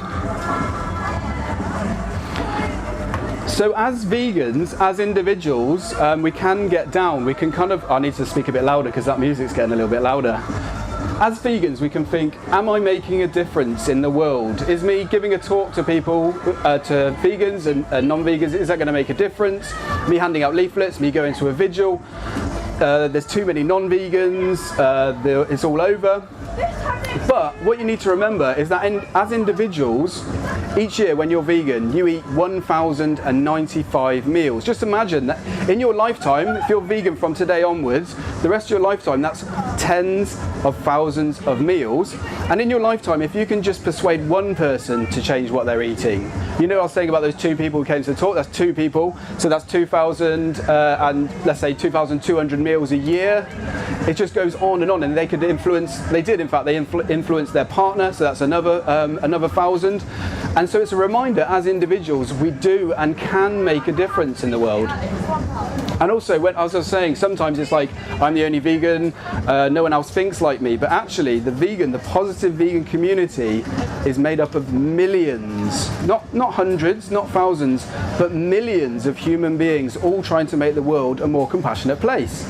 So as vegans, as individuals, we can get down. We can kind of, I need to speak a bit louder because that music's getting a little bit louder. As vegans, we can think, am I making a difference in the world? Is me giving a talk to people, to vegans and non-vegans, is that going to make a difference? Me handing out leaflets, me going to a vigil, there's too many non-vegans, it's all over. But what you need to remember is that as individuals, each year when you're vegan, you eat 1,095 meals. Just imagine that in your lifetime, if you're vegan from today onwards, the rest of your lifetime, that's tens of thousands of meals. And in your lifetime, if you can just persuade one person to change what they're eating, you know I was saying about those 2 people who came to the talk, that's 2 people, so that's 2,000 and let's say 2,200 meals a year. It just goes on, and they could influence, they did in fact, they influence their partner, so that's another 1,000. And so it's a reminder, as individuals, we do and can make a difference in the world. And also, as I was saying, sometimes it's like, I'm the only vegan, no one else thinks like me, but actually the positive vegan community is made up of millions, not hundreds, not thousands, but millions of human beings, all trying to make the world a more compassionate place.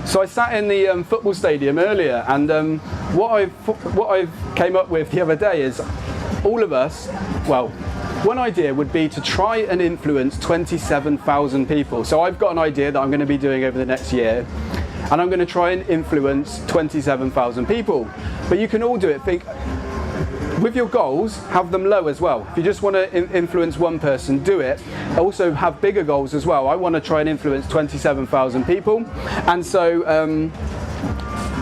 So I sat in the football stadium earlier, and what I've came up with the other day is all of us, well, one idea would be to try and influence 27,000 people. So I've got an idea that I'm going to be doing over the next year, and I'm going to try and influence 27,000 people. But you can all do it. Think, with your goals, have them low as well. If you just want to influence one person, do it. Also have bigger goals as well. I want to try and influence 27,000 people. And so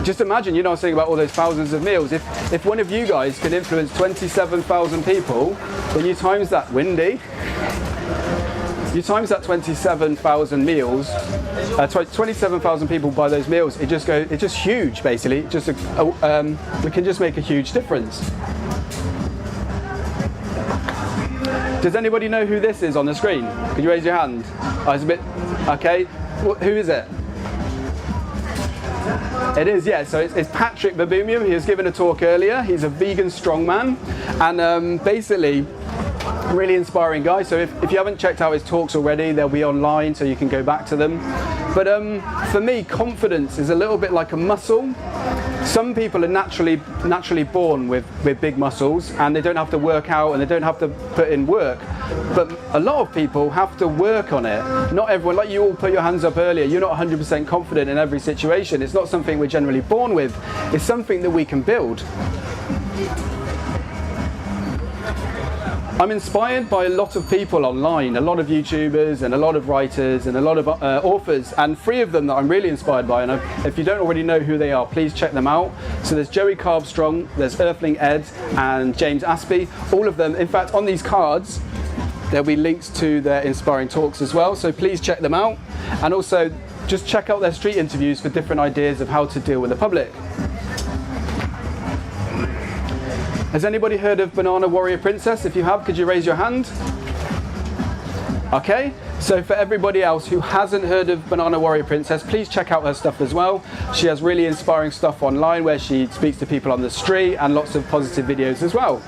just imagine, you know, I was saying about all those thousands of meals. If one of you guys can influence 27,000 people, then you times that, Windy, you times that 27,000 meals, 27,000 people buy those meals. It's just huge, basically. We can just make a huge difference. Does anybody know who this is on the screen? Could you raise your hand? Oh, it's a bit, okay. Who is it? It is, yeah. So it's Patrick Babumian. He was given a talk earlier. He's a vegan strongman, and basically, really inspiring guy. So if you haven't checked out his talks already, they'll be online, so you can go back to them. But for me, confidence is a little bit like a muscle. Some people are naturally born with big muscles, and they don't have to work out and they don't have to put in work. But a lot of people have to work on it. Not everyone, like you all put your hands up earlier, you're not 100% confident in every situation. It's not something we're generally born with. It's something that we can build. I'm inspired by a lot of people online, a lot of YouTubers and a lot of writers and a lot of authors, and 3 of them that I'm really inspired by, and if you don't already know who they are, please check them out. So there's Joey Carbstrong, there's Earthling Ed and James Aspey, all of them. In fact, on these cards there'll be links to their inspiring talks as well, so please check them out, and also just check out their street interviews for different ideas of how to deal with the public. Has anybody heard of Banana Warrior Princess? If you have, could you raise your hand? Okay, so for everybody else who hasn't heard of Banana Warrior Princess, please check out her stuff as well. She has really inspiring stuff online where she speaks to people on the street, and lots of positive videos as well.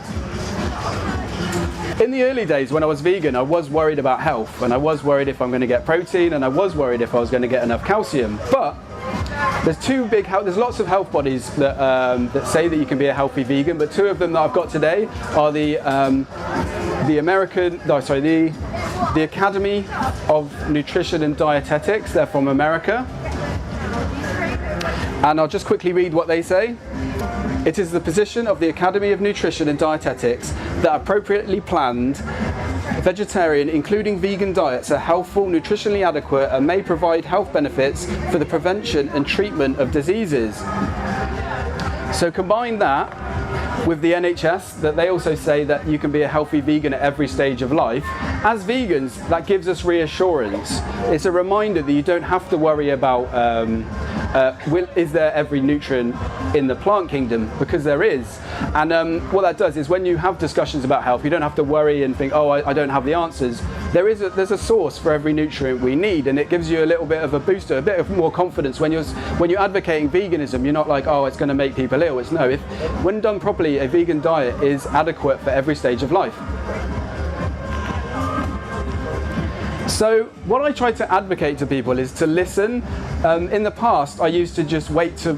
In the early days when I was vegan, I was worried about health, and I was worried if I'm going to get protein, and I was worried if I was going to get enough calcium. But there's lots of health bodies that say that you can be a healthy vegan, but 2 of them that I've got today are the the Academy of Nutrition and Dietetics. They're from America. And I'll just quickly read what they say. It is the position of the Academy of Nutrition and Dietetics that appropriately planned vegetarian, including vegan diets are healthful, nutritionally adequate, and may provide health benefits for the prevention and treatment of diseases. So combine that with the NHS, that they also say that you can be a healthy vegan at every stage of life. As vegans, that gives us reassurance. It's a reminder that you don't have to worry about is there every nutrient in the plant kingdom, because there is. And what that does is when you have discussions about health, you don't have to worry and think, oh, I don't have the answers. There's a source for every nutrient we need, and it gives you a little bit of a booster, a bit of more confidence when you're advocating veganism. You're not like, oh, it's going to make people ill. It's no. When done properly, a vegan diet is adequate for every stage of life. So what I try to advocate to people is to listen. In the past, I used to just wait to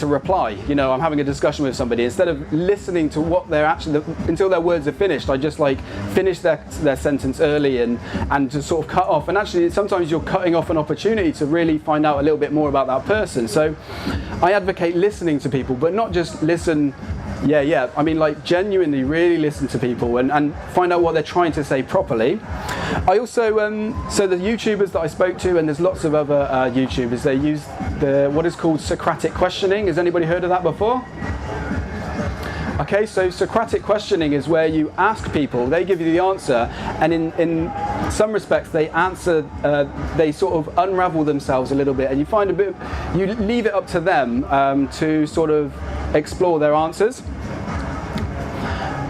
reply. You know, I'm having a discussion with somebody. Instead of listening to what they're actually, until their words are finished, I just like finish their sentence early and to sort of cut off. And actually, sometimes you're cutting off an opportunity to really find out a little bit more about that person. So I advocate listening to people, but not just listen. Yeah. I mean, like, genuinely really listen to people and find out what they're trying to say properly. I also, so the YouTubers that I spoke to, and there's lots of other YouTubers, they use what is called Socratic questioning. Has anybody heard of that before? Okay, so Socratic questioning is where you ask people, they give you the answer, and in some respects they answer, they sort of unravel themselves a little bit, and you leave it up to them to sort of explore their answers.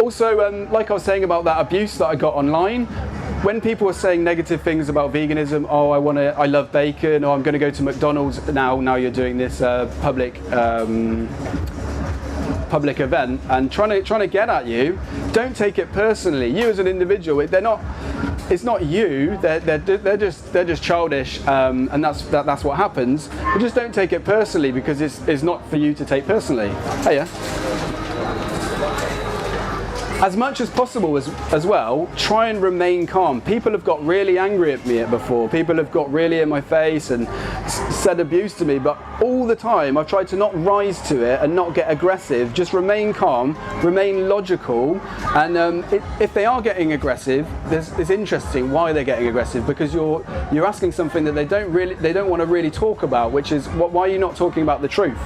Also, like I was saying about that abuse that I got online, when people are saying negative things about veganism, oh, I love bacon, or I'm going to go to McDonald's now you're doing this public event and trying to get at you, don't take it personally. You as an individual, it's not you. They're just childish, and that's what happens. But just don't take it personally, because it's not for you to take personally. Hiya. As much as possible as well, try and remain calm. People have got really angry at me before. People have got really in my face and said abuse to me, but all the time I've tried to not rise to it and not get aggressive. Just remain calm, remain logical, and if they are getting aggressive, it's interesting why they're getting aggressive, because you're asking something that they don't want to really talk about, which is why are you not talking about the truth?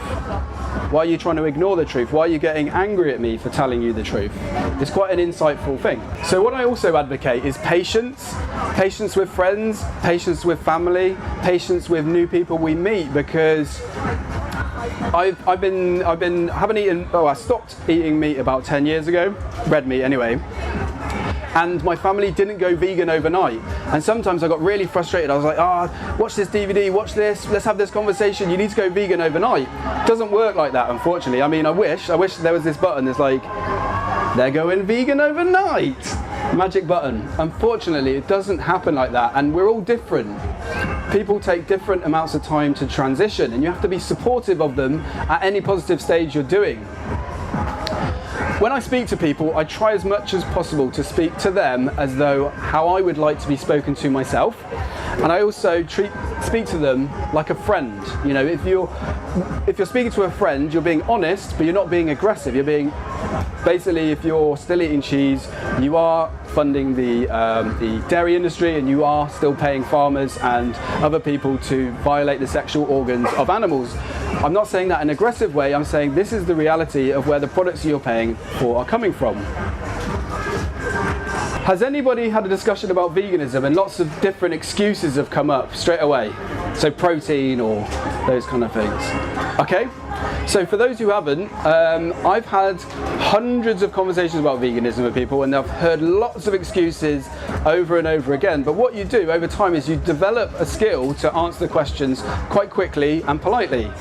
Why are you trying to ignore the truth? Why are you getting angry at me for telling you the truth? It's quite an insightful thing. So what I also advocate is patience. Patience with friends, patience with family, patience with new people we meet, because I stopped eating meat about 10 years ago, red meat anyway. And my family didn't go vegan overnight. And sometimes I got really frustrated. I was like, watch this DVD, watch this, let's have this conversation. You need to go vegan overnight. It doesn't work like that, unfortunately. I mean, I wish there was this button that's like, they're going vegan overnight. Magic button. Unfortunately, it doesn't happen like that. And we're all different. People take different amounts of time to transition, and you have to be supportive of them at any positive stage you're doing. When I speak to people, I try as much as possible to speak to them as though how I would like to be spoken to myself. And I also speak to them like a friend. You know, if you're speaking to a friend, you're being honest, but you're not being aggressive. You're being, basically, if you're still eating cheese, you are funding the dairy industry, and you are still paying farmers and other people to violate the sexual organs of animals. I'm not saying that in an aggressive way. I'm saying this is the reality of where the products you're paying for are coming from. Has anybody had a discussion about veganism and lots of different excuses have come up straight away? So protein or those kind of things. Okay, so for those who haven't, I've had hundreds of conversations about veganism with people, and I've heard lots of excuses over and over again. But what you do over time is you develop a skill to answer the questions quite quickly and politely.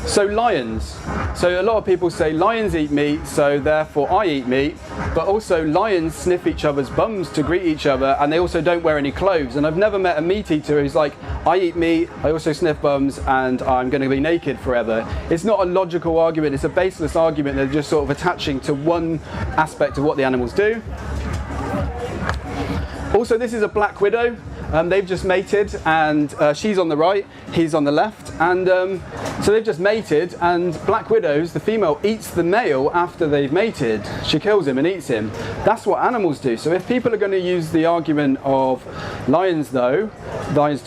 So lions. So a lot of people say lions eat meat, so therefore I eat meat. But also lions sniff each other's bums to greet each other, and they also don't wear any clothes. And I've never met a meat eater who's like, I eat meat, I also sniff bums, and I'm going to be naked forever. It's not a logical argument, it's a baseless argument. They're just sort of attaching to one aspect of what the animals do. Also, this is a black widow. They've just mated, and she's on the right, he's on the left, and so they've just mated, and black widows, the female eats the male after they've mated. She kills him and eats him. That's what animals do. So if people are going to use the argument of lions do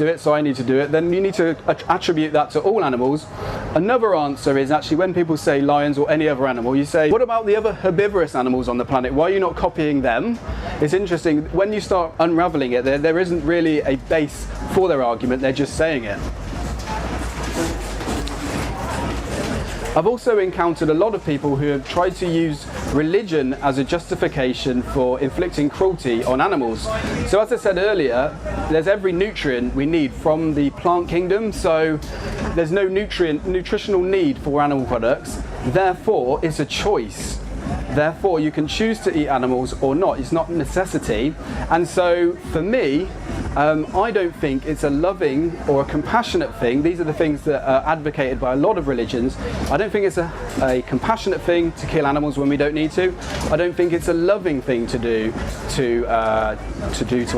it, so I need to do it, then you need to attribute that to all animals. Another answer is actually when people say lions or any other animal, you say, what about the other herbivorous animals on the planet? Why are you not copying them? It's interesting, when you start unraveling it, there isn't really a base for their argument, they're just saying it. I've also encountered a lot of people who have tried to use religion as a justification for inflicting cruelty on animals. So as I said earlier, there's every nutrient we need from the plant kingdom, so there's no nutritional need for animal products, therefore it's a choice. Therefore you can choose to eat animals or not, it's not a necessity. And so for me, I don't think it's a loving or a compassionate thing. These are the things that are advocated by a lot of religions. I don't think it's a compassionate thing to kill animals when we don't need to. I don't think it's a loving thing to do to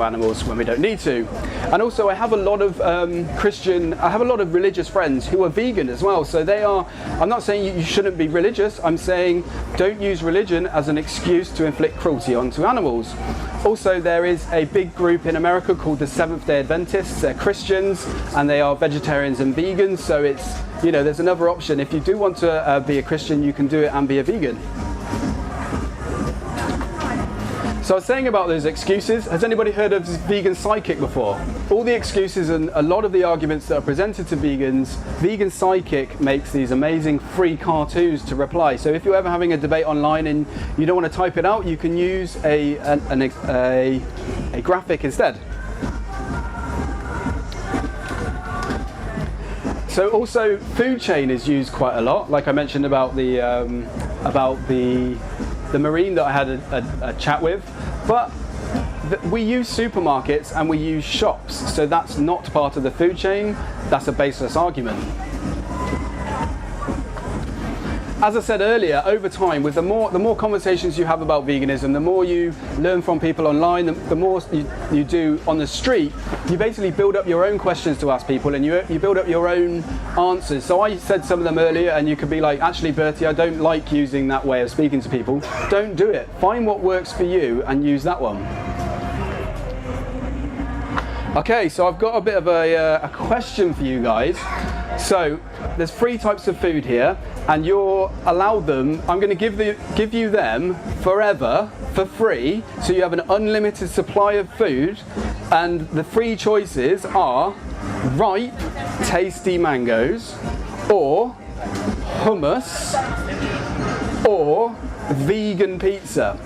animals when we don't need to. And also I have a lot of religious friends who are vegan as well. So I'm not saying you shouldn't be religious, I'm saying don't use religion as an excuse to inflict cruelty onto animals. Also, there is a big group in America called the Seventh-day Adventists. They're Christians and they are vegetarians and vegans, so it's, there's another option. If you do want to be a Christian, you can do it and be a vegan. So I was saying about those excuses, has anybody heard of vegan Sidekick before? All the excuses and a lot of the arguments that are presented to vegans, vegan Sidekick makes these amazing free cartoons to reply. So if you're ever having a debate online and you don't want to type it out, you can use a graphic instead. So also food chain is used quite a lot, like I mentioned about the Marine that I had a chat with, but we use supermarkets and we use shops, so that's not part of the food chain, that's a baseless argument. As I said earlier, over time, with the more conversations you have about veganism, the more you learn from people online, the more you do on the street, you basically build up your own questions to ask people and you build up your own answers. So I said some of them earlier and you could be like, actually Bertie, I don't like using that way of speaking to people. Don't do it. Find what works for you and use that one. Okay, so I've got a bit of a question for you guys. So there's 3 types of food here, and you're allowed them. I'm going to give you them forever for free, so you have an unlimited supply of food. And the 3 choices are ripe, tasty mangoes, or hummus, or vegan pizza.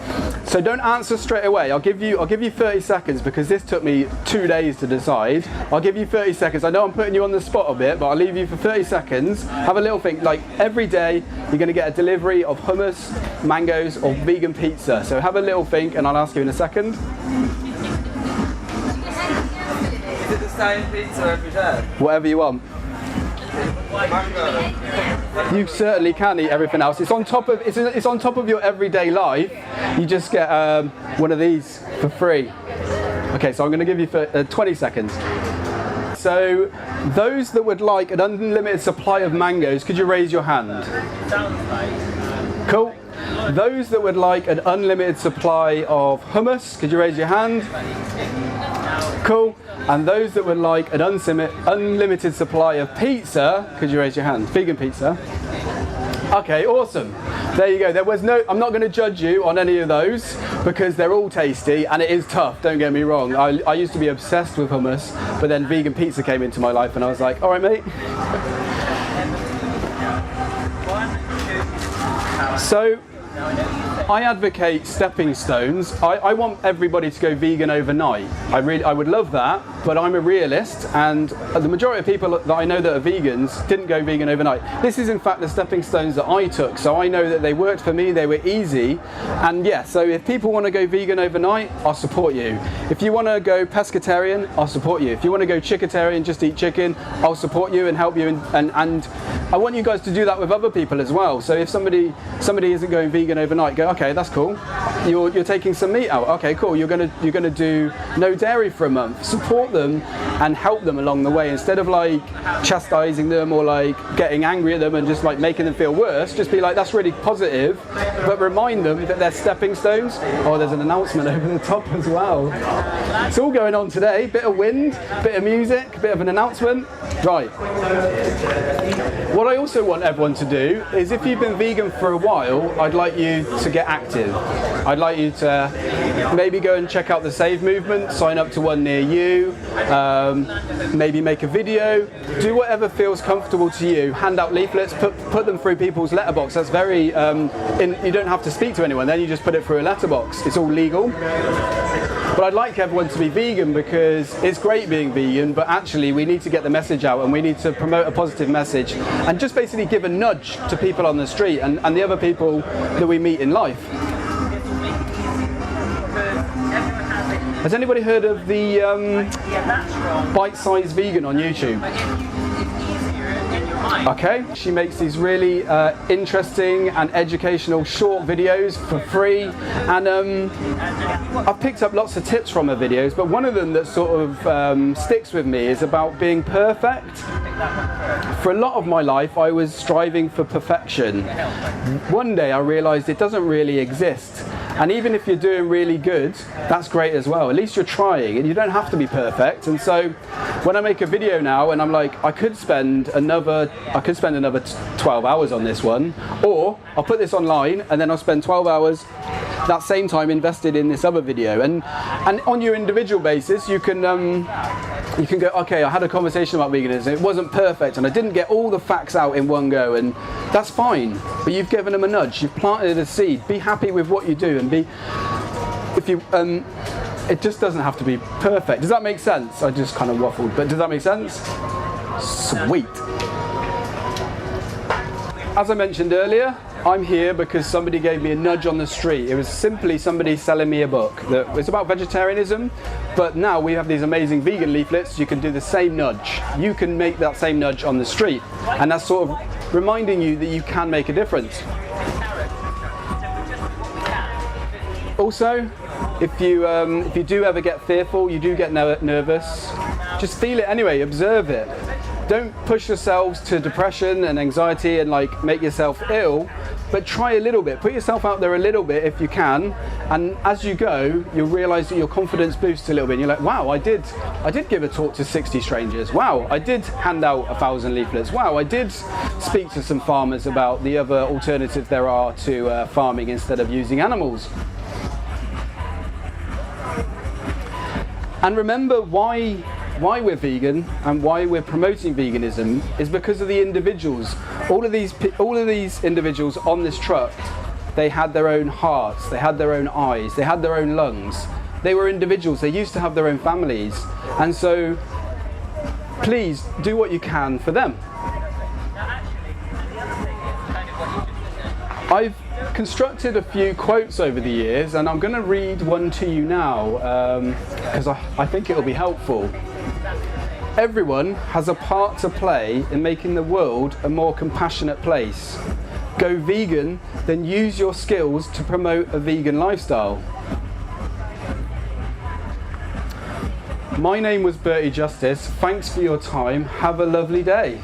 So don't answer straight away. I'll give you 30 seconds because this took me 2 days to decide. I'll give you 30 seconds. I know I'm putting you on the spot a bit, but I'll leave you for 30 seconds. Have a little think. Like every day, you're going to get a delivery of hummus, mangoes, or vegan pizza. So have a little think, and I'll ask you in a second. Is it the same pizza every day? Whatever you want. You certainly can eat everything else. It's on top of your everyday life. You just get one of these for free. Okay, so I'm going to give you 20 seconds. So those that would like an unlimited supply of mangoes, could you raise your hand? Cool. Those that would like an unlimited supply of hummus, could you raise your hand? Cool. And those that would like an unlimited supply of pizza, could you raise your hand? Vegan pizza. Okay, awesome. There you go. I'm not going to judge you on any of those because they're all tasty and it is tough, don't get me wrong. I used to be obsessed with hummus, but then vegan pizza came into my life and I was like, all right, mate. So, I advocate stepping stones. I want everybody to go vegan overnight. I would love that, but I'm a realist, and the majority of people that I know that are vegans didn't go vegan overnight. This is in fact the stepping stones that I took, so I know that they worked for me, they were easy, and yeah, so if people want to go vegan overnight, I'll support you. If you want to go pescatarian, I'll support you. If you want to go chickatarian, just eat chicken, I'll support you and help you, and I want you guys to do that with other people as well. So if somebody isn't going vegan overnight, go, okay, that's cool. You're taking some meat out. Okay, cool. You're gonna do no dairy for a month. Support them and help them along the way instead of like chastising them or like getting angry at them and just like making them feel worse. Just be like, that's really positive, but remind them that they're stepping stones. Oh, there's an announcement over the top as well. It's all going on today. Bit of wind, bit of music, bit of an announcement. Right. What I also want everyone to do is, if you've been vegan for a while, I'd like you to get active. I'd like you to maybe go and check out the Save movement, sign up to one near you, maybe make a video, do whatever feels comfortable to you, hand out leaflets, put them through people's letterbox. That's very, you don't have to speak to anyone then, you just put it through a letterbox. It's all legal. But I'd like everyone to be vegan because it's great being vegan, but actually we need to get the message out and we need to promote a positive message and just basically give a nudge to people on the street and the other people that we meet in life. Has anybody heard of the Bite-Size Vegan on YouTube? Okay, she makes these really interesting and educational short videos for free, and I've picked up lots of tips from her videos, but one of them that sort of sticks with me is about being perfect. For a lot of my life I was striving for perfection. One day I realised it doesn't really exist. And even if you're doing really good, that's great as well. At least you're trying, and you don't have to be perfect. And so when I make a video now and I'm like, I could spend another 12 hours on this one, or I'll put this online and then I'll spend 12 hours that same time invested in this other video. And on your individual basis, you can go, okay, I had a conversation about veganism, it wasn't perfect and I didn't get all the facts out in one go, and that's fine, but you've given them a nudge, you've planted a seed. Be happy with what you do, and it just doesn't have to be perfect. Does that make sense? I just kind of waffled, but does that make sense? Sweet. As I mentioned earlier, I'm here because somebody gave me a nudge on the street. It was simply somebody selling me a book that was about vegetarianism, but now we have these amazing vegan leaflets. You can do the same nudge. You can make that same nudge on the street, and that's sort of reminding you that you can make a difference. Also, if you do ever get fearful, you do get nervous, just feel it anyway, observe it. Don't push yourselves to depression and anxiety and like make yourself ill, but try a little bit. Put yourself out there a little bit if you can, and as you go, you'll realise that your confidence boosts a little bit. And you're like, wow, I did give a talk to 60 strangers. Wow, I did hand out 1,000 leaflets. Wow, I did speak to some farmers about the other alternatives there are to farming instead of using animals. And remember why we're vegan and why we're promoting veganism is because of the individuals. All of these individuals on this truck, they had their own hearts, they had their own eyes, they had their own lungs. They were individuals, they used to have their own families. And so please do what you can for them. I've constructed a few quotes over the years, and I'm going to read one to you now because I think it will be helpful. Everyone has a part to play in making the world a more compassionate place. Go vegan, then use your skills to promote a vegan lifestyle. My name was Berty Justice. Thanks for your time. Have a lovely day.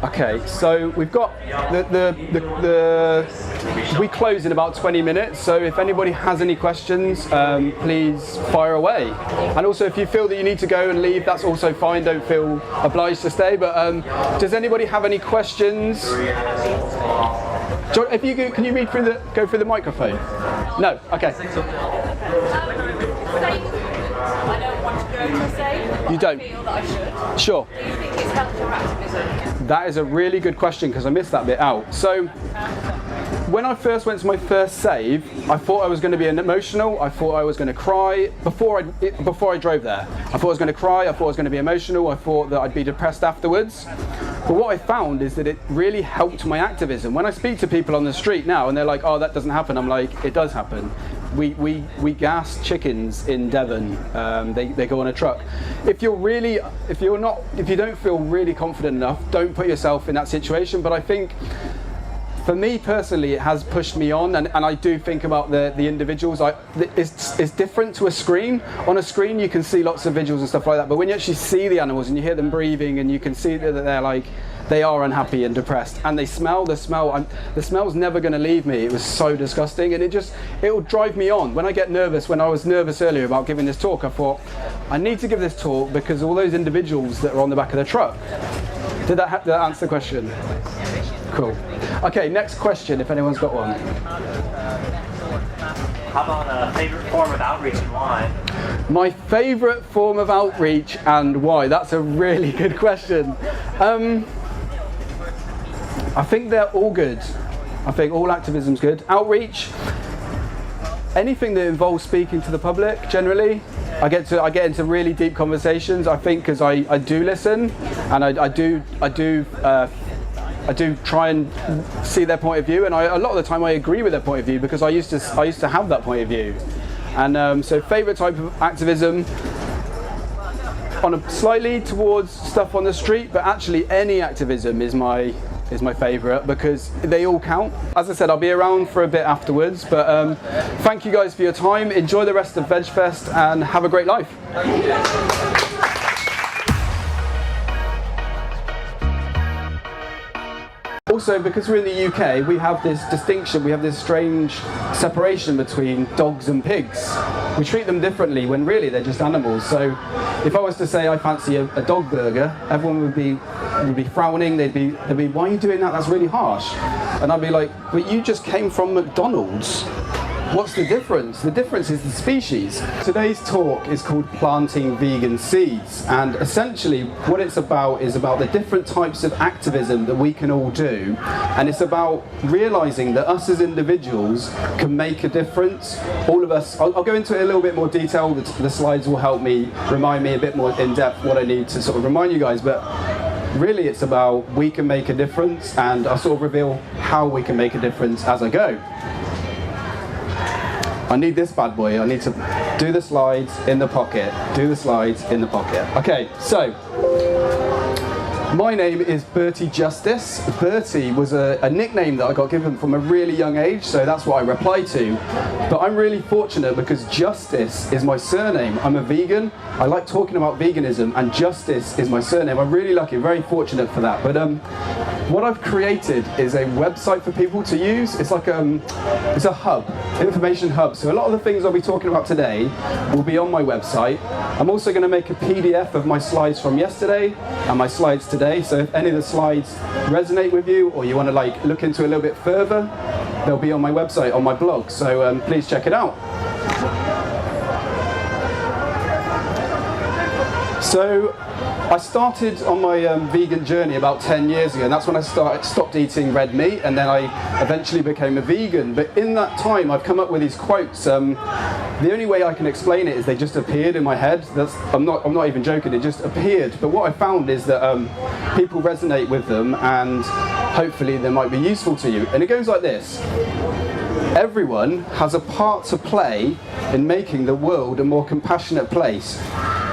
Okay, so we've got we close in about 20 minutes, so if anybody has any questions, please fire away. And also, if you feel that you need to go and leave, that's also fine, don't feel obliged to stay. But does anybody have any questions? If you can you read go through the microphone? No? Okay. I don't want to go to Save. You don't? I feel that I should. Sure. Do you think it's helped your activism? That is a really good question because I missed that bit out. So when I first went to my first save, I thought I was going to be emotional. I thought I was going to cry before I drove there. I thought I was going to cry. I thought I was going to be emotional. I thought that I'd be depressed afterwards. But what I found is that it really helped my activism. When I speak to people on the street now and they're like, oh, that doesn't happen, I'm like, it does happen. We gas chickens in Devon. They go on a truck. If you don't feel really confident enough, don't put yourself in that situation. But I think, for me personally, it has pushed me on, and I do think about the individuals. It's different to a screen. On a screen you can see lots of visuals and stuff like that, but when you actually see the animals and you hear them breathing and you can see that they are unhappy and depressed, and the smell's never going to leave me. It was so disgusting, and it will drive me on. When I get nervous, when I was nervous earlier about giving this talk, I thought, I need to give this talk because all those individuals that are on the back of the truck. Did that answer the question? Cool. Okay, next question, if anyone's got one. How about a favourite form of outreach and why? My favourite form of outreach and why? That's a really good question. I think they're all good. I think all activism's good. Outreach, anything that involves speaking to the public, generally. I get into really deep conversations, I think, because I do listen, and I do try and see their point of view, and a lot of the time I agree with their point of view because I used to have that point of view. And so favourite type of activism, on a slightly towards stuff on the street, but actually any activism is my favourite because they all count. As I said, I'll be around for a bit afterwards, but thank you guys for your time. Enjoy the rest of VegFest and have a great life. Also, because we're in the UK, we have this distinction, we have this strange separation between dogs and pigs. We treat them differently when really they're just animals. So if I was to say I fancy a dog burger, everyone would be frowning, they'd be, why are you doing that? That's really harsh. And I'd be like, but you just came from McDonald's. What's the difference? The difference is the species. Today's talk is called Planting Vegan Seeds, and essentially what it's about is about the different types of activism that we can all do, and it's about realising that us as individuals can make a difference. All of us, I'll go into it in a little bit more detail, the slides will help me remind me a bit more in depth what I need to sort of remind you guys, but really it's about we can make a difference, and I'll sort of reveal how we can make a difference as I go. I need this bad boy. I need to do the slides in the pocket. Do the slides in the pocket. Okay, so my name is Berty Justice. Berty was a nickname that I got given from a really young age, so that's what I reply to. But I'm really fortunate because Justice is my surname. I'm a vegan. I like talking about veganism, and Justice is my surname. I'm really lucky, very fortunate for that. But what I've created is a website for people to use. It's like it's a hub, information hub. So a lot of the things I'll be talking about today will be on my website. I'm also going to make a PDF of my slides from yesterday and my slides today. So if any of the slides resonate with you, or you want to look into a little bit further, they'll be on my website, on my blog. So please check it out. So I started on my vegan journey about 10 years ago, and that's when I stopped eating red meat, and then I eventually became a vegan. But in that time I've come up with these quotes. The only way I can explain it is they just appeared in my head. I'm not even joking, it just appeared. But what I found is that people resonate with them, and hopefully they might be useful to you. And it goes like this: everyone has a part to play in making the world a more compassionate place.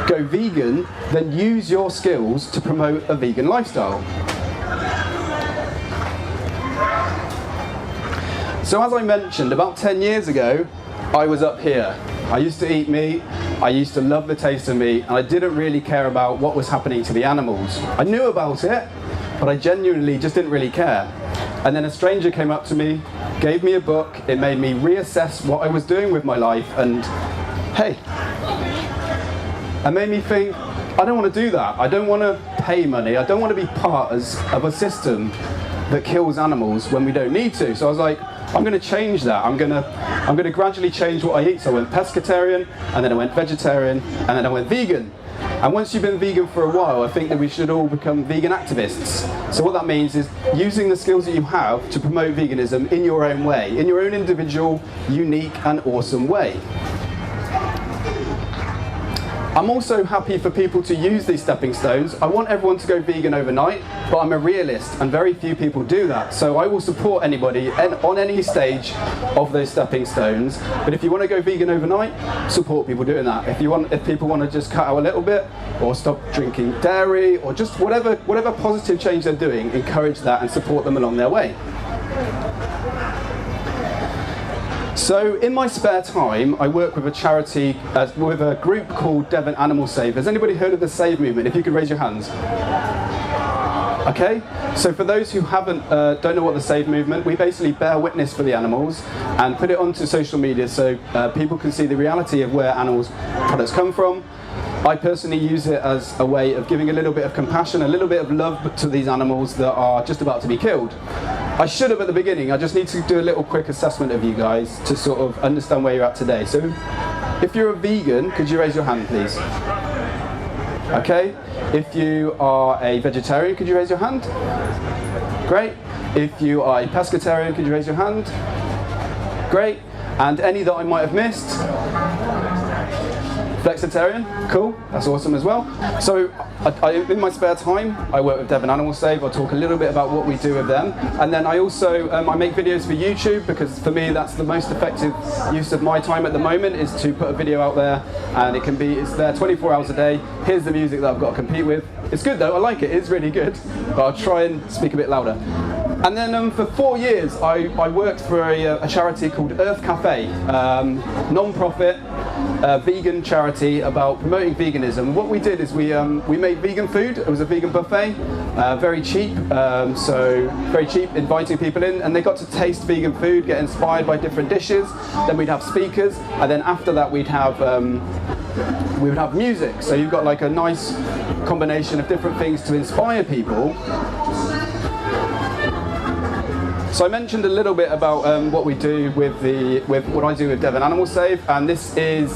Go vegan, then use your skills to promote a vegan lifestyle. So as I mentioned, about 10 years ago, I was up here. I used to eat meat, I used to love the taste of meat, and I didn't really care about what was happening to the animals. I knew about it, but I genuinely just didn't really care. And then a stranger came up to me, gave me a book, it made me reassess what I was doing with my life, and hey, it made me think, I don't want to do that. I don't want to pay money. I don't want to be part of a system that kills animals when we don't need to. So I was like, I'm going to change that. I'm going to gradually change what I eat. So I went pescatarian, and then I went vegetarian, and then I went vegan. And once you've been vegan for a while, I think that we should all become vegan activists. So what that means is using the skills that you have to promote veganism in your own way, in your own individual, unique and awesome way. I'm also happy for people to use these stepping stones. I want everyone to go vegan overnight, but I'm a realist and very few people do that. So I will support anybody on any stage of those stepping stones. But if you want to go vegan overnight, support people doing that. If people want to just cut out a little bit or stop drinking dairy or just whatever positive change they're doing, encourage that and support them along their way. So in my spare time, I work with a charity, with a group called Devon Animal Save. Has anybody heard of the Save movement? If you could raise your hands. Okay, so for those who don't know what the Save movement, we basically bear witness for the animals and put it onto social media so people can see the reality of where animals products come from. I personally use it as a way of giving a little bit of compassion, a little bit of love to these animals that are just about to be killed. I should have at the beginning. I just need to do a little quick assessment of you guys to sort of understand where you're at today. So if you're a vegan, could you raise your hand, please? Okay. If you are a vegetarian, could you raise your hand? Great. If you are a pescatarian, could you raise your hand? Great. And any that I might have missed? Flexitarian, cool, that's awesome as well. So in my spare time, I work with Devon Animal Save. I'll talk a little bit about what we do with them. And then I also, I make videos for YouTube because for me that's the most effective use of my time at the moment is to put a video out there and it's there 24 hours a day. Here's the music that I've got to compete with. It's good though, I like it, it's really good. But I'll try and speak a bit louder. And then for 4 years, I worked for a charity called Earth Cafe, non-profit, vegan charity about promoting veganism. What we did is we made vegan food. It was a vegan buffet, very cheap, inviting people in, and they got to taste vegan food, get inspired by different dishes. Then we'd have speakers, and then after that we would have music. So you've got like a nice combination of different things to inspire people. So I mentioned a little bit about what we do with what I do with Devon Animal Save, and this is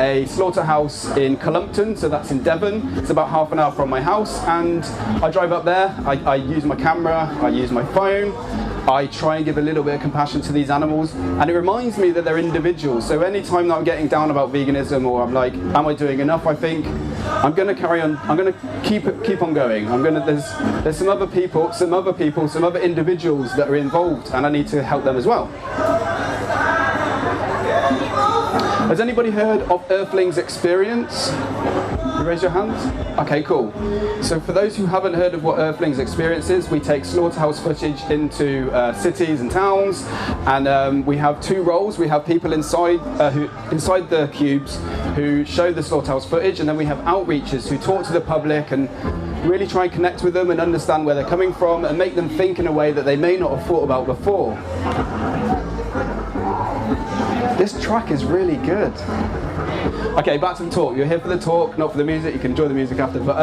a slaughterhouse in Columpton, so that's in Devon. It's about half an hour from my house, and I drive up there. I use my camera, I use my phone. I try and give a little bit of compassion to these animals, and it reminds me that they're individuals. So any time that I'm getting down about veganism, or I'm like, am I doing enough? I think I'm going to carry on. I'm going to keep on going. There's some other people, some other individuals that are involved, and I need to help them as well. Has anybody heard of Earthlings Experience? You raise your hands? Okay, cool. So for those who haven't heard of what Earthlings Experience is, we take slaughterhouse footage into cities and towns, and we have two roles. We have people inside the cubes who show the slaughterhouse footage, and then we have outreachers who talk to the public and really try and connect with them and understand where they're coming from and make them think in a way that they may not have thought about before. This track is really good. Okay, back to the talk. You're here for the talk, not for the music. You can enjoy the music after. But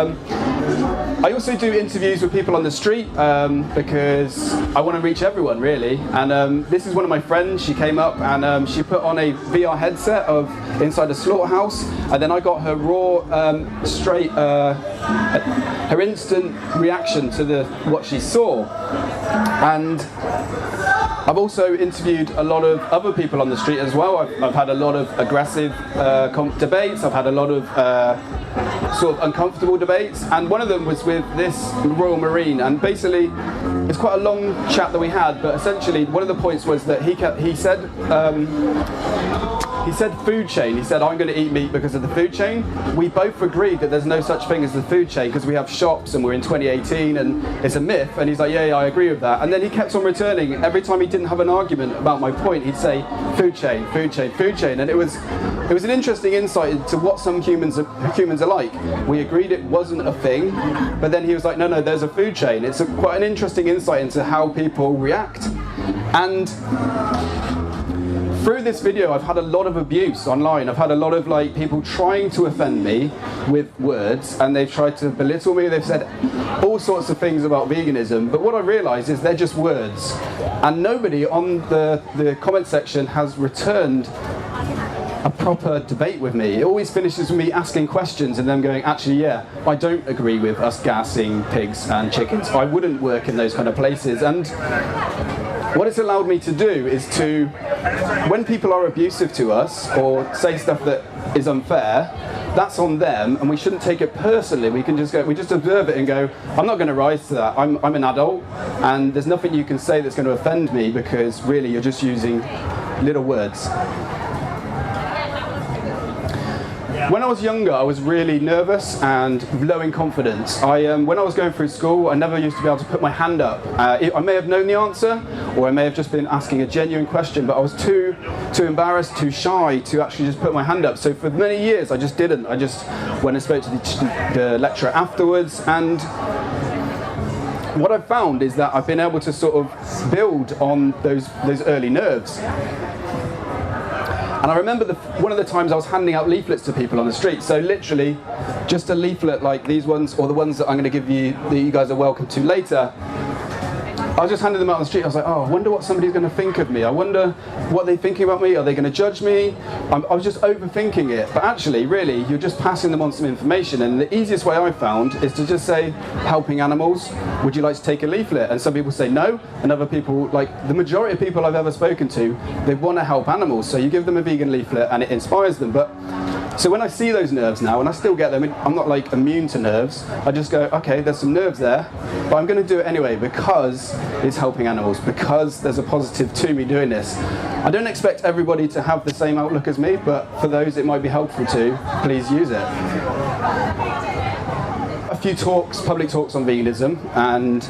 I also do interviews with people on the street because I want to reach everyone, really. And this is one of my friends. She came up and she put on a VR headset of inside a slaughterhouse, and then I got her raw, her instant reaction to what she saw. And I've also interviewed a lot of other people on the street as well. I've had a lot of aggressive debates. I've had a lot of sort of uncomfortable debates, and one of them was with this Royal Marine. And basically, it's quite a long chat that we had. But essentially, one of the points was that he said food chain. He said, I'm going to eat meat because of the food chain. We both agreed that there's no such thing as the food chain because we have shops and we're in 2018 and it's a myth. And he's like, yeah, I agree with that. And then he kept on returning. Every time he didn't have an argument about my point, he'd say, food chain, food chain, food chain. And it was an interesting insight into what some humans are like. We agreed it wasn't a thing, but then he was like, no, there's a food chain. It's quite an interesting insight into how people react. And through this video, I've had a lot of abuse online. I've had a lot of people trying to offend me with words, and they've tried to belittle me. They've said all sorts of things about veganism, but what I realised is they're just words. And nobody on the comment section has returned a proper debate with me. It always finishes with me asking questions and them going, actually, yeah, I don't agree with us gassing pigs and chickens. I wouldn't work in those kind of places. And what it's allowed me to do is when people are abusive to us or say stuff that is unfair, that's on them, and we shouldn't take it personally. We can just go, we just observe it and go, I'm not going to rise to that. I'm an adult, and there's nothing you can say that's going to offend me, because really you're just using little words. When I was younger, I was really nervous and low in confidence. When I was going through school, I never used to be able to put my hand up. I may have known the answer, or I may have just been asking a genuine question, but I was too embarrassed, too shy to actually just put my hand up. So for many years, I just didn't. I just went and spoke to the lecturer afterwards, and what I've found is that I've been able to sort of build on those early nerves. And I remember one of the times I was handing out leaflets to people on the street. So literally, just a leaflet like these ones, or the ones that I'm going to give you, that you guys are welcome to later. I was just handing them out on the street. I was like, oh, I wonder what somebody's going to think of me. I wonder what they're thinking about me. Are they going to judge me? I was just overthinking it. But actually, really, you're just passing them on some information. And the easiest way I've found is to just say, helping animals, would you like to take a leaflet? And some people say no. And other people, like the majority of people I've ever spoken to, they want to help animals. So you give them a vegan leaflet and it inspires them. But so when I see those nerves now, and I still get them, I'm not like immune to nerves, I just go, okay, there's some nerves there, but I'm going to do it anyway because it's helping animals, because there's a positive to me doing this. I don't expect everybody to have the same outlook as me, but for those it might be helpful to, please use it. A few talks, public talks on veganism, and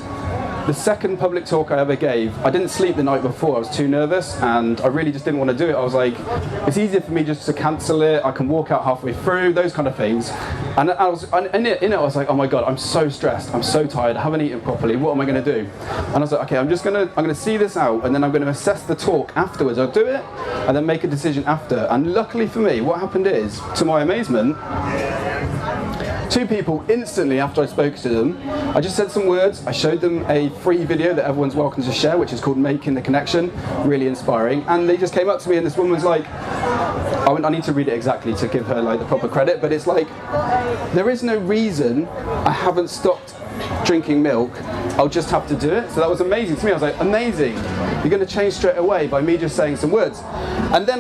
the second public talk I ever gave, I didn't sleep the night before. I was too nervous and I really just didn't want to do it. I was like, it's easier for me just to cancel it. I can walk out halfway through, those kind of things. And I was in it, I was like, oh my God, I'm so stressed. I'm so tired. I haven't eaten properly. What am I going to do? And I was like, okay, I'm going to see this out, and then I'm going to assess the talk afterwards. I'll do it and then make a decision after. And luckily for me, what happened is, to my amazement, two people instantly after I spoke to them, I just said some words, I showed them a free video that everyone's welcome to share, which is called Making the Connection, really inspiring, and they just came up to me and this woman was like, I need to read it exactly to give her like the proper credit, but it's like, there is no reason I haven't stopped drinking milk, I'll just have to do it. So that was amazing to me. I was like, amazing, you're going to change straight away by me just saying some words. And then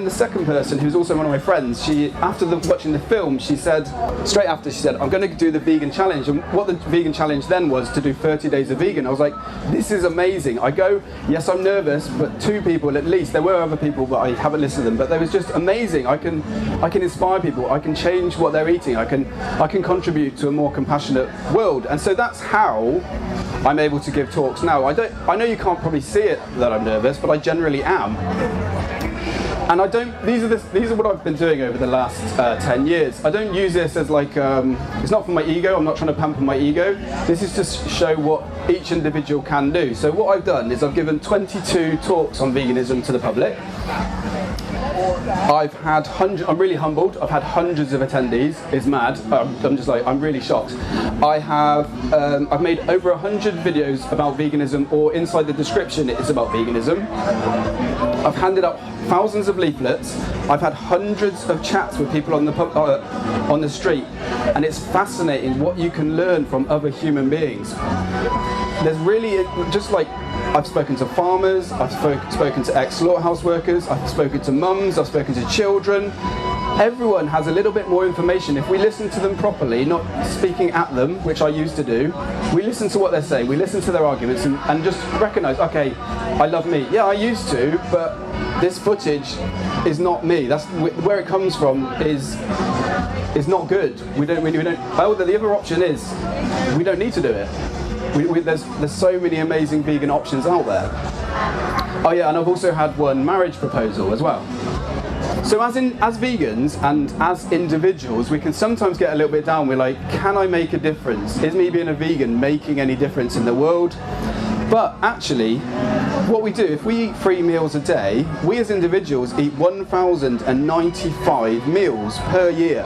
the second person, who's also one of my friends, she, after watching the film, she said, straight after, she said, I'm going to do the vegan challenge. And what the vegan challenge then was to do 30 days of vegan. I was like, this is amazing. I go, yes, I'm nervous, but two people at least, there were other people, but I haven't listened to them, but they was just amazing. I can inspire people, I can change what they're eating, I can contribute to a more compassionate world. And so that's how I'm able to give talks now. I know you can't probably see it that I'm nervous, but I generally am. And these are what I've been doing over the last 10 years. I don't use this as like, it's not for my ego, I'm not trying to pamper my ego. This is to show what each individual can do. So what I've done is I've given 22 talks on veganism to the public. I've had I'm really humbled, I've had hundreds of attendees, it's mad, I'm really shocked. I've made over 100 videos about veganism, or inside the description it is about veganism. I've handed out thousands of leaflets, I've had hundreds of chats with people on the street, and it's fascinating what you can learn from other human beings. There's really, just like, I've spoken to farmers, I've spoken to ex-slaughterhouse workers, I've spoken to mums, I've spoken to children. Everyone has a little bit more information. If we listen to them properly, not speaking at them, which I used to do, we listen to what they're saying, we listen to their arguments and just recognise, okay, I love meat. Yeah, I used to, but this footage is not me. That's where it comes from is not good. The other option is we don't need to do it. There's so many amazing vegan options out there. Oh yeah, and I've also had one marriage proposal as well. So as vegans and as individuals, we can sometimes get a little bit down. We're like, can I make a difference? Is me being a vegan making any difference in the world? But actually, what we do, if we eat 3 meals a day, we as individuals eat 1,095 meals per year.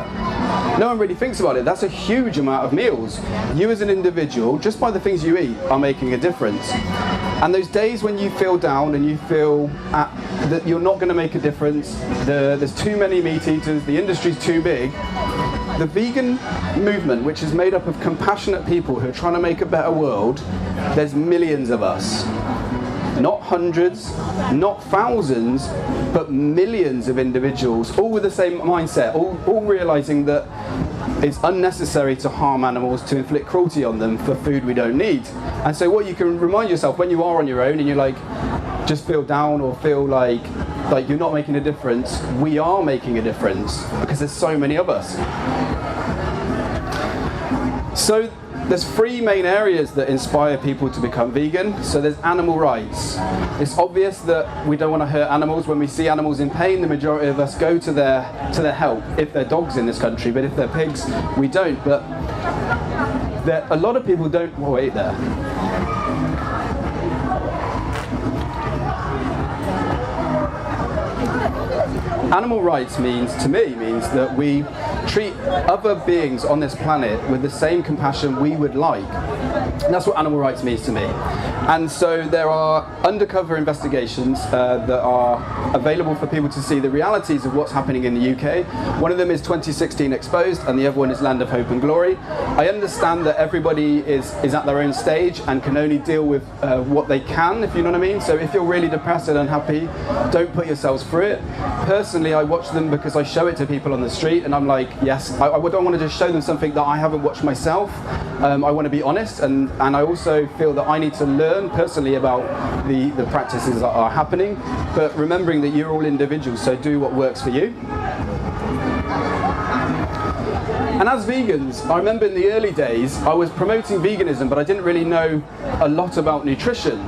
No one really thinks about it. That's a huge amount of meals. You as an individual, just by the things you eat, are making a difference. And those days when you feel down and you feel that you're not going to make a difference, there's too many meat eaters, the industry's too big, the vegan movement, which is made up of compassionate people who are trying to make a better world, there's millions of us. not hundreds, not thousands, but millions of individuals, all with the same mindset, all realizing that it's unnecessary to harm animals, to inflict cruelty on them for food we don't need. And so what you can remind yourself when you are on your own and you're like, just feel down or feel like you're not making a difference, we are making a difference because there's so many of us. So there's three main areas that inspire people to become vegan. So there's animal rights. It's obvious that we don't want to hurt animals. When we see animals in pain, the majority of us go to their help, if they're dogs in this country, but if they're pigs, we don't. But a lot of people don't, wait there. Animal rights means that we treat other beings on this planet with the same compassion we would like. And that's what animal rights means to me. And so there are undercover investigations that are available for people to see the realities of what's happening in the UK. One of them is 2016 Exposed, and the other one is Land of Hope and Glory. I understand that everybody is at their own stage and can only deal with what they can, if you know what I mean. So if you're really depressed and unhappy, don't put yourselves through it. Personally, I watch them because I show it to people on the street, and I'm like, yes, I don't want to just show them something that I haven't watched myself. I want to be honest, and I also feel that I need to learn personally about the practices that are happening, but remembering that you're all individuals, so do what works for you. And as vegans, I remember in the early days, I was promoting veganism, but I didn't really know a lot about nutrition.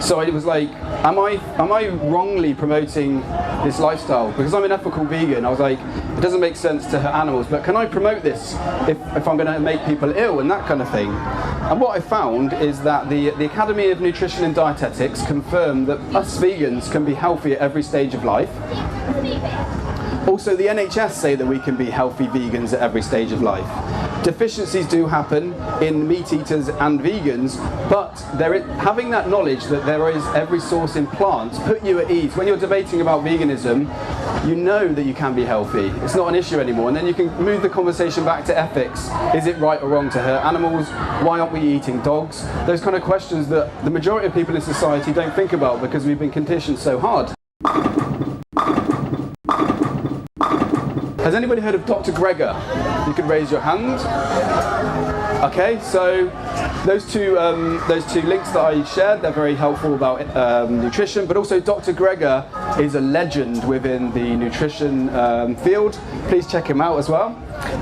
So I was like, am I wrongly promoting this lifestyle? Because I'm an ethical vegan, I was like, it doesn't make sense to hurt animals, but can I promote this if I'm going to make people ill and that kind of thing? And what I found is that the Academy of Nutrition and Dietetics confirmed that us vegans can be healthy at every stage of life. Also, the NHS say that we can be healthy vegans at every stage of life. Deficiencies do happen in meat eaters and vegans, but having that knowledge that there is every source in plants put you at ease. When you're debating about veganism, you know that you can be healthy. It's not an issue anymore, and then you can move the conversation back to ethics. Is it right or wrong to hurt animals? Why aren't we eating dogs? Those kind of questions that the majority of people in society don't think about because we've been conditioned so hard. Has anybody heard of Dr. Greger? You could raise your hand. Okay, so those two links that I shared, they're very helpful about nutrition, but also Dr. Greger is a legend within the nutrition field. Please check him out as well.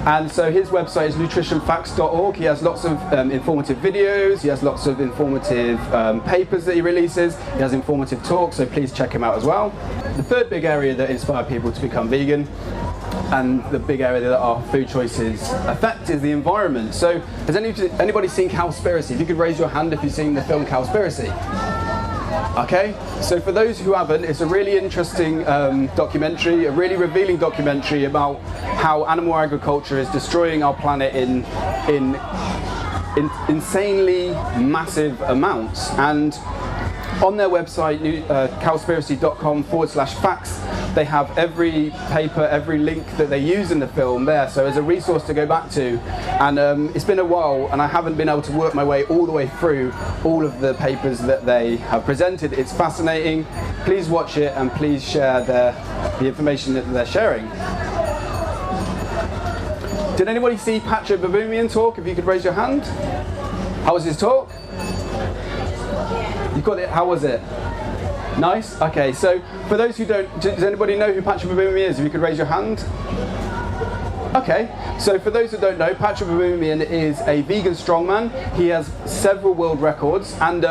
And so his website is nutritionfacts.org. He has lots of informative videos, he has lots of informative papers that he releases, he has informative talks, so please check him out as well. The third big area that inspires people to become vegan, and the big area that our food choices affect, is the environment. So has anybody seen Cowspiracy? If you could raise your hand if you've seen the film Cowspiracy. Okay, so for those who haven't, it's a really interesting documentary, a really revealing documentary about how animal agriculture is destroying our planet in insanely massive amounts. And on their website, cowspiracy.com/facts, they have every paper, every link that they use in the film there, so as a resource to go back to. And it's been a while, and I haven't been able to work my way all the way through all of the papers that they have presented. It's fascinating. Please watch it, and please share the information that they're sharing. Did anybody see Patrick Baboumian talk? If you could raise your hand. How was his talk? You got it. How was it? Nice? Okay, so for those who don't, does anybody know who Patrick Baboumian is? If you could raise your hand. Okay, so for those that don't know, Patrick Baboumian is a vegan strongman. He has several world records, and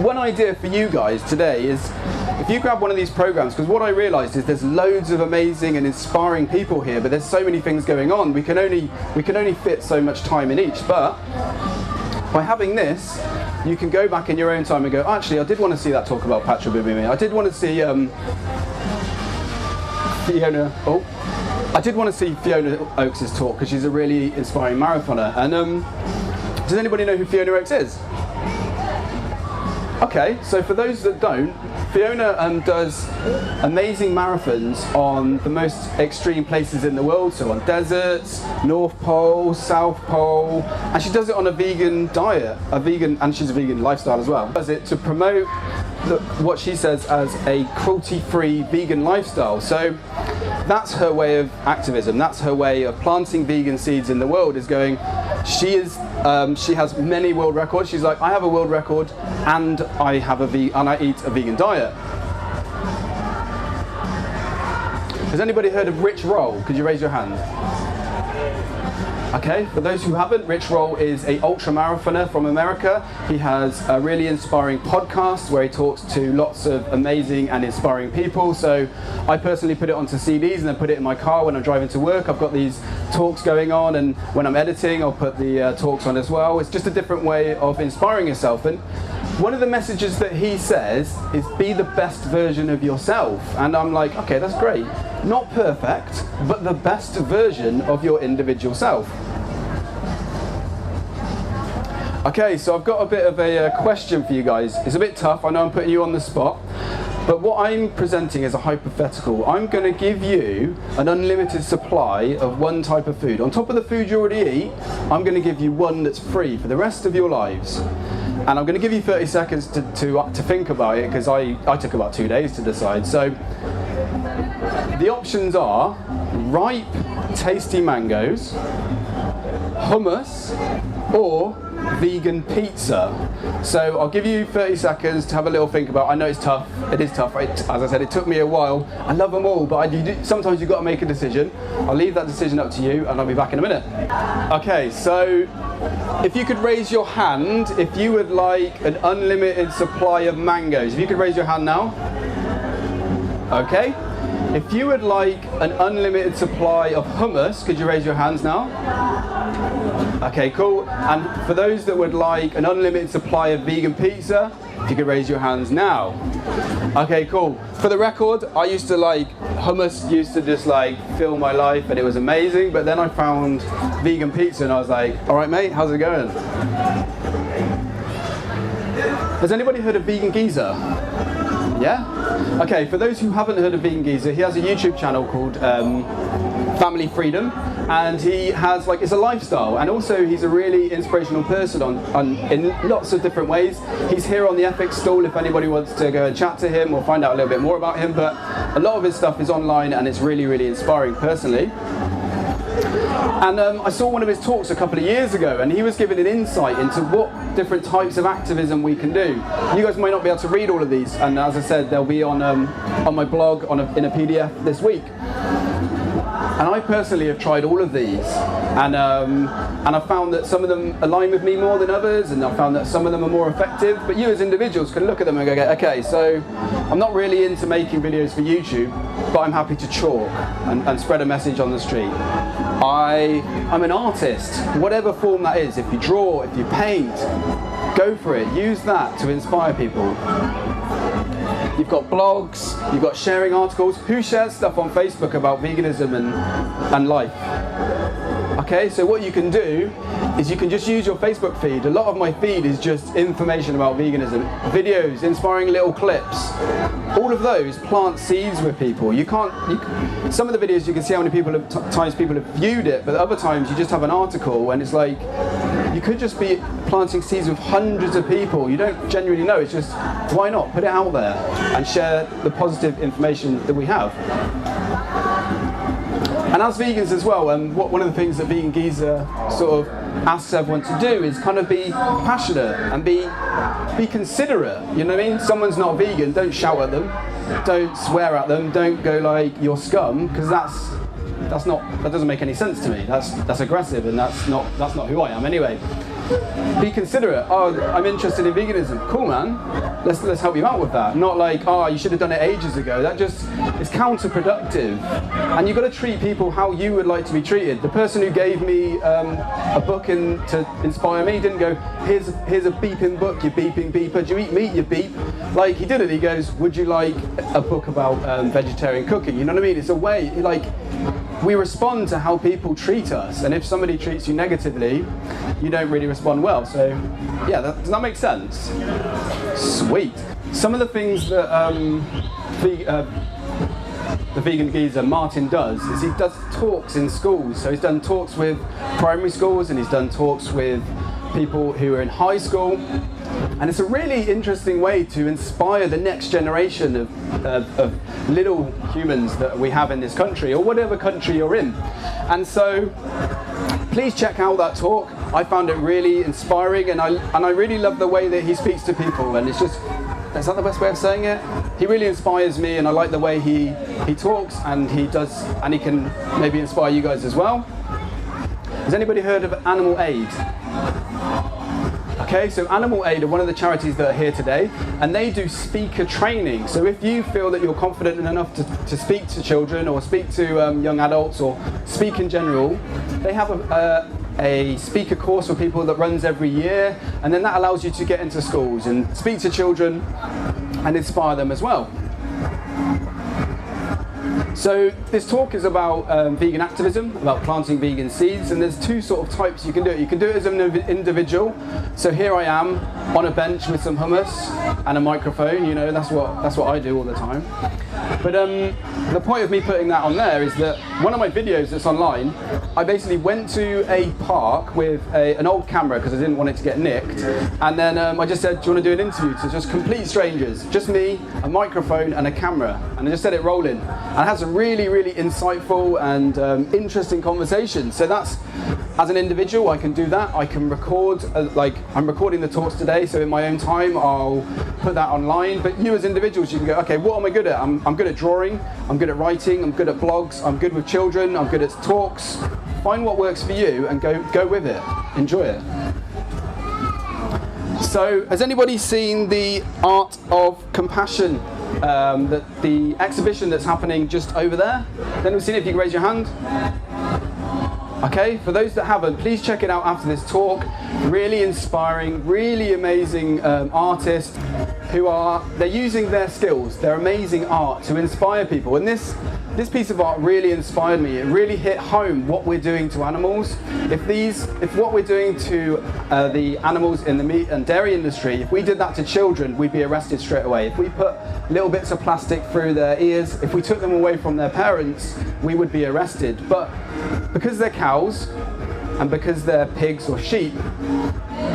one idea for you guys today is, if you grab one of these programs, because what I realized is there's loads of amazing and inspiring people here, but there's so many things going on, we can only fit so much time in each. But by having this, you can go back in your own time and go, actually, I did want to see that talk about Patrick Baboumian. I did want to see Fiona Oakes' talk, because she's a really inspiring marathoner. And does anybody know who Fiona Oakes is? Okay, so for those that don't, Fiona does amazing marathons on the most extreme places in the world, so on deserts, North Pole, South Pole, and she does it on a vegan diet, and she's a vegan lifestyle as well. Does it to promote what she says as a cruelty-free vegan lifestyle. So that's her way of activism. That's her way of planting vegan seeds in the world. Is going. She has many world records. She's like, I have a world record, and I eat a vegan diet. Has anybody heard of Rich Roll? Could you raise your hand? Okay, for those who haven't, Rich Roll is an ultra-marathoner from America. He has a really inspiring podcast where he talks to lots of amazing and inspiring people. So I personally put it onto CDs and then put it in my car when I'm driving to work. I've got these talks going on, and when I'm editing, I'll put the talks on as well. It's just a different way of inspiring yourself. And one of the messages that he says is be the best version of yourself. And I'm like, okay, that's great. Not perfect, but the best version of your individual self. Okay, so I've got a bit of a question for you guys. It's a bit tough, I know I'm putting you on the spot, but what I'm presenting is a hypothetical. I'm going to give you an unlimited supply of one type of food. On top of the food you already eat, I'm going to give you one that's free for the rest of your lives. And I'm going to give you 30 seconds to think about it, because I took about 2 days to decide. So the options are ripe, tasty mangoes, hummus, or vegan pizza. So I'll give you 30 seconds to have a little think about. I know it's tough. It is tough. As I said, it took me a while. I love them all, but sometimes you've got to make a decision. I'll leave that decision up to you, and I'll be back in a minute. Okay, so if you could raise your hand if you would like an unlimited supply of mangoes. If you could raise your hand now. Okay. If you would like an unlimited supply of hummus, could you raise your hands now? Okay, cool. And for those that would like an unlimited supply of vegan pizza, if you could raise your hands now. Okay, cool. For the record, I used to hummus used to just fill my life, and it was amazing, but then I found vegan pizza and I was like, all right mate, how's it going? Has anybody heard of Vegan Geezer? Yeah? Okay, for those who haven't heard of Vegan Geezer, he has a YouTube channel called Family Freedom, and he has it's a lifestyle, and also he's a really inspirational person in lots of different ways. He's here on the Ethics stall if anybody wants to go and chat to him or find out a little bit more about him, but a lot of his stuff is online and it's really, really inspiring personally. And I saw one of his talks a couple of years ago, and he was giving an insight into what different types of activism we can do. You guys might not be able to read all of these, and as I said, they'll be on my blog in a PDF this week. And I personally have tried all of these, and I found that some of them align with me more than others, and I found that some of them are more effective. But you as individuals can look at them and go, okay, so I'm not really into making videos for YouTube, but I'm happy to talk and spread a message on the street. I'm an artist, whatever form that is. If you draw, if you paint, go for it. Use that to inspire people. You've got blogs, you've got sharing articles. Who shares stuff on Facebook about veganism and life? Okay, so what you can do is you can just use your Facebook feed. A lot of my feed is just information about veganism, videos, inspiring little clips. All of those plant seeds with people. Some of the videos you can see how many times people have viewed it, but other times you just have an article and it's you could just be planting seeds with hundreds of people. You don't genuinely know. It's just, why not? Put it out there and share the positive information that we have. And as vegans as well, one of the things that Vegan Geezer sort of asks everyone to do is kind of be passionate and be considerate. You know what I mean? Someone's not vegan, don't shout at them, don't swear at them, don't go you're scum, because that doesn't make any sense to me. That's aggressive, and that's not who I am anyway. Be considerate. Oh, I'm interested in veganism. Cool, man. Let's help you out with that. Not you should have done it ages ago. That just is counterproductive. And you've got to treat people how you would like to be treated. The person who gave me a book to inspire me didn't go, here's a beeping book, you beeping beeper. Do you eat meat, you beep? He did it. He goes, would you like a book about vegetarian cooking? You know what I mean? It's a way, we respond to how people treat us, and if somebody treats you negatively, you don't really respond well. So, yeah, does that make sense? Sweet. some of the things that the vegan geezer Martin does is he does talks in schools. So he's done talks with primary schools and he's done talks with people who are in high school. And it's a really interesting way to inspire the next generation of little humans that we have in this country, or whatever country you're in. And so please check out that talk. I found it really inspiring, and I really love the way that he speaks to people. And it's just, is that the best way of saying it? He really inspires me, and I like the way he talks, and he does, and he can maybe inspire you guys as well. Has anybody heard of Animal Aid? Okay, so Animal Aid are one of the charities that are here today, and they do speaker training. So if you feel that you're confident enough to speak to children or speak to young adults or speak in general, they have a speaker course for people that runs every year, and then that allows you to get into schools and speak to children and inspire them as well. So this talk is about vegan activism, about planting vegan seeds, and there's two sort of types you can do it. You can do it as an individual. So here I am on a bench with some hummus and a microphone. You know, that's what I do all the time. But the point of me putting that on there is that one of my videos that's online, I basically went to a park with an old camera because I didn't want it to get nicked, and then I just said, do you want to do an interview to just complete strangers, just me, a microphone and a camera, and I just set it rolling, and I had some really, really insightful and interesting conversations. So that's, as an individual, I can do that. I can record, like I'm recording the talks today, so in my own time I'll put that online. But you as individuals, you can go, okay, what am I good at? I'm good at drawing, I'm good at writing, I'm good at blogs, I'm good with children, I'm good at talks. Find what works for you and go with it. Enjoy it. So, has anybody seen the Art of Compassion? The exhibition that's happening just over there? Has anyone seen it? If you can raise your hand. Okay, for those that haven't, please check it out after this talk. Really inspiring, really amazing artists they're using their skills, their amazing art to inspire people. And this piece of art really inspired me. It really hit home what we're doing to animals. If what we're doing to the animals in the meat and dairy industry, if we did that to children, we'd be arrested straight away. If we put little bits of plastic through their ears, if we took them away from their parents, we would be arrested. But because they're cows and because they're pigs or sheep,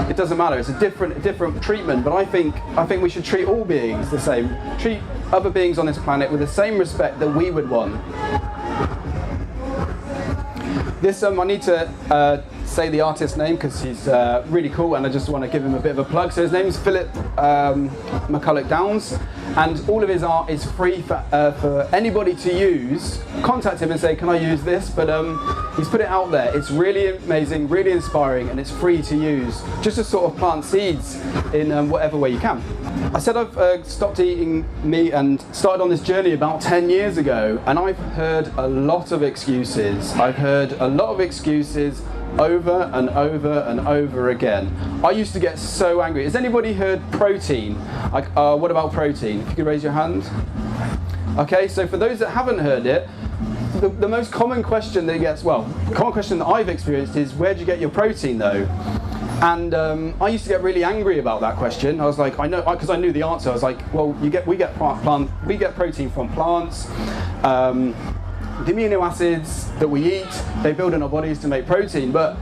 it doesn't matter. It's a different treatment. But I think we should treat all beings the same. Treat other beings on this planet with the same respect that we would want. This I need to say the artist's name because he's really cool, and I just want to give him a bit of a plug. So his name's Philip McCulloch Downs, and all of his art is free for anybody to use. Contact him and say, can I use this? But he's put it out there. It's really amazing, really inspiring, and it's free to use, just to sort of plant seeds in whatever way you can. I said I've stopped eating meat and started on this journey about 10 years ago, and I've heard a lot of excuses. I've heard a lot of excuses over and over and over again. I used to get so angry. Has anybody heard protein? Like, what about protein? If you could raise your hand. Okay, so for those that haven't heard it, the most common question that gets, common question that I've experienced is, where do you get your protein though? And I used to get really angry about that question. I was like, I know, because I knew the answer. I was like, well, we get protein from plants. The amino acids that we eat, they build in our bodies to make protein. But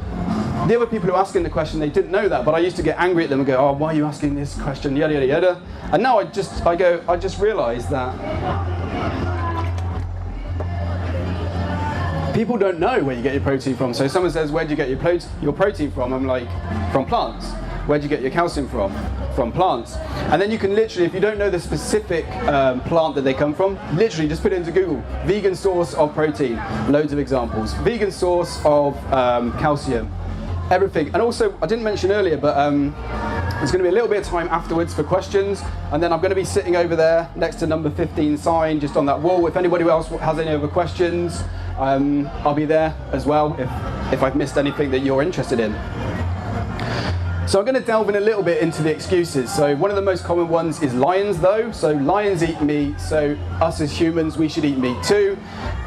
the other people who were asking the question, they didn't know that. But I used to get angry at them and go, oh, why are you asking this question? Yada yada yada. And now I just realised that people don't know where you get your protein from. So someone says, where do you get your protein from? I'm like, from plants. Where do you get your calcium from? From plants. And then you can literally, if you don't know the specific plant that they come from, literally just put it into Google. Vegan source of protein. Loads of examples. Vegan source of calcium. Everything. And also, I didn't mention earlier, but there's going to be a little bit of time afterwards for questions. And then I'm going to be sitting over there next to number 15 sign, just on that wall. If anybody else has any other questions, I'll be there as well if I've missed anything that you're interested in. So I'm going to delve in a little bit into the excuses. So one of the most common ones is lions though. So lions eat meat, so us as humans, we should eat meat too.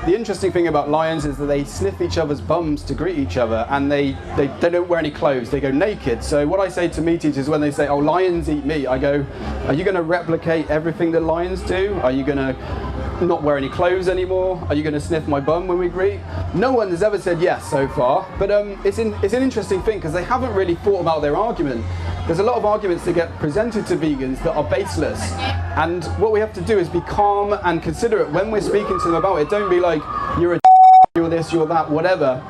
the interesting thing about lions is that they sniff each other's bums to greet each other, and they don't wear any clothes, they go naked. So what I say to meat eaters when they say, oh, lions eat meat, I go, are you going to replicate everything that lions do? Are you going to not wear any clothes anymore? Are you going to sniff my bum when we greet? No one has ever said yes so far, but it's an interesting thing because they haven't really thought about their argument. There's a lot of arguments that get presented to vegans that are baseless, and what we have to do is be calm and considerate when we're speaking to them about it. Don't be like, you're a you're this, you're that, whatever,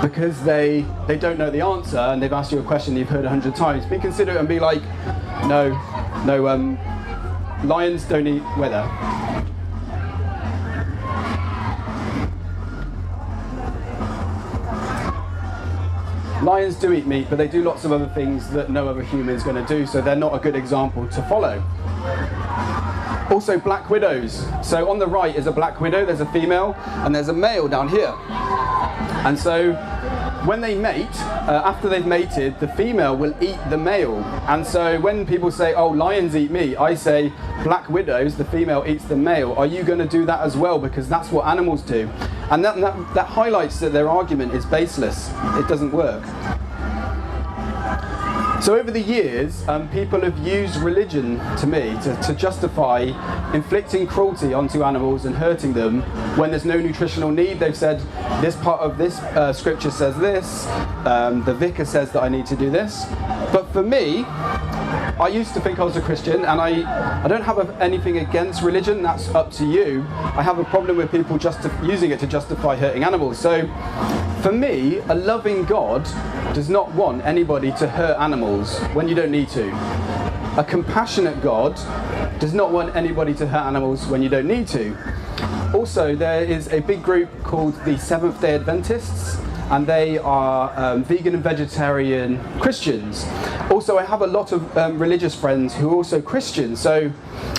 because they don't know the answer and they've asked you a question you've heard 100 times. Be considerate and be like, no, lions don't eat weather. Lions do eat meat, but they do lots of other things that no other human is going to do, so they're not a good example to follow. Also, black widows. So on the right is a black widow, there's a female, and there's a male down here. And so when they mate, after they've mated, the female will eat the male. And so when people say, oh, lions eat meat, I say, black widows, the female eats the male. Are you going to do that as well? Because that's what animals do. And that highlights that their argument is baseless. It doesn't work. So over the years, people have used religion, to me, to justify inflicting cruelty onto animals and hurting them when there's no nutritional need. They've said, this part of this scripture says this, the vicar says that I need to do this. But for me, I used to think I was a Christian, and I don't have anything against religion, that's up to you. I have a problem with people using it to justify hurting animals. So for me, a loving God does not want anybody to hurt animals when you don't need to. A compassionate God does not want anybody to hurt animals when you don't need to. Also, there is a big group called the Seventh-day Adventists, and they are vegan and vegetarian Christians. Also, I have a lot of religious friends who are also Christians, so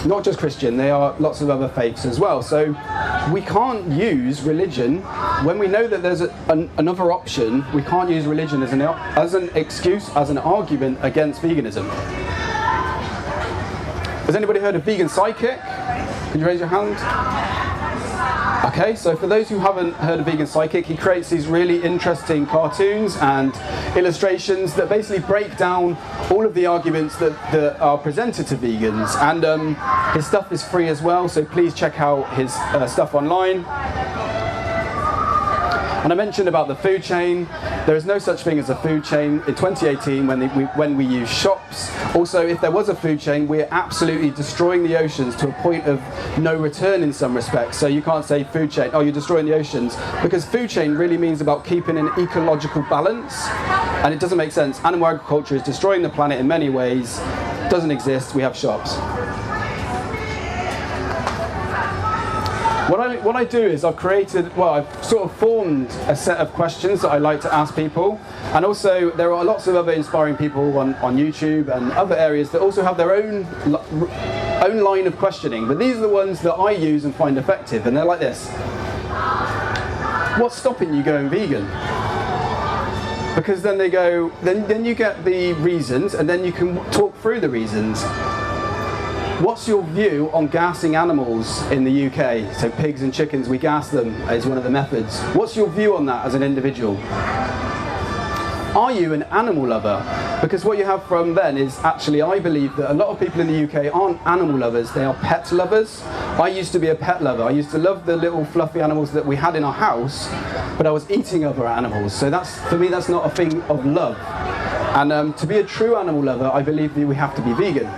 not just Christian, they are lots of other faiths as well. So we can't use religion, when we know that there's another option, we can't use religion as an excuse, as an argument against veganism. Has anybody heard of vegan Sidekick? Can you raise your hand? Okay, so for those who haven't heard of vegan Sidekick, he creates these really interesting cartoons and illustrations that basically break down all of the arguments that are presented to vegans. And his stuff is free as well, so please check out his stuff online. And I mentioned about the food chain. There is no such thing as a food chain. In 2018, when we use shops, also if there was a food chain, we're absolutely destroying the oceans to a point of no return in some respects. So you can't say food chain, oh, you're destroying the oceans, because food chain really means about keeping an ecological balance, and it doesn't make sense. Animal agriculture is destroying the planet in many ways. Doesn't exist. We have shops. What I do is I've sort of formed a set of questions that I like to ask people, and also there are lots of other inspiring people on YouTube and other areas that also have their own line of questioning, but these are the ones that I use and find effective, and they're like this. What's stopping you going vegan? Because then they go, then you get the reasons, and then you can talk through the reasons. What's your view on gassing animals in the UK? So pigs and chickens, we gas them as one of the methods. What's your view on that as an individual? Are you an animal lover? Because what you have from then is actually, I believe that a lot of people in the UK aren't animal lovers, they are pet lovers. I used to be a pet lover. I used to love the little fluffy animals that we had in our house, but I was eating other animals. So for me, that's not a thing of love. And to be a true animal lover, I believe that we have to be vegan.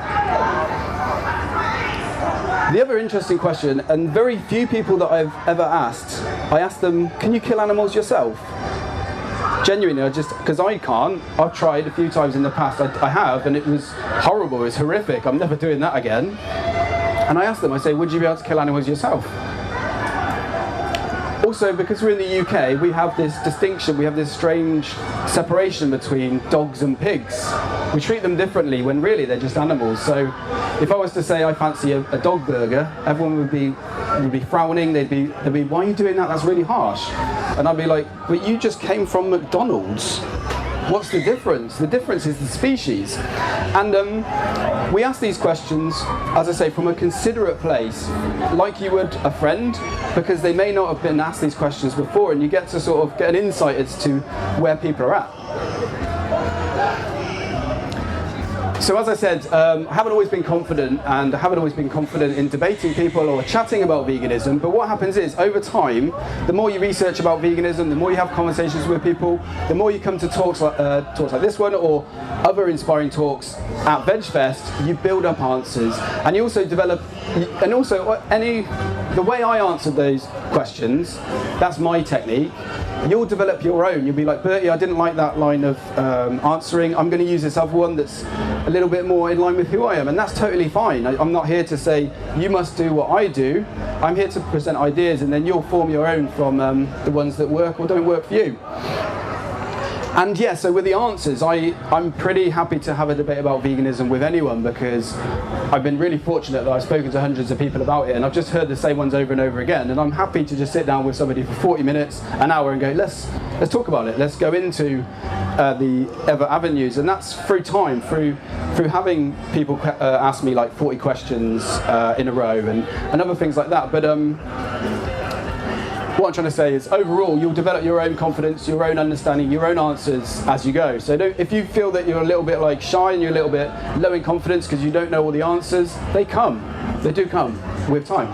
The other interesting question, and very few people that I've ever asked, I asked them, can you kill animals yourself? Genuinely, because I can't. I've tried a few times in the past, I have, and it was horrible, it was horrific. I'm never doing that again. And I asked them, I say, would you be able to kill animals yourself? Also, because we're in the UK, we have this distinction, we have this strange separation between dogs and pigs. We treat them differently when really they're just animals. So if I was to say I fancy a dog burger, everyone would be frowning, they'd be, why are you doing that? That's really harsh. And I'd be like, but you just came from McDonald's. What's the difference? The difference is the species. And we ask these questions, as I say, from a considerate place, like you would a friend, because they may not have been asked these questions before, and you get to sort of get an insight as to where people are at. So as I said, I haven't always been confident, and I haven't always been confident in debating people or chatting about veganism, but what happens is, over time, the more you research about veganism, the more you have conversations with people, the more you come to talks like this one, or other inspiring talks at VegFest, you build up answers, and you also develop, and also the way I answered those questions, that's my technique. You'll develop your own. You'll be like, Bertie, I didn't like that line of answering. I'm going to use this other one that's a little bit more in line with who I am, and that's totally fine. I'm not here to say you must do what I do. I'm here to present ideas, and then you'll form your own from the ones that work or don't work for you. And yeah, so with the answers, I'm pretty happy to have a debate about veganism with anyone, because I've been really fortunate that I've spoken to hundreds of people about it, and I've just heard the same ones over and over again, and I'm happy to just sit down with somebody for 40 minutes, an hour, and go, let's talk about it, let's go into the other avenues, and that's through time, through having people ask me like 40 questions in a row, and other things like that. But what I'm trying to say is, overall, you'll develop your own confidence, your own understanding, your own answers as you go. So if you feel that you're a little bit like shy and you're a little bit low in confidence because you don't know all the answers, they do come with time.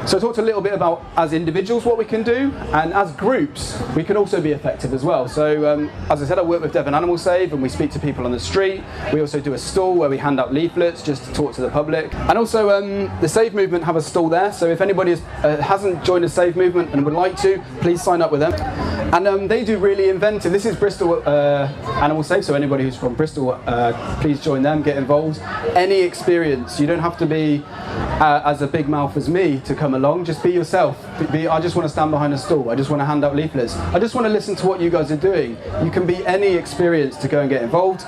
So I talked a little bit about, as individuals, what we can do, and as groups, we can also be effective as well. So, as I said, I work with Devon Animal Save, and we speak to people on the street. We also do a stall where we hand out leaflets just to talk to the public. And also, the Save Movement have a stall there, so if anybody hasn't joined the Save Movement and would like to, please sign up with them. And they do really inventive. This is Bristol Animal Save, so anybody who's from Bristol, please join them, get involved. Any experience, you don't have to be as a big mouth as me to come along, just be yourself. I just want to stand behind a stall, I just want to hand out leaflets, I just want to listen to what you guys are doing. You can be any experience to go and get involved.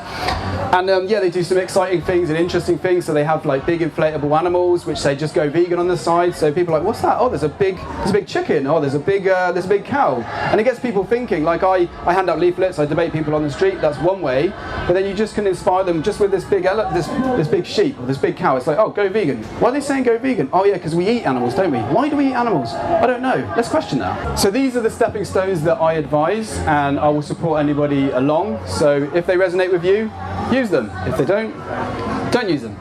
And yeah, they do some exciting things and interesting things. So they have like big inflatable animals, which they just go vegan on the side. So people are like, what's that? Oh, there's a big chicken. Oh, there's a big cow. And it gets people thinking. Like I hand out leaflets, I debate people on the street. That's one way. But then you just can inspire them just with this big sheep or this big cow. It's like, oh, go vegan. Why are they saying go vegan? Oh yeah, because we eat animals, don't we? Why do we eat animals? I don't know. Let's question that. So these are the stepping stones that I advise, and I will support anybody along. So if they resonate with you, use them. If they don't use them.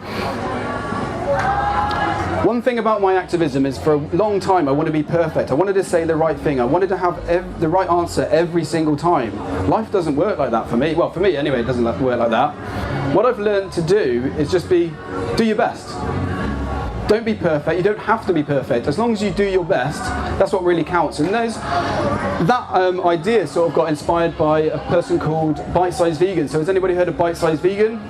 One thing about my activism is, for a long time I wanted to be perfect. I wanted to say the right thing. I wanted to have the right answer every single time. Life doesn't work like that for me. Well, for me anyway, it doesn't work like that. What I've learned to do is just do your best. Don't be perfect. You don't have to be perfect. As long as you do your best, that's what really counts. And that idea sort of got inspired by a person called Bite Size Vegan. So has anybody heard of Bite Size Vegan?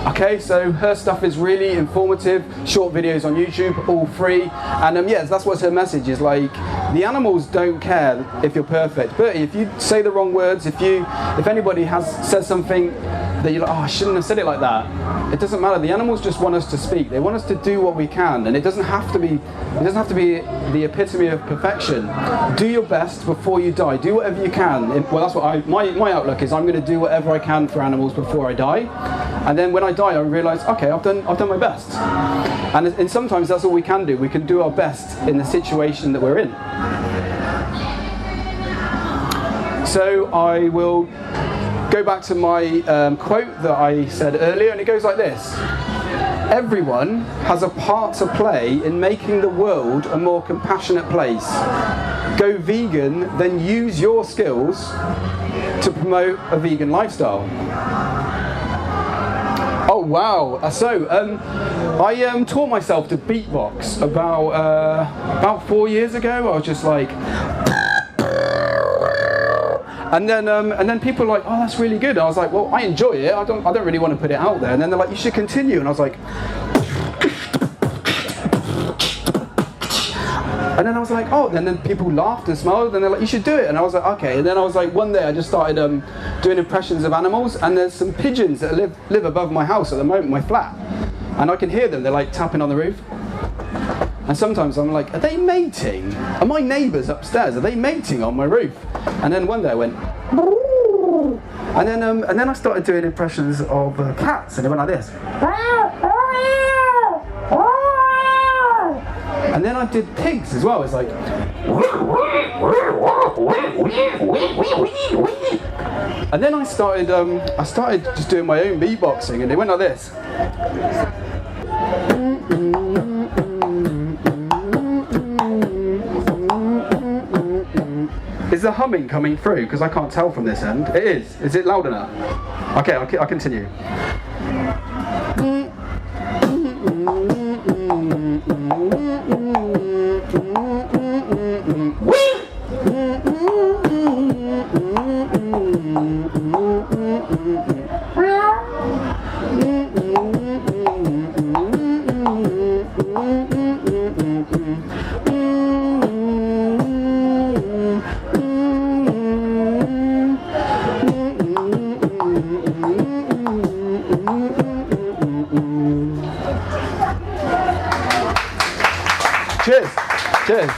Okay, so her stuff is really informative, short videos on YouTube, all free. And yes, that's what her message is. Like, the animals don't care if you're perfect. Bertie, if you say the wrong words, if anybody says something that you're like, oh, I shouldn't have said it like that, it doesn't matter. The animals just want us to speak. They want us to do what we can, and it doesn't have to be the epitome of perfection. Do your best before you die. Do whatever you can. Well, that's what my outlook is. I'm going to do whatever I can for animals before I die, and then when I die, I realise, okay, I've done my best. And sometimes that's all we can do. We can do our best in the situation that we're in. So I will go back to my quote that I said earlier, and it goes like this. Everyone has a part to play in making the world a more compassionate place. Go vegan, then use your skills to promote a vegan lifestyle. Oh wow! So I taught myself to beatbox about 4 years ago. I was just like, and then people were like, oh, that's really good. And I was like, well, I enjoy it. I don't really want to put it out there. And then they're like, you should continue. And I was like, and then I was like, oh, and then people laughed and smiled, and they're like, you should do it. And I was like, okay. And then I was like, one day I just started doing impressions of animals, and there's some pigeons that live above my house at the moment, my flat. And I can hear them, they're like tapping on the roof. And And sometimes I'm like, are they mating? Are my neighbours upstairs, are they mating on my roof? And then one day I went, and then I started doing impressions of cats, and it went like this. And then I did pigs as well. It's like, and then I started just doing my own beatboxing, and it went like this. Is the humming coming through? Because I can't tell from this end. It is. Is it loud enough? Okay, I'll continue. Cheers.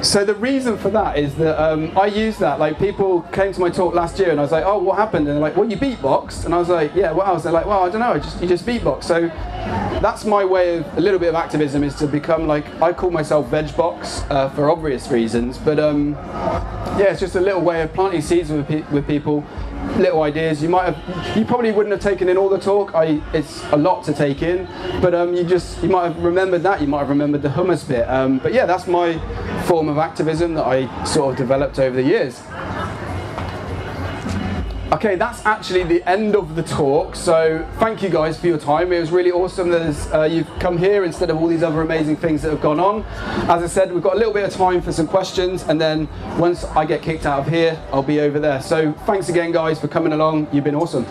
So the reason for that is that I use that, like people came to my talk last year and I was like, oh, what happened? And they're like, well, you beatboxed? And I was like, yeah, what else? They're like, well, I don't know, you just beatbox. So that's my way of, a little bit of activism is to become like, I call myself VegBox for obvious reasons, but yeah, it's just a little way of planting seeds with people, little ideas. You probably wouldn't have taken in all the talk. It's a lot to take in, but you might have remembered that. You might have remembered the hummus bit. But yeah, that's my form of activism that I sort of developed over the years. Okay, that's actually the end of the talk, so thank you guys for your time. It was really awesome that you've come here instead of all these other amazing things that have gone on. As I said, we've got a little bit of time for some questions, and then once I get kicked out of here, I'll be over there. So thanks again guys for coming along, you've been awesome.